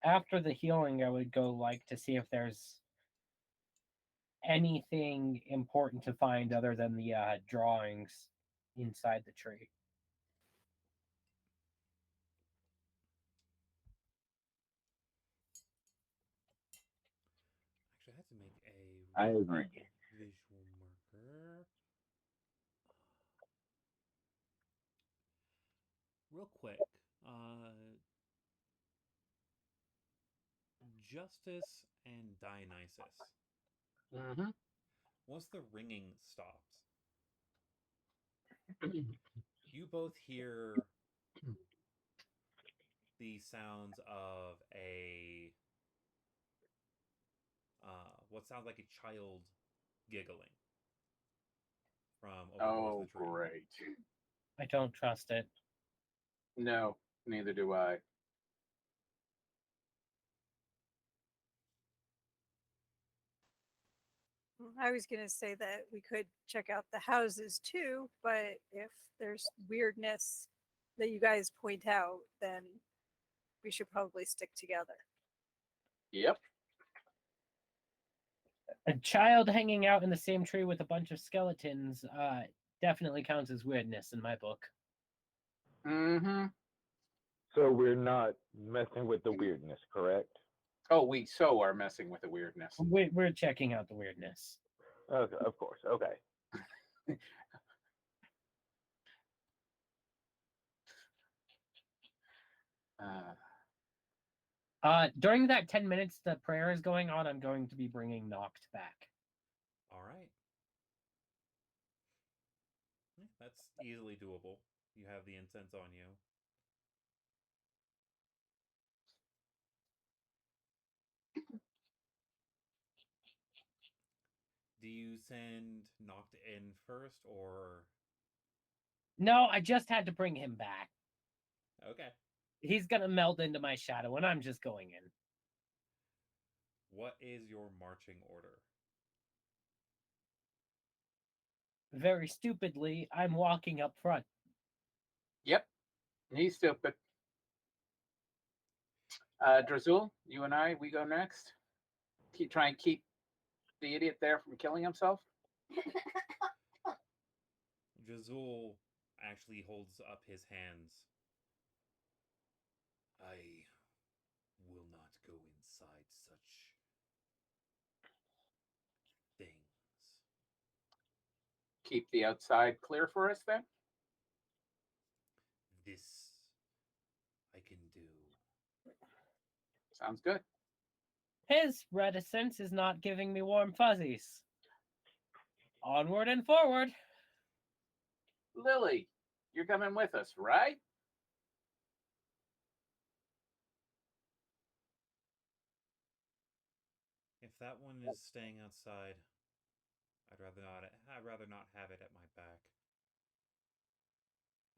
after the healing, I would go like to see if there's anything important to find other than the drawings inside the tree. Actually, I have to make a I agree. visual marker. Real quick. Justice and Dionysus. Mm-hmm. Once the ringing stops, you both hear the sounds of a what sounds like a child giggling from over Oh, towards the tree. great. I don't trust it. No, neither do I. I was going to say that we could check out the houses too, but if there's weirdness that you guys point out, then we should probably stick together. Yep. A child hanging out in the same tree with a bunch of skeletons definitely counts as weirdness in my book. Mm-hmm. So we're not messing with the weirdness, correct? Oh, we so are messing with the weirdness. We're checking out the weirdness. Okay, of course. Okay. During that 10 minutes the prayer is going on, I'm going to be bringing Noct back. All right. Yeah, that's easily doable. You have the incense on you. Do you send Noct in first, or No, I just had to bring him back. okay? He's gonna meld into my shadow, and I'm just going in. What is your marching order? Very stupidly, I'm walking up front. Yep. He's stupid. Drazul, you and I, we go next. Try and keep the idiot there from killing himself. Jazul actually holds up his hands. I will not go inside such things. Keep the outside clear for us then. This I can do. Sounds good. His reticence is not giving me warm fuzzies. Onward and forward. Lily, you're coming with us, right? If that one is staying outside, I'd rather not. I'd rather not have it at my back.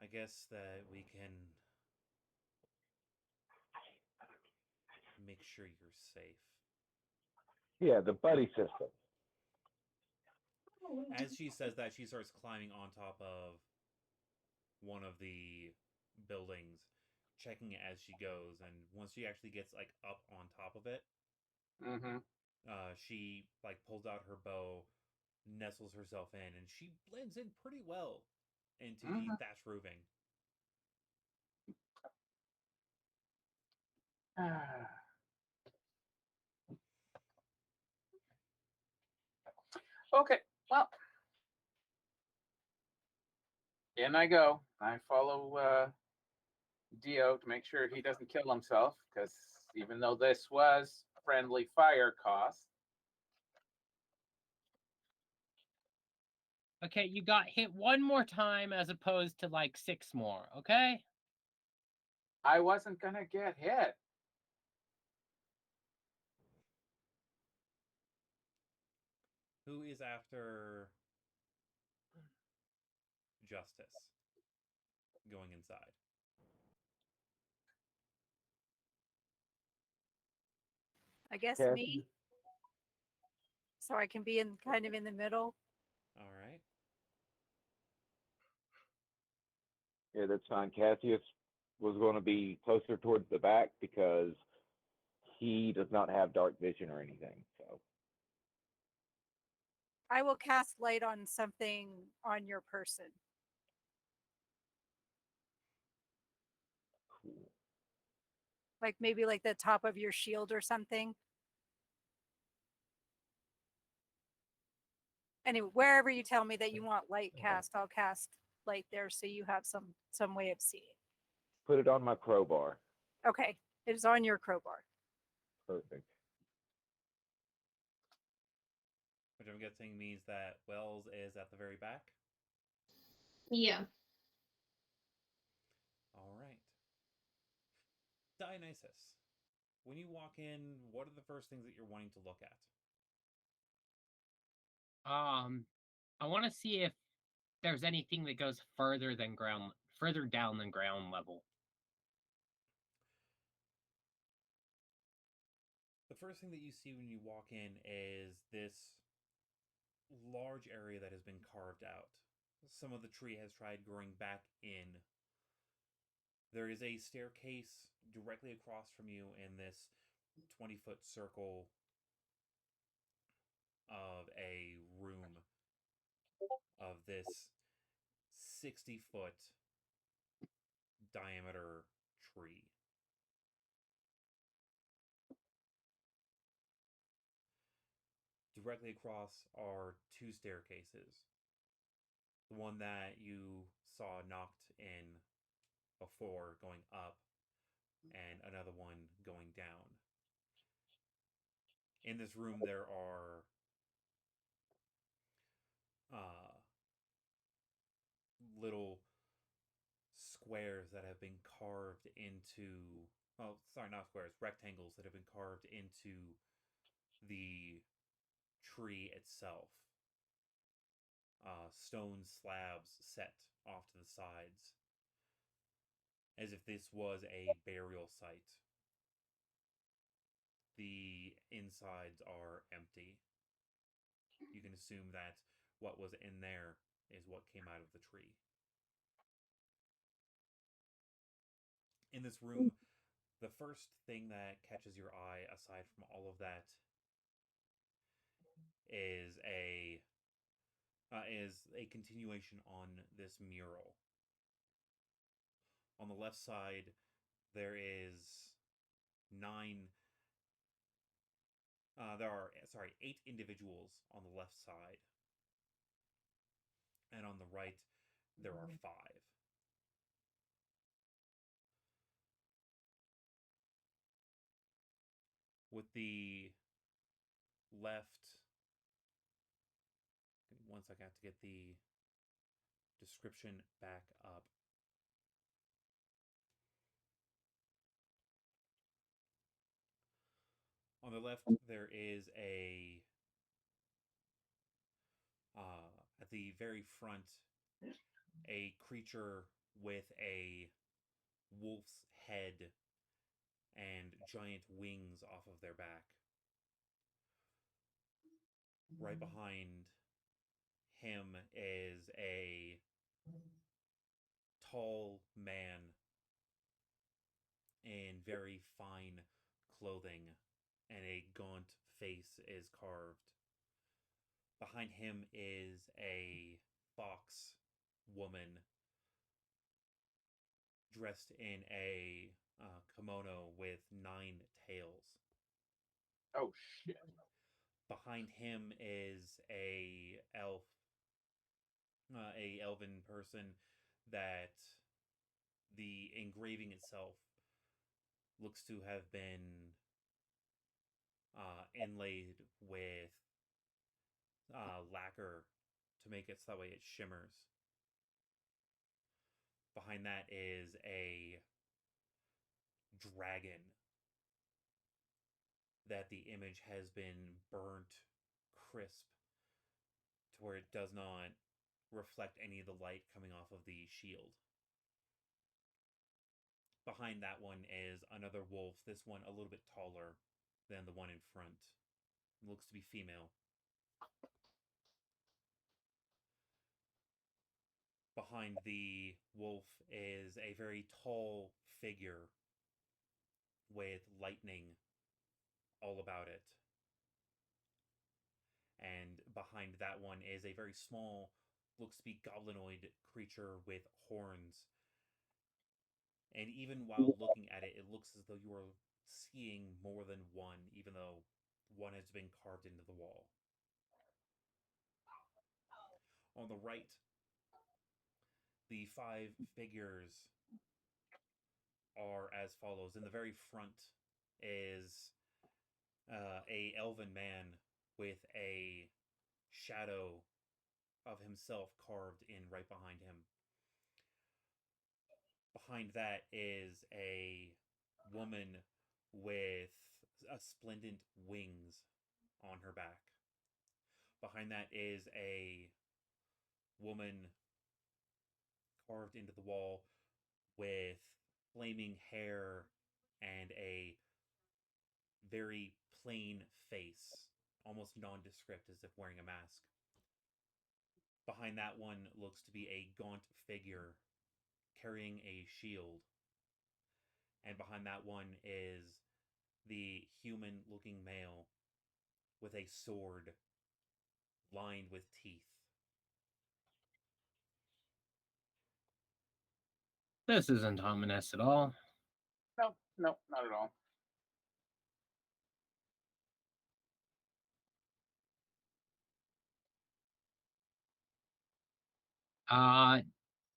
I guess that we can make sure you're safe. Yeah, the buddy system. As she says that, she starts climbing on top of one of the buildings, checking it as she goes. And once she actually gets like up on top of it, Mm-hmm. she like pulls out her bow, nestles herself in, and she blends in pretty well into the thatch roofing. Okay, well, in I go. I follow Dio to make sure he doesn't kill himself, because even though this was friendly fire cost, Okay, you got hit one more time as opposed to like 6 more, okay? I wasn't gonna get hit. Who is after Justice going inside? I guess Kathy? me. So I can be in kind of in the middle. All right. Yeah, that's fine. Cassius was going to be closer towards the back because he does not have dark vision or anything. So I will cast light on something on your person. cool. Like maybe like the top of your shield or something. Anyway, wherever you tell me that you want light cast, I'll cast light there so you have some way of seeing. Put it on my crowbar. Okay, it is on your crowbar. Perfect. Which I'm guessing means that Wells is at the very back. Yeah. All right. Dionysus, when you walk in, what are the first things that you're wanting to look at? I want to see if there's anything that goes further down than ground level. The first thing that you see when you walk in is this large area that has been carved out. Some of the tree has tried growing back in. There is a staircase directly across from you in this 20-foot circle of a room of this 60-foot diameter tree. Directly across are two staircases. The one that you saw knocked in before going up, and another one going down. In this room, there are little squares that have been carved into, well, sorry, not squares, rectangles that have been carved into the tree itself. Stone slabs set off to the sides, as if this was a burial site. The insides are empty. You can assume that what was in there is what came out of the tree. In this room, the first thing that catches your eye, aside from all of that, is a continuation on this mural. On the left side, there is eight individuals on the left side, and on the right, there are 5. With the left, give me 1 second, I have to get the description back up. On the left, there is at the very front, a creature with a wolf's head and giant wings off of their back. Right behind him is a tall man in very fine clothing, and a gaunt face is carved. Behind him is a fox woman dressed in a kimono with 9 tails. Oh shit. Behind him is a elven person that the engraving itself looks to have been inlaid with lacquer to make it so that way it shimmers. Behind that is a dragon that the image has been burnt crisp to where it does not reflect any of the light coming off of the shield. Behind that one is another wolf, this one a little bit taller than the one in front. It looks to be female. Behind the wolf is a very tall figure with lightning all about it. And behind that one is a very small, looks to be goblinoid creature with horns. And even while looking at it, it looks as though you are seeing more than one, even though one has been carved into the wall. On the right, the 5 figures are as follows. In the very front is a elven man with a shadow of himself carved in right behind him. Behind that is a woman with splendid wings on her back. Behind that is a woman carved into the wall with flaming hair and a very plain face, almost nondescript as if wearing a mask. Behind that one looks to be a gaunt figure carrying a shield. And behind that one is the human looking male with a sword lined with teeth. This isn't ominous at all. No, no, not at all.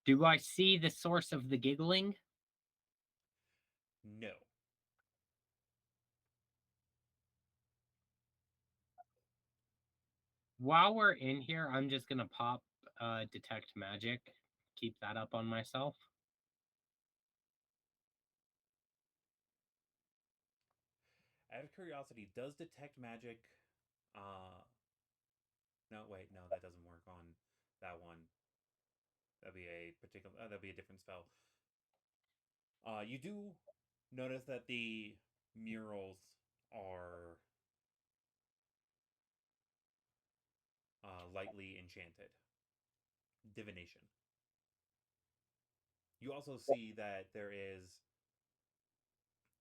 Do I see the source of the giggling? No. While we're in here, I'm just gonna pop detect magic. Keep that up on myself. Out of curiosity, does detect magic no, wait, no, that doesn't work on that one. That'd be a particular that'd be a different spell. You do notice that the murals are lightly enchanted. Divination. You also see that there is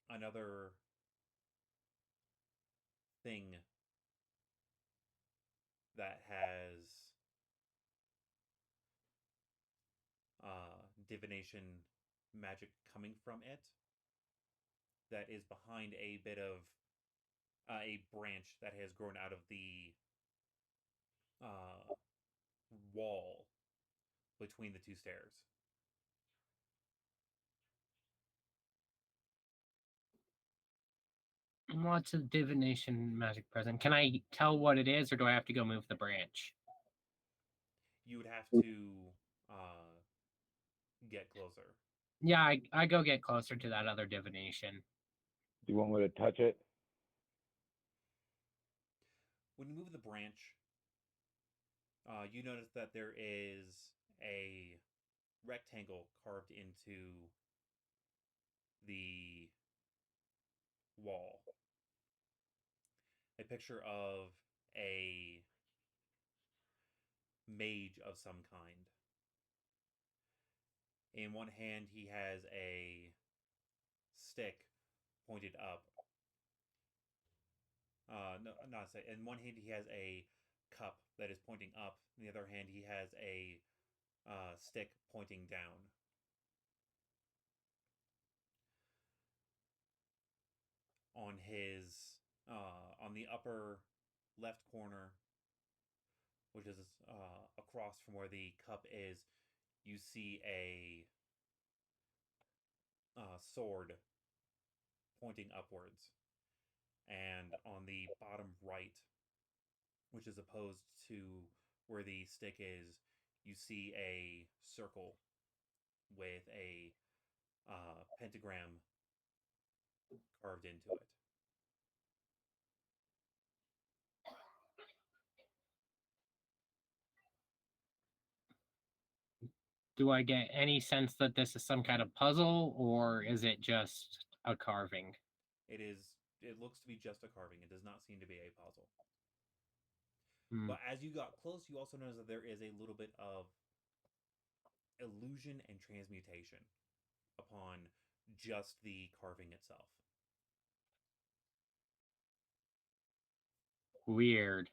another thing that has divination magic coming from it that is behind a bit of a branch that has grown out of the wall between the two stairs. Lots of divination magic present. Can I tell what it is, or do I have to go move the branch? You would have to get closer. Yeah, I go get closer to that other divination. Do you want me to touch it? When you move the branch, you notice that there is a rectangle carved into the wall. A picture of a mage of some kind. In one hand, he has a stick pointed up. No, not a stick. In one hand, he has a cup that is pointing up. In the other hand, he has a stick pointing down. On his on the upper left corner, which is across from where the cup is, you see a sword pointing upwards. And on the bottom right, which is opposed to where the stick is, you see a circle with a pentagram carved into it. Do I get any sense that this is some kind of puzzle, or is it just a carving? It is. It looks to be just a carving. It does not seem to be a puzzle. Hmm. But as you got close, you also notice that there is a little bit of illusion and transmutation upon just the carving itself. Weird.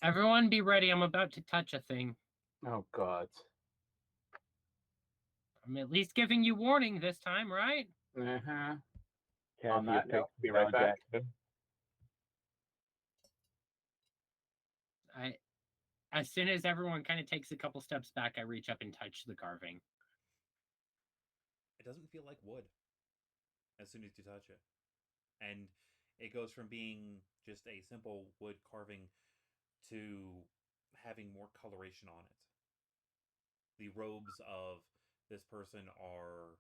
Everyone be ready. I'm about to touch a thing. Oh God. I'm at least giving you warning this time, right? Uh-huh. Cassie, On that it note, takes be John right back. Jackson. As soon as everyone kind of takes a couple steps back, I reach up and touch the carving. It doesn't feel like wood as soon as you touch it. And it goes from being just a simple wood carving to having more coloration on it. The robes of this person are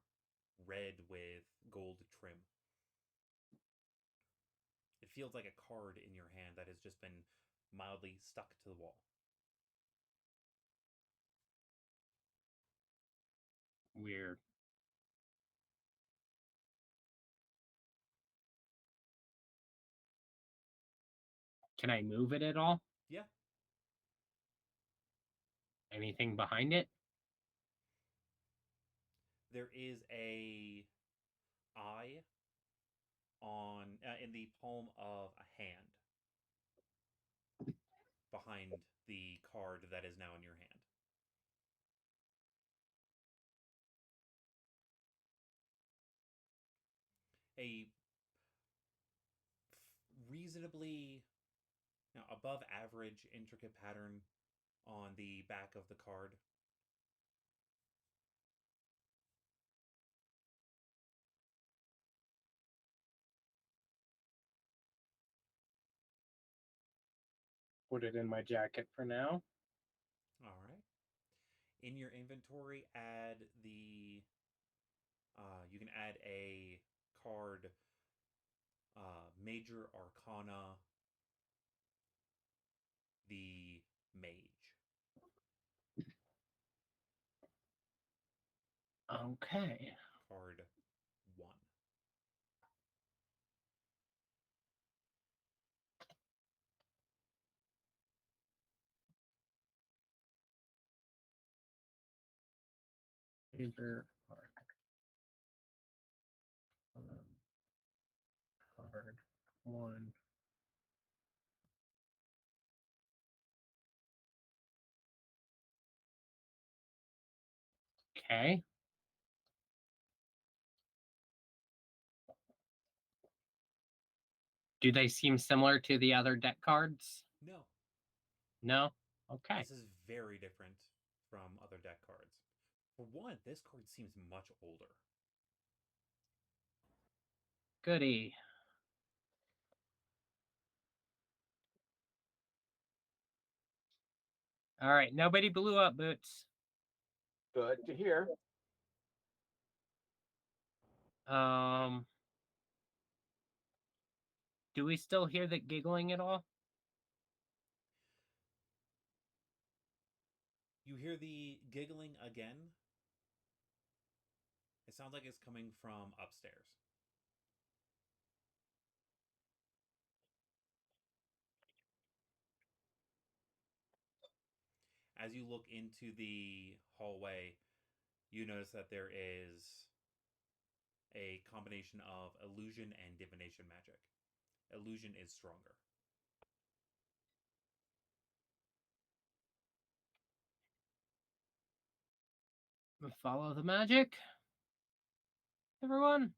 red with gold trim. It feels like a card in your hand that has just been mildly stuck to the wall. Weird. Can I move it at all? Yeah. Anything behind it? There is a eye on in the palm of a hand behind the card that is now in your hand. A reasonably above average intricate pattern on the back of the card. Put it in my jacket for now. All right. In your inventory, add the. You can add a card, Major Arcana, the Mage. Okay. Card 1. Paper card 1. Okay. Do they seem similar to the other deck cards? No. No? Okay. This is very different from other deck cards. For one, this card seems much older. Goody. All right. Nobody blew up, Boots. Good to hear. Do we still hear that giggling at all? You hear the giggling again. It sounds like it's coming from upstairs. As you look into the hallway, you notice that there is a combination of illusion and divination magic. Illusion is stronger. Follow the magic. Everyone,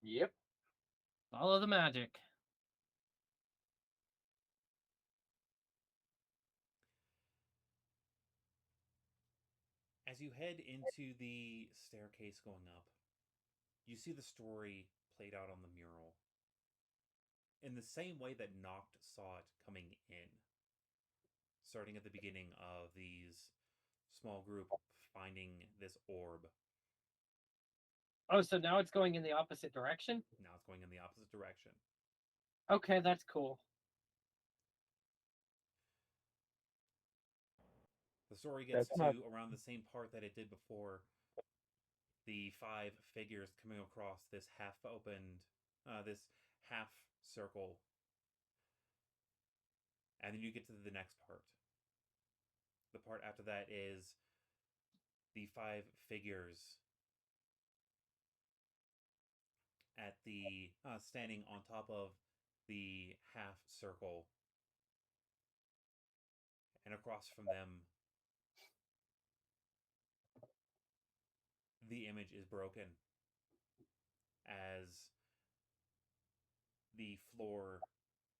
Yep. follow the magic. As you head into the staircase going up, you see the story played out on the mural in the same way that Noct saw it coming in. Starting at the beginning of these small group finding this orb. Oh, so now it's going in the opposite direction? Now it's going in the opposite direction. Okay, that's cool. The story gets That's to not- around the same part that it did before. The 5 figures coming across this half-opened, this half circle. And then you get to the next part. The part after that is the 5 figures at the standing on top of the half circle, and across from them the image is broken as the floor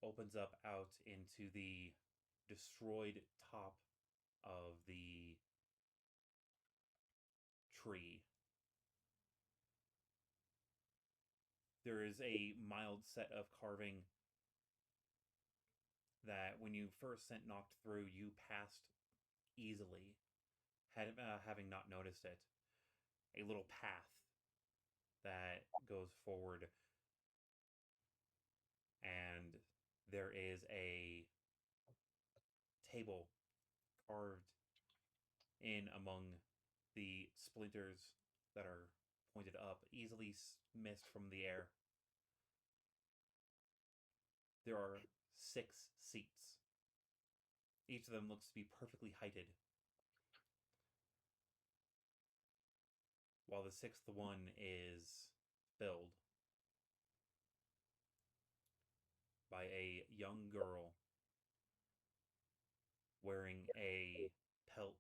opens up out into the destroyed top of the tree. There is a mild set of carving that when you first sent Noct through, you passed easily, having not noticed it. A little path that goes forward. and there is a table carved in among the splinters that are pointed up, easily missed from the air. There are 6 seats. Each of them looks to be perfectly heighted, while the 6th one is filled by a young girl wearing a pelt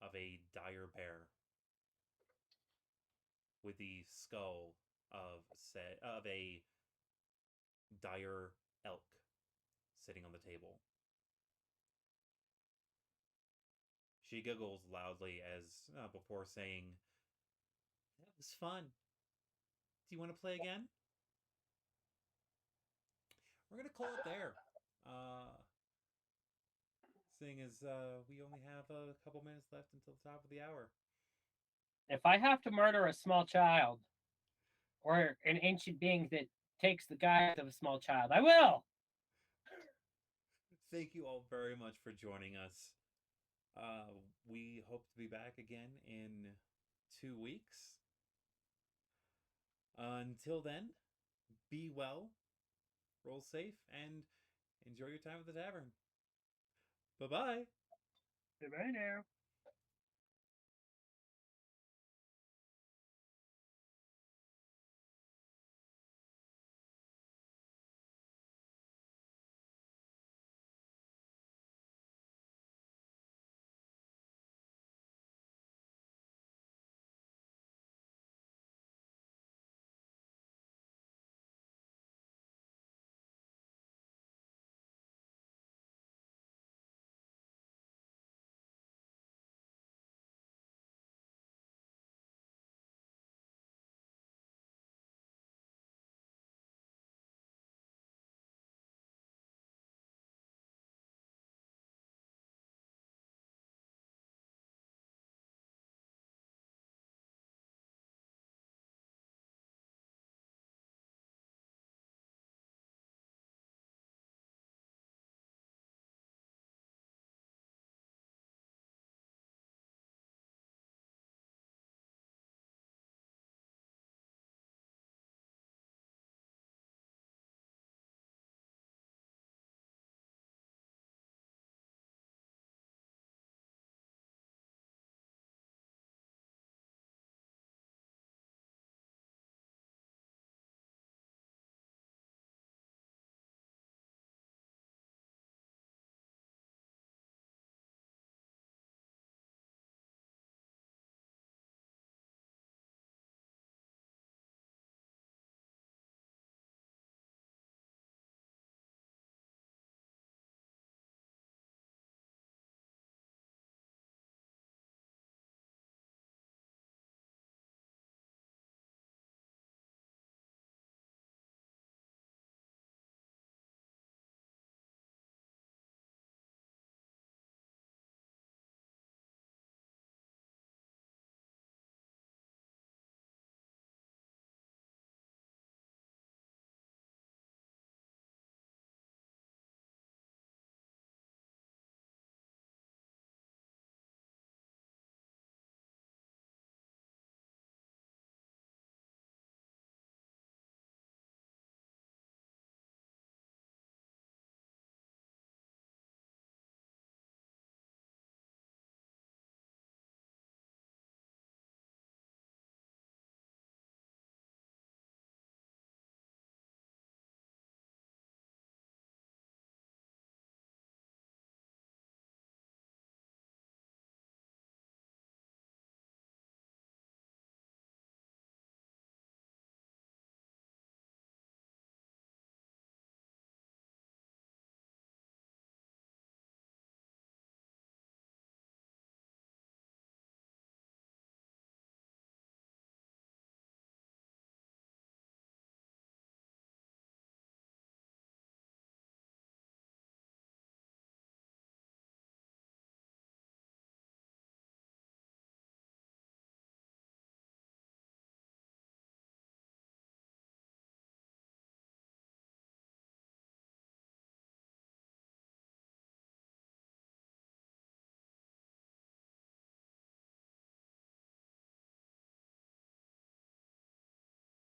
of a dire bear with the skull of a dire elk sitting on the table. She giggles loudly as before saying, "That was fun. Do you want to play again?" We're gonna call it there. Seeing as we only have a couple minutes left until the top of the hour. If I have to murder a small child or an ancient being that takes the guise of a small child, I will. Thank you all very much for joining us. We hope to be back again in 2 weeks. Until then, be well, roll safe, and enjoy your time at the tavern. Bye-bye. Bye now.